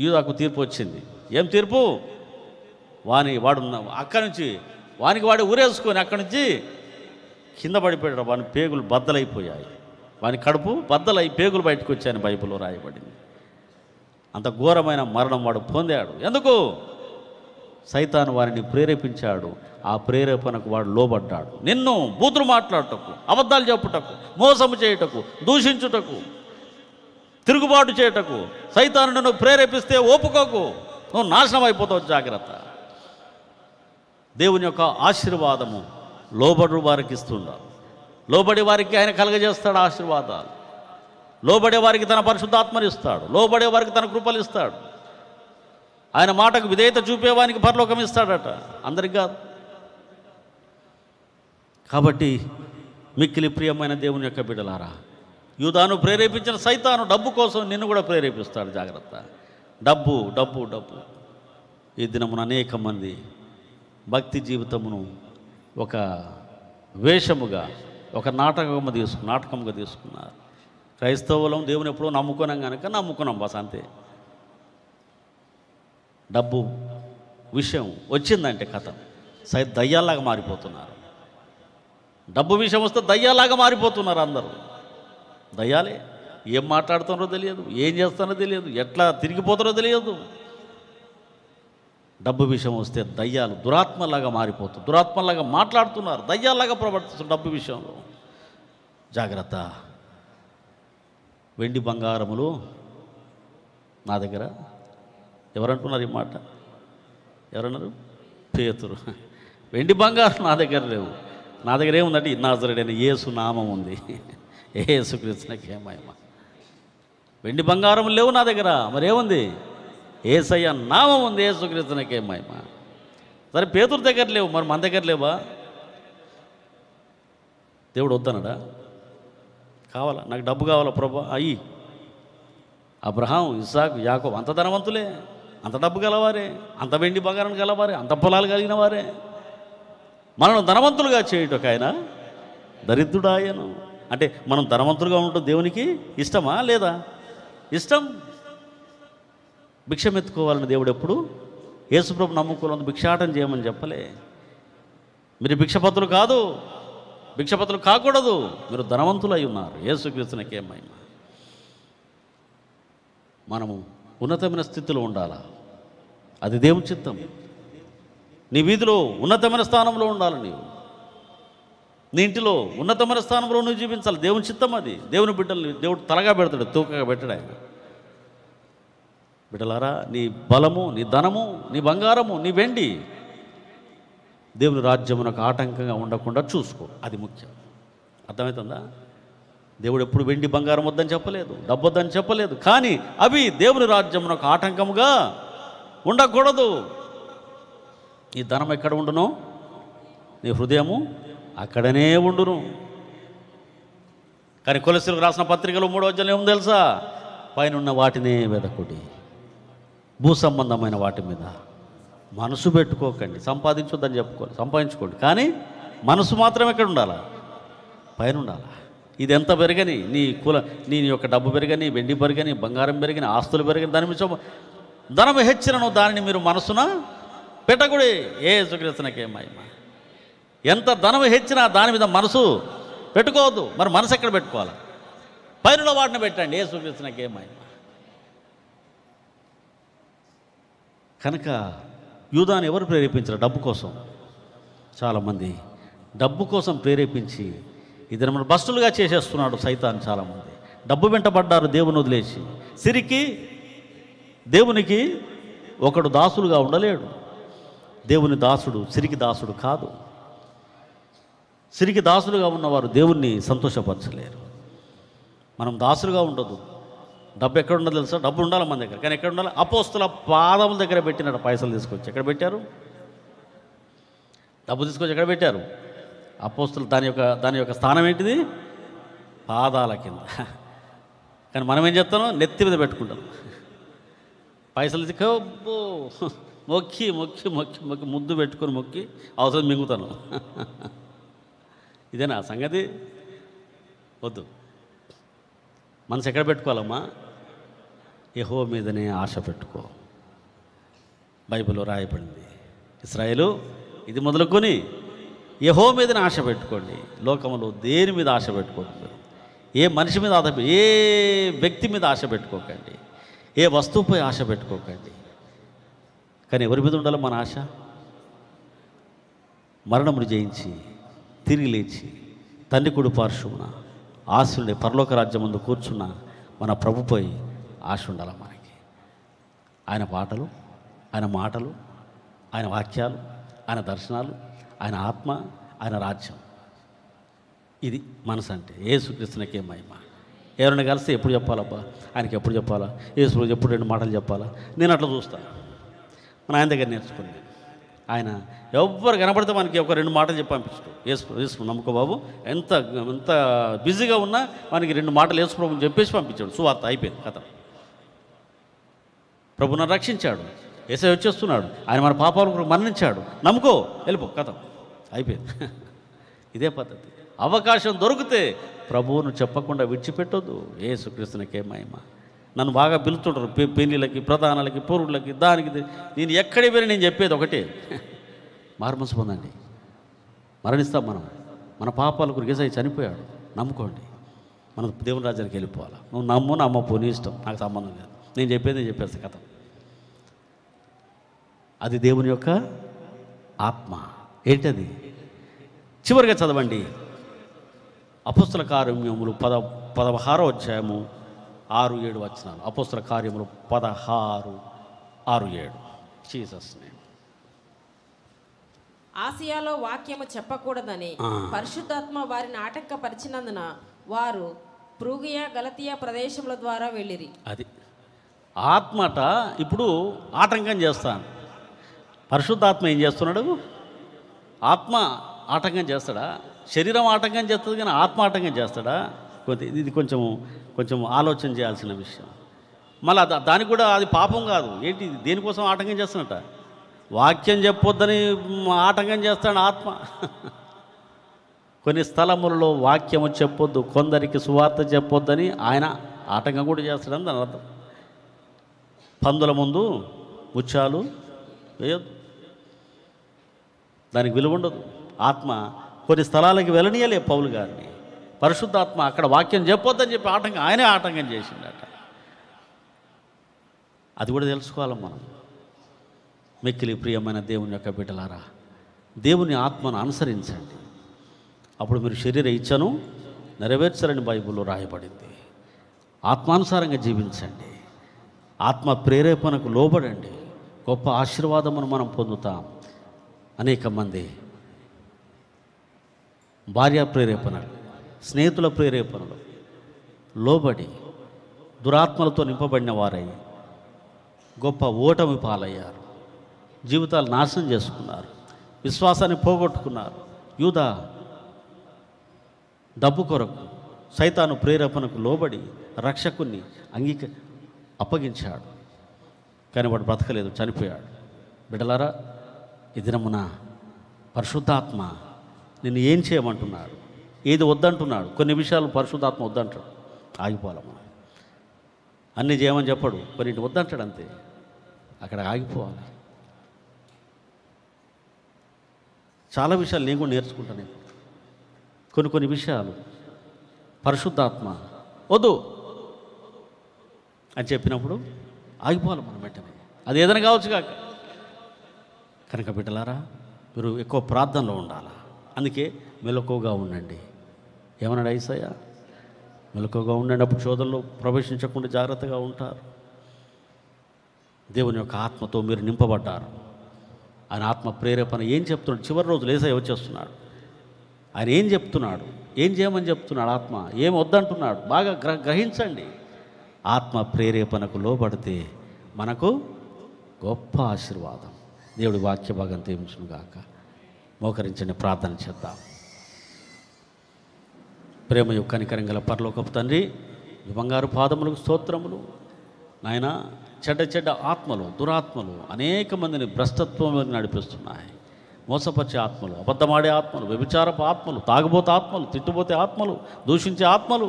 యూదాకు తీర్పు వచ్చింది. ఏం తీర్పు? వాడు అక్కడి నుంచి వాడు ఊరేసుకొని అక్కడి నుంచి కింద పడిపోయాడు. వాని పేగులు బద్దలైపోయాయి. వాని కడుపు బద్దలై పేగులు బయటకు వచ్చాయని బైబిల్లో రాయబడింది. అంత ఘోరమైన మరణం వాడు పొందాడు. ఎందుకు? సైతాను వారిని ప్రేరేపించాడు. ఆ ప్రేరేపణకు వాడు లోబడ్డాడు. నిన్ను బూతులు మాట్లాడుటకు, అబద్ధాలు చెప్పుటకు, మోసము చేయుటకు, దూషించుటకు, తిరుగుబాటు చేయుటకు సైతాను నిన్ను ప్రేరేపిస్తే ఒప్పుకోకు, నువ్వు నాశనం అయిపోతావు. జాగ్రత్త. దేవుని యొక్క ఆశీర్వాదము లోబడు వారికి ఇస్తుండాలి. లోబడే వారికి ఆయన కలగజేస్తాడు ఆశీర్వాదాలు. లోబడే వారికి తన పరిశుద్ధాత్మని ఇస్తాడు. లోబడే వారికి తన కృపలు ఇస్తాడు. ఆయన మాటకు విధేయత చూపేవానికి పరలోకం ఇస్తాడట, అందరికి కాదు. కాబట్టి మిక్కిలి ప్రియమైన దేవుని యొక్క బిడ్డలారా, యూదాను ప్రేరేపించిన సైతాను డబ్బు కోసం నిన్ను కూడా ప్రేరేపిస్తాడు. జాగ్రత్త. డబ్బు డబ్బు డబ్బు. ఈ దినమున అనేక మంది భక్తి జీవితమును ఒక వేషముగా, ఒక నాటకంగా తీసుకున్నారు. క్రైస్తవులం దేవుని ఎప్పుడూ నమ్ముకున్నాం కనుక నమ్ముకున్నాం, బస్ అంతే. డబ్బు విషయం వచ్చిందంటే కథ దయ్యాల్లాగా మారిపోతున్నారు. డబ్బు విషయం వస్తే దయ్యాల్లాగా మారిపోతున్నారు అందరూ. దయ్యాలే. ఏం మాట్లాడుతున్నారో తెలియదు, ఏం చేస్తారో తెలియదు, ఎట్లా తిరిగిపోతారో తెలియదు. డబ్బు విషయం వస్తే దయ్యాలు దురాత్మలాగా మారిపోతున్నారు, దురాత్మలాగా మాట్లాడుతున్నారు, దయ్యాల్లాగా ప్రవర్తిస్తున్నారు డబ్బు విషయంలో. జాగ్రత్త. వెండి బంగారములు నా దగ్గర ఎవరంటున్నారు ఈ మాట? ఎవరన్నారు? పేతురు. వెండి బంగారం నా దగ్గర లేవు, నా దగ్గర ఏముందంటే నాజరేయుడైన యేసు నామం ఉంది. యేసుక్రీస్తునికి మహిమ. వెండి బంగారం లేవు నా దగ్గర, మరి ఏముంది? యేసయ్య నామం ఉంది, యేసుక్రీస్తునికి మహిమ. సరే పేతురు దగ్గర లేవు, మరి మన దగ్గర లేవా? దేవుడు వద్దనడా? కావాలా, నాకు డబ్బు కావాలా ప్రభా, అయ్యి. అబ్రహాం, ఇస్సాకు, యాకోబు అంత ధనవంతులే, అంత డబ్బు గలవారే, అంత వెండి బంగారం గలవారే, అంత పొలాలు కలిగిన వారే. మనం ధనవంతులుగా చేయటం ఆయన దరిద్రుడాయను. అంటే మనం ధనవంతులుగా ఉండటం దేవునికి ఇష్టమా లేదా? ఇష్టం. భిక్షమెత్తుకోవాలని దేవుడు ఎప్పుడు యేసుప్రభు నమ్ముకోవాలని భిక్షాటం చేయమని చెప్పలే. మీరు భిక్షపత్రులు కాదు, భిక్షపత్రులు కాకూడదు, మీరు ధనవంతులు అయి ఉన్నారు. యేసుక్రీస్తునికి మహిమ. మనము ఉన్నతమైన స్థితిలో ఉండాలా, అది దేవుని చిత్తం. నీ వీధిలో ఉన్నతమైన స్థానంలో ఉండాలి, నీవు నీ ఇంటిలో ఉన్నతమైన స్థానంలో నువ్వు జీవించాలి. దేవుని చిత్తం అది. దేవుని బిడ్డల్ని దేవుడు తలగా పెడతాడు, తూకగా పెట్టాడు ఆయన. బిడ్డలారా, నీ బలము, నీ ధనము, నీ బంగారము, నీ వెండి దేవుని రాజ్యమునకు ఆటంకంగా ఉండకుండా చూసుకో, అది ముఖ్యం. అర్థమవుతుందా? దేవుడు ఎప్పుడు వెండి బంగారం వద్దని చెప్పలేదు, డబ్బు వద్దని చెప్పలేదు, కానీ అవి దేవుని రాజ్యమునకు ఆటంకముగా ఉండకూడదు. నీ ధనం ఎక్కడ ఉండును, నీ హృదయము అక్కడనే ఉండును. కానీ కొలెస్ట్రాల్ రాసిన పత్రికలో 3వ అధ్యాయం ఏముంది తెలుసా? పైన వాటినే వెదకుడి, భూ సంబంధమైన వాటి మీద మనసు పెట్టుకోకండి. సంపాదించొద్దని చెప్పుకోవాలి, సంపాదించుకోండి, కానీ మనసు మాత్రం ఎక్కడ ఉండాలా? పైన ఉండాలా. ఇది ఎంత పెరగని, నీ యొక్క డబ్బు పెరగని, వెండి పెరగని, బంగారం పెరగని, ఆస్తులు పెరగని, దాని మీద ధనం హెచ్చినను దానిని మీరు మనసున పెట్టకూడే. యేసుక్రీస్తునికి మహిమ. ఎంత ధనం హెచ్చినా దాని మీద మనసు పెట్టుకోవద్దు. మరి మనసు ఎక్కడ పెట్టుకోవాలి? పైన వాటిని పెట్టండి. యేసుక్రీస్తునికి మహిమ. కనుక యూదాను ఎవరు ప్రేరేపించారు? డబ్బు కోసం. చాలామంది డబ్బు కోసం ప్రేరేపించి ఇద్దరు మన బస్టులుగా చేసేస్తున్నాడు సైతాన్. చాలామంది డబ్బు వెంటబడ్డారు దేవుని వదిలేసి. సిరికి దేవునికి ఒకడు దాసులుగా ఉండలేడు. దేవుని దాసుడు సిరికి దాసుడు కాదు. సిరికి దాసులుగా ఉన్నవారు దేవుణ్ణి సంతోషపరచలేరు. మనం దాసులుగా ఉండదు. డబ్బు ఎక్కడ ఉండదు తెలుసా? డబ్బు ఉండాలి మన దగ్గర, కానీ ఎక్కడ ఉండాలి? అపోస్తుల పాదముల దగ్గర పెట్టినట్టు పైసలు తీసుకొచ్చి ఎక్కడ పెట్టారు? డబ్బు తీసుకొచ్చి ఎక్కడ పెట్టారు? అపోస్తులు దాని యొక్క స్థానం ఏంటిది? పాదాల కింద. కానీ మనం ఏం చేస్తాం? నెత్తి మీద పెట్టుకుంటాం. పైసలు మొక్కి మొక్కి మొక్కి మొక్కి ముద్దు పెట్టుకొని మొక్కి అవసరం మింగుతాను. ఇదేనా సంగతి? వద్దు. మనసు ఎక్కడ పెట్టుకోవాలమ్మా? యెహోవా మీదనే ఆశ పెట్టుకో. బైబిల్లో రాయబడింది. ఇశ్రాయేలు ఇది మొదలుకొని యెహోవా మీదనే ఆశ పెట్టుకోండి. లోకంలో దేని మీద ఆశ పెట్టుకోండి. ఏ మనిషి మీద ఏ వ్యక్తి మీద ఆశ పెట్టుకోకండి. ఏ వస్తువుపై ఆశ పెట్టుకోకండి. కానీ ఎవరి మీద ఉండాలి మన ఆశ? మరణమును జయించి తిరిగి లేచి తండ్రి కుడి పార్శ్వమున ఆశుండే పరలోక రాజ్యం ముందు కూర్చున్న మన ప్రభుపై ఆశ ఉండాలి మనకి. ఆయన పాటలు, ఆయన మాటలు, ఆయన వాక్యాలు, ఆయన దర్శనాలు, ఆయన ఆత్మ, ఆయన రాజ్యం. ఇది మనసు అంటే. యేసుక్రీస్తునికే మహిమ. ఎవరైనా కలిస్తే ఎప్పుడు చెప్పాలబ్బా? ఆయనకి ఎప్పుడు చెప్పాలా? యేసు ఎప్పుడు 2 మాటలు చెప్పాలా? నేను అట్లా చూస్తాను. మన ఆయన దగ్గర నేర్చుకున్నాను. ఆయన ఎవరు కనపడితే మనకి ఒక 2 మాటలు చెప్పి పంపించడు. యేసు నమ్ముకో బాబు, ఎంత బిజీగా ఉన్నా మనకి 2 మాటలు యేసు ప్రభుని చెప్పేసి పంపించాడు. సువార్త అయిపోయింది, కథ. ప్రభుని రక్షించాడు. యేసయ్య వచ్చేస్తున్నాడు. ఆయన మన పాపాలకు మరణించాడు. నమ్ముకో, వెళ్ళిపో, కథ అయిపోయింది. ఇదే పద్ధతి. అవకాశం దొరికితే ప్రభువును చెప్పకుండా విడిచిపెట్టొద్దు. యేసుక్రీస్తునికే మహిమ. నన్ను బాగా పిలుస్తుంటారు పెళ్ళిళ్ళకి, ప్రధానాలకి, పూర్వులకి, దానికి. నేను ఎక్కడికి పోయినా నేను చెప్పేది ఒకటే, మారుమనసు పొందండి. మరణిస్తాం మనం. మన పాపాలకు యేసయ్య చనిపోయాడు. నమ్ముకోండి, మనం దేవుని రాజ్యానికి వెళ్ళిపోవాలి. నువ్వు నమ్మపో, నీ ఇష్టం, నాకు సంబంధం లేదు. నేను చెప్పేది చెప్పేస్తా, కథ. అది దేవుని యొక్క ఆత్మ. ఏంటది? చివరిగా చదవండి. అపోస్తల కార్యములు 16వ అధ్యాయము 6-7 వచనాలు. అపోస్తల కార్యములు 16, 6-7 జీసస్ నేమ్. ఆసియాలో వాక్యము చెప్పకూడదని పరిశుద్ధాత్మ వారిని ఆటంకపరిచినందున వారు ఫ్రూగియా గలతియా ప్రదేశముల ద్వారా వెళ్ళిరి. అది ఆత్మట ఇప్పుడు ఆటంకం చేస్తాను. పరిశుద్ధాత్మ ఏం చేస్తున్నాడు? ఆత్మ ఆటంకం చేస్తాడా? శరీరం ఆటంకం చేస్తుంది కానీ ఆత్మ ఆటంకం చేస్తాడా? ఇది కొంచెం ఆలోచన చేయాల్సిన విషయం. మళ్ళీ దానికి కూడా అది పాపం కాదు. ఏంటి దేనికోసం ఆటంకం చేస్తున్నట్ట? వాక్యం చెప్పొద్దని ఆటంకం చేస్తాడు ఆత్మ. కొన్ని స్థలములలో వాక్యము చెప్పొద్దు, కొందరికి సువార్త చెప్పొద్దని ఆయన ఆటంకం కూడా చేస్తాడని దాని అర్థం. పందుల ముందు ముత్యాలు వేయొద్దు, దానికి విలువ ఉండదు. ఆత్మ కొన్ని స్థలాలకి వెళ్ళనీయలే పౌలు గారిని. పరిశుద్ధాత్మ అక్కడ వాక్యం చెప్పొద్దని చెప్పి ఆయనే ఆటంకం చేసిండట. అది కూడా తెలుసుకోవాలి మనం. మిక్కిలి ప్రియమైన దేవుని యొక్క బిడ్డలారా, దేవుని ఆత్మను అనుసరించండి, అప్పుడు మీరు శరీర ఇచ్చను నెరవేర్చాలని బైబిల్లో రాయబడింది. ఆత్మానుసారంగా జీవించండి, ఆత్మ ప్రేరేపణకు లోబడండి, గొప్ప ఆశీర్వాదమును మనం పొందుతాం. అనేక మంది భార్య ప్రేరేపణలు, స్నేహితుల ప్రేరేపణలు లోబడి దురాత్మలతో నింపబడిన వారై గొప్ప ఓటమి పాలయ్యారు, జీవితాలు నాశనం చేసుకున్నారు, విశ్వాసాన్ని పోగొట్టుకున్నారు. యూదా డబ్బు కొరకు సైతాను ప్రేరేపణకు లోబడి రక్షకుని అప్పగించాడు, కానీ వాడు బ్రతకలేదు, చనిపోయాడు. బిడ్డలారా, ఈ దినమున పరిశుద్ధాత్మ నిన్ను ఏం చేయమంటున్నాడు, ఏది వద్దంటున్నాడు? కొన్ని విషయాలు పరిశుద్ధాత్మ వద్దంటాడు, ఆగిపోవాలి మనం. అన్నీ చేయమని చెప్పడు, కొన్నింటి వద్దంటాడు, అంతే, అక్కడ ఆగిపోవాలి. చాలా విషయాలు నేను కూడా నేర్చుకుంటాను. కొన్ని విషయాలు పరిశుద్ధాత్మ వద్దు అని చెప్పినప్పుడు ఆగిపోవాలి మనం వెంటనే. అది ఏదైనా కావచ్చు కాక. కనుక బిడ్డలారా, మీరు ఎక్కువ ప్రార్థనలో ఉండాలి. అందుకే మెలకువగా ఉండండి. ఏమన్నాడు యేసయ్య? మెలకువగా ఉండండి, అప్పుడు శోధనలో ప్రవేశించకుండా జాగ్రత్తగా ఉంటారు. దేవుని యొక్క ఆత్మతో మీరు నింపబడ్డారు. ఆయన ఆత్మ ప్రేరేపణ ఏం చెప్తున్నాడు? చివరి రోజులు యేసయ్య వచ్చేస్తున్నాడు. ఆయన ఏం చెప్తున్నాడు? ఏం చేయమని చెప్తున్నాడు? ఆత్మ ఏం వద్దంటున్నాడు? బాగా గ్రహించండి. ఆత్మ ప్రేరేపణకు లోబడితే మనకు గొప్ప ఆశీర్వాదం. దేవుడి వాక్య భాగం తేమించునుగాక. మోకరించండి, ప్రార్థన చేద్దాం. ప్రేమయు కనికరం గల పరలోకపు తండ్రి, ఈ బంగారు పాదములకు స్తోత్రములు. నాయన, చెడ్డ ఆత్మలు, దురాత్మలు అనేక మందిని భ్రష్టత్వంలోకి నడిపిస్తున్నాయి. మోసపరిచే ఆత్మలు, అబద్ధమాడే ఆత్మలు, వ్యభిచారపు ఆత్మలు, తాగుబోతే ఆత్మలు, తిట్టుబోతే ఆత్మలు, దూషించే ఆత్మలు,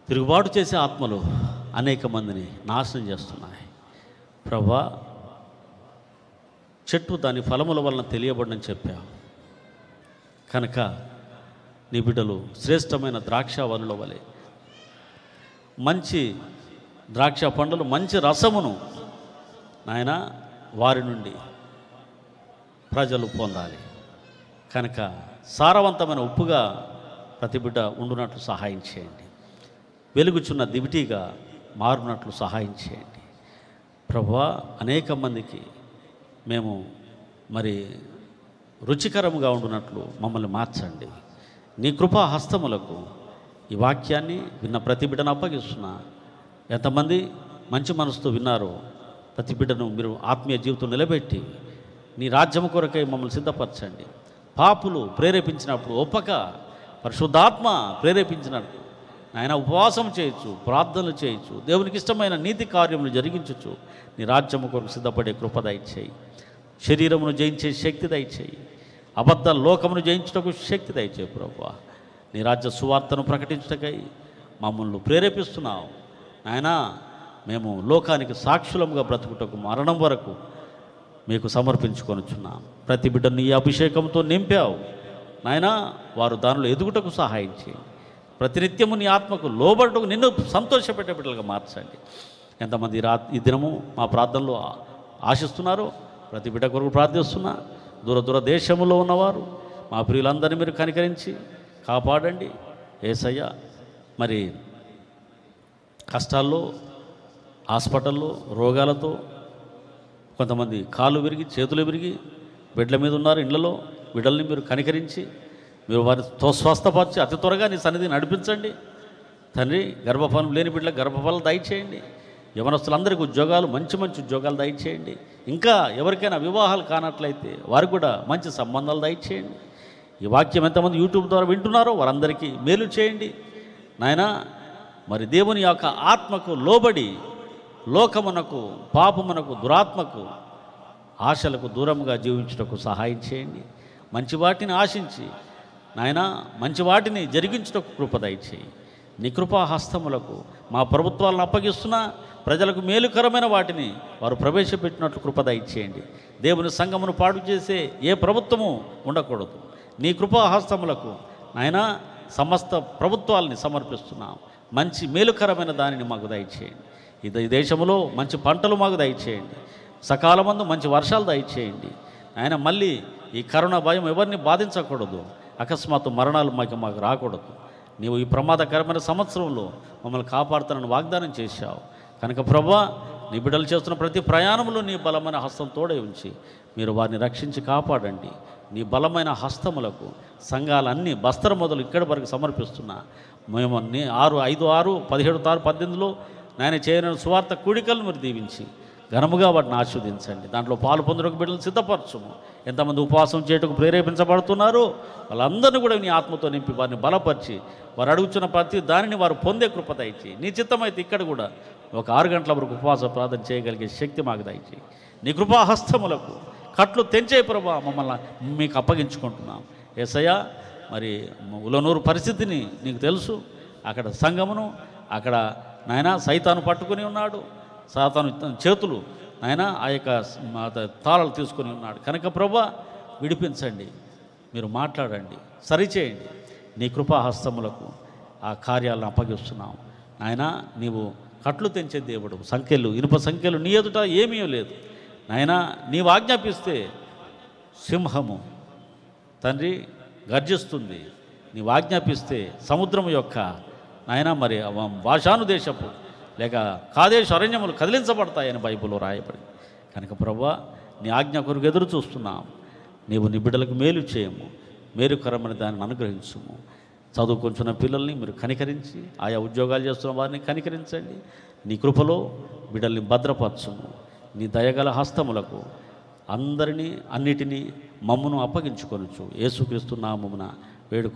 తిరుగుబాటు చేసే ఆత్మలు అనేక మందిని నాశనం చేస్తున్నాయి. ప్రభువా, చెట్టు దాని ఫలముల వలన తెలియబడని చెప్పావు. కనుక నీ బిడ్డలు శ్రేష్టమైన ద్రాక్షవల్లుల వలె మంచి ద్రాక్ష పండ్లు, మంచి రసమును నాయన వారి నుండి ప్రజలు పొందాలి. కనుక సారవంతమైన ఉప్పుగా ప్రతి బిడ్డ ఉండునట్లు సహాయం చేయండి. వెలుగుచున్న దివిటీగా మారునట్లు సహాయం చేయండి. ప్రభువా, అనేక మందికి మేము మరి రుచికరముగా ఉండునట్లు మమ్మల్ని మార్చండి. నీ కృపా హస్తములకు ఈ వాక్యాన్ని విన్న ప్రతి బిడ్డను అప్పగిస్తున్నా. ఎంతమంది మంచి మనసుతో విన్నారో ప్రతి బిడ్డను మీరు ఆత్మీయ జీవితం నిలబెట్టి నీ రాజ్యము కొరకై మమ్మల్ని సిద్ధపరచండి. పాపులు ప్రేరేపించినప్పుడు ఒప్పక పరిశుద్ధాత్మ ప్రేరేపించినట్టు ఆయన ఉపవాసం చేయొచ్చు, ప్రార్థనలు చేయొచ్చు, దేవునికి ఇష్టమైన నీతి కార్యములు జరిగించవచ్చు. నీ రాజ్యము కొరకు సిద్ధపడే కృప దయచేయి. శరీరమును జయించే శక్తి దయచేయి. అబద్ధ లోకమును జయించుటకు శక్తి దయచేయి. ప్రభువా, నీ రాజ్య సువార్తను ప్రకటించుటకై మమ్మల్ని ప్రేరేపిస్తున్నావు. నాయనా, మేము లోకానికి సాక్షులముగా బ్రతుకుటకు మరణం వరకు మీకు సమర్పించుకొనుచున్నాం. ప్రతి బిడ్డను ఈ అభిషేకంతో నింపావు నాయనా, వారు దానిలో ఎదుగుటకు సహాయం చేయండి. ప్రతినిత్యము నీ ఆత్మకు లోబడుటకు నిన్ను సంతోషపెట్టే బిడ్డలుగా మార్చండి. ఎంతమంది ఈ దినము మా ప్రార్థనలో ఆశిస్తున్నారో ప్రతి బిడ్డ కొరకు ప్రార్థిస్తున్నా. దూర దేశములో ఉన్నవారు మా ప్రియులందరినీ మీరు కనికరించి కాపాడండి. యేసయ్య, మరి కష్టాల్లో, హాస్పిటల్లో, రోగాలతో కొంతమంది కాళ్ళు విరిగి చేతులు విరిగి బిడ్డల మీద ఉన్నారు ఇళ్లలో. బిడ్డల్ని మీరు కనికరించి మీరు వారిని స్వస్థపరిచి అతి త్వరగా నీ సన్నిధిని నడిపించండి తండ్రి. గర్భఫలం లేని బిడ్డలకు గర్భఫలం దయచేయండి. యవనస్తులందరికీ ఉద్యోగాలు, మంచి మంచి ఉద్యోగాలు దయచేయండి. ఇంకా ఎవరికైనా వివాహాలు కానట్లయితే వారికి కూడా మంచి సంబంధాలు దయచేయండి. ఈ వాక్యం ఎంతమంది యూట్యూబ్ ద్వారా వింటున్నారో వారందరికీ మేలు చేయండి నాయనా. మరి దేవుని యొక్క ఆత్మకు లోబడి లోకమునకు, పాపమునకు, దురాత్మకు, ఆశలకు దూరంగా జీవించుటకు సహాయం చేయండి. మంచి వాటిని ఆశించి నాయనా మంచి వాటిని జరిగించుటకు కృప దయచేయి. నీ కృపా హస్తములకు మా ప్రభుత్వాలను అప్పగిస్తున్నా ప్రజలకు మేలుకరమైన వాటిని వారు ప్రవేశపెట్టినట్లు కృప దయచేయండి. దేవుని సంఘమును పాడు చేసే ఏ ప్రభుత్వము ఉండకూడదు. నీ కృపా హస్తములకు నాయనా సమస్త ప్రభుత్వాలని సమర్పిస్తున్నాం. మంచి మేలుకరమైన దానిని మాకు దయచేయండి. ఈ దేశంలో మంచి పంటలు మాకు దయచేయండి. సకాలమందు మంచి వర్షాలు దయచేయండి. ఆయన మళ్ళీ ఈ కరోనా భయం ఎవరిని బాధించకూడదు. అకస్మాత్తు మరణాలు మాకు రాకూడదు. నీవు ఈ ప్రమాదకరమైన సంవత్సరంలో మమ్మల్ని కాపాడుతానని వాగ్దానం చేశావు కనుక ప్రభువా, నీ బిడ్డలు చేస్తున్న ప్రతి ప్రయాణంలో నీ బలమైన హస్తం తోడే ఉంచి మీరు వారిని రక్షించి కాపాడండి. నీ బలమైన హస్తములకు సంఘాలన్నీ బస్తర మొదలు ఇక్కడి వరకు సమర్పిస్తున్నా. మేము 6/5/17/18లో నాయన చేయని సువార్త కూడికలను మీరు దీవించి ఘనముగా వాటిని ఆస్వాదించండి. దాంట్లో పాలు పొందుటకు బిడ్డలను సిద్ధపరచుము. ఎంతమంది ఉపవాసం చేయటకు ప్రేరేపించబడుతున్నారో వాళ్ళందరినీ కూడా నీ ఆత్మతో నింపి వారిని బలపరిచి వారు అడుగుతున్న ప్రతి దానిని వారు పొందే కృప దయచేయి. నీ చిత్తమైతే ఇక్కడ కూడా ఒక 6 గంటల వరకు ఉపవాస ప్రార్థన చేయగలిగే శక్తి మాకు దయచేయి. నీ కృపాహస్తములకు కట్లు తెంచే ప్రభా మమ్మల్ని మీకు అప్పగించుకుంటున్నాం యేసయ్యా. మరి ఉలనూరు పరిస్థితిని నీకు తెలుసు. అక్కడ సంఘమును అక్కడ నాయన సైతాను పట్టుకుని ఉన్నాడు. సాతాను చేతులు నాయన ఆ యొక్క తాళాలు తీసుకొని ఉన్నాడు కనుక ప్రభా విడిపించండి. మీరు మాట్లాడండి, సరిచేయండి. నీ కృపాహస్తములకు ఆ కార్యాలను అప్పగిస్తున్నాం నాయన. నీవు కట్లు తెంచే దేవుడు. సంఖ్యలు, ఇనుప సంఖ్యలు నీ ఎదుట ఏమీ లేదు నాయన. నీవు ఆజ్ఞాపిస్తే సింహము తండ్రి గర్జిస్తుంది. నీవు ఆజ్ఞాపిస్తే సముద్రం యొక్క నాయన మరి భాషాను దేశపు లేక కాదేశ అరణ్యములు కదిలించబడతాయని బైబిల్లో రాయబడి కనుక ప్రభువా నీ ఆజ్ఞ కొరకు ఎదురు చూస్తున్నాం. నీవు నీ బిడ్డలకు మేలు చేయము, మేలుకరమైన దానిని అనుగ్రహించుము. చదువుకుంటున్న పిల్లల్ని మీరు కనికరించి ఆయా ఉద్యోగాలు చేస్తున్న వారిని కనికరించండి. నీ కృపలో బిడ్డల్ని భద్రపరచుము. నీ దయగల హస్తములకు అందరినీ అన్నిటినీ మమ్మును అప్పగించుకొనుచు యేసుక్రీస్తు నామమున వేడుకు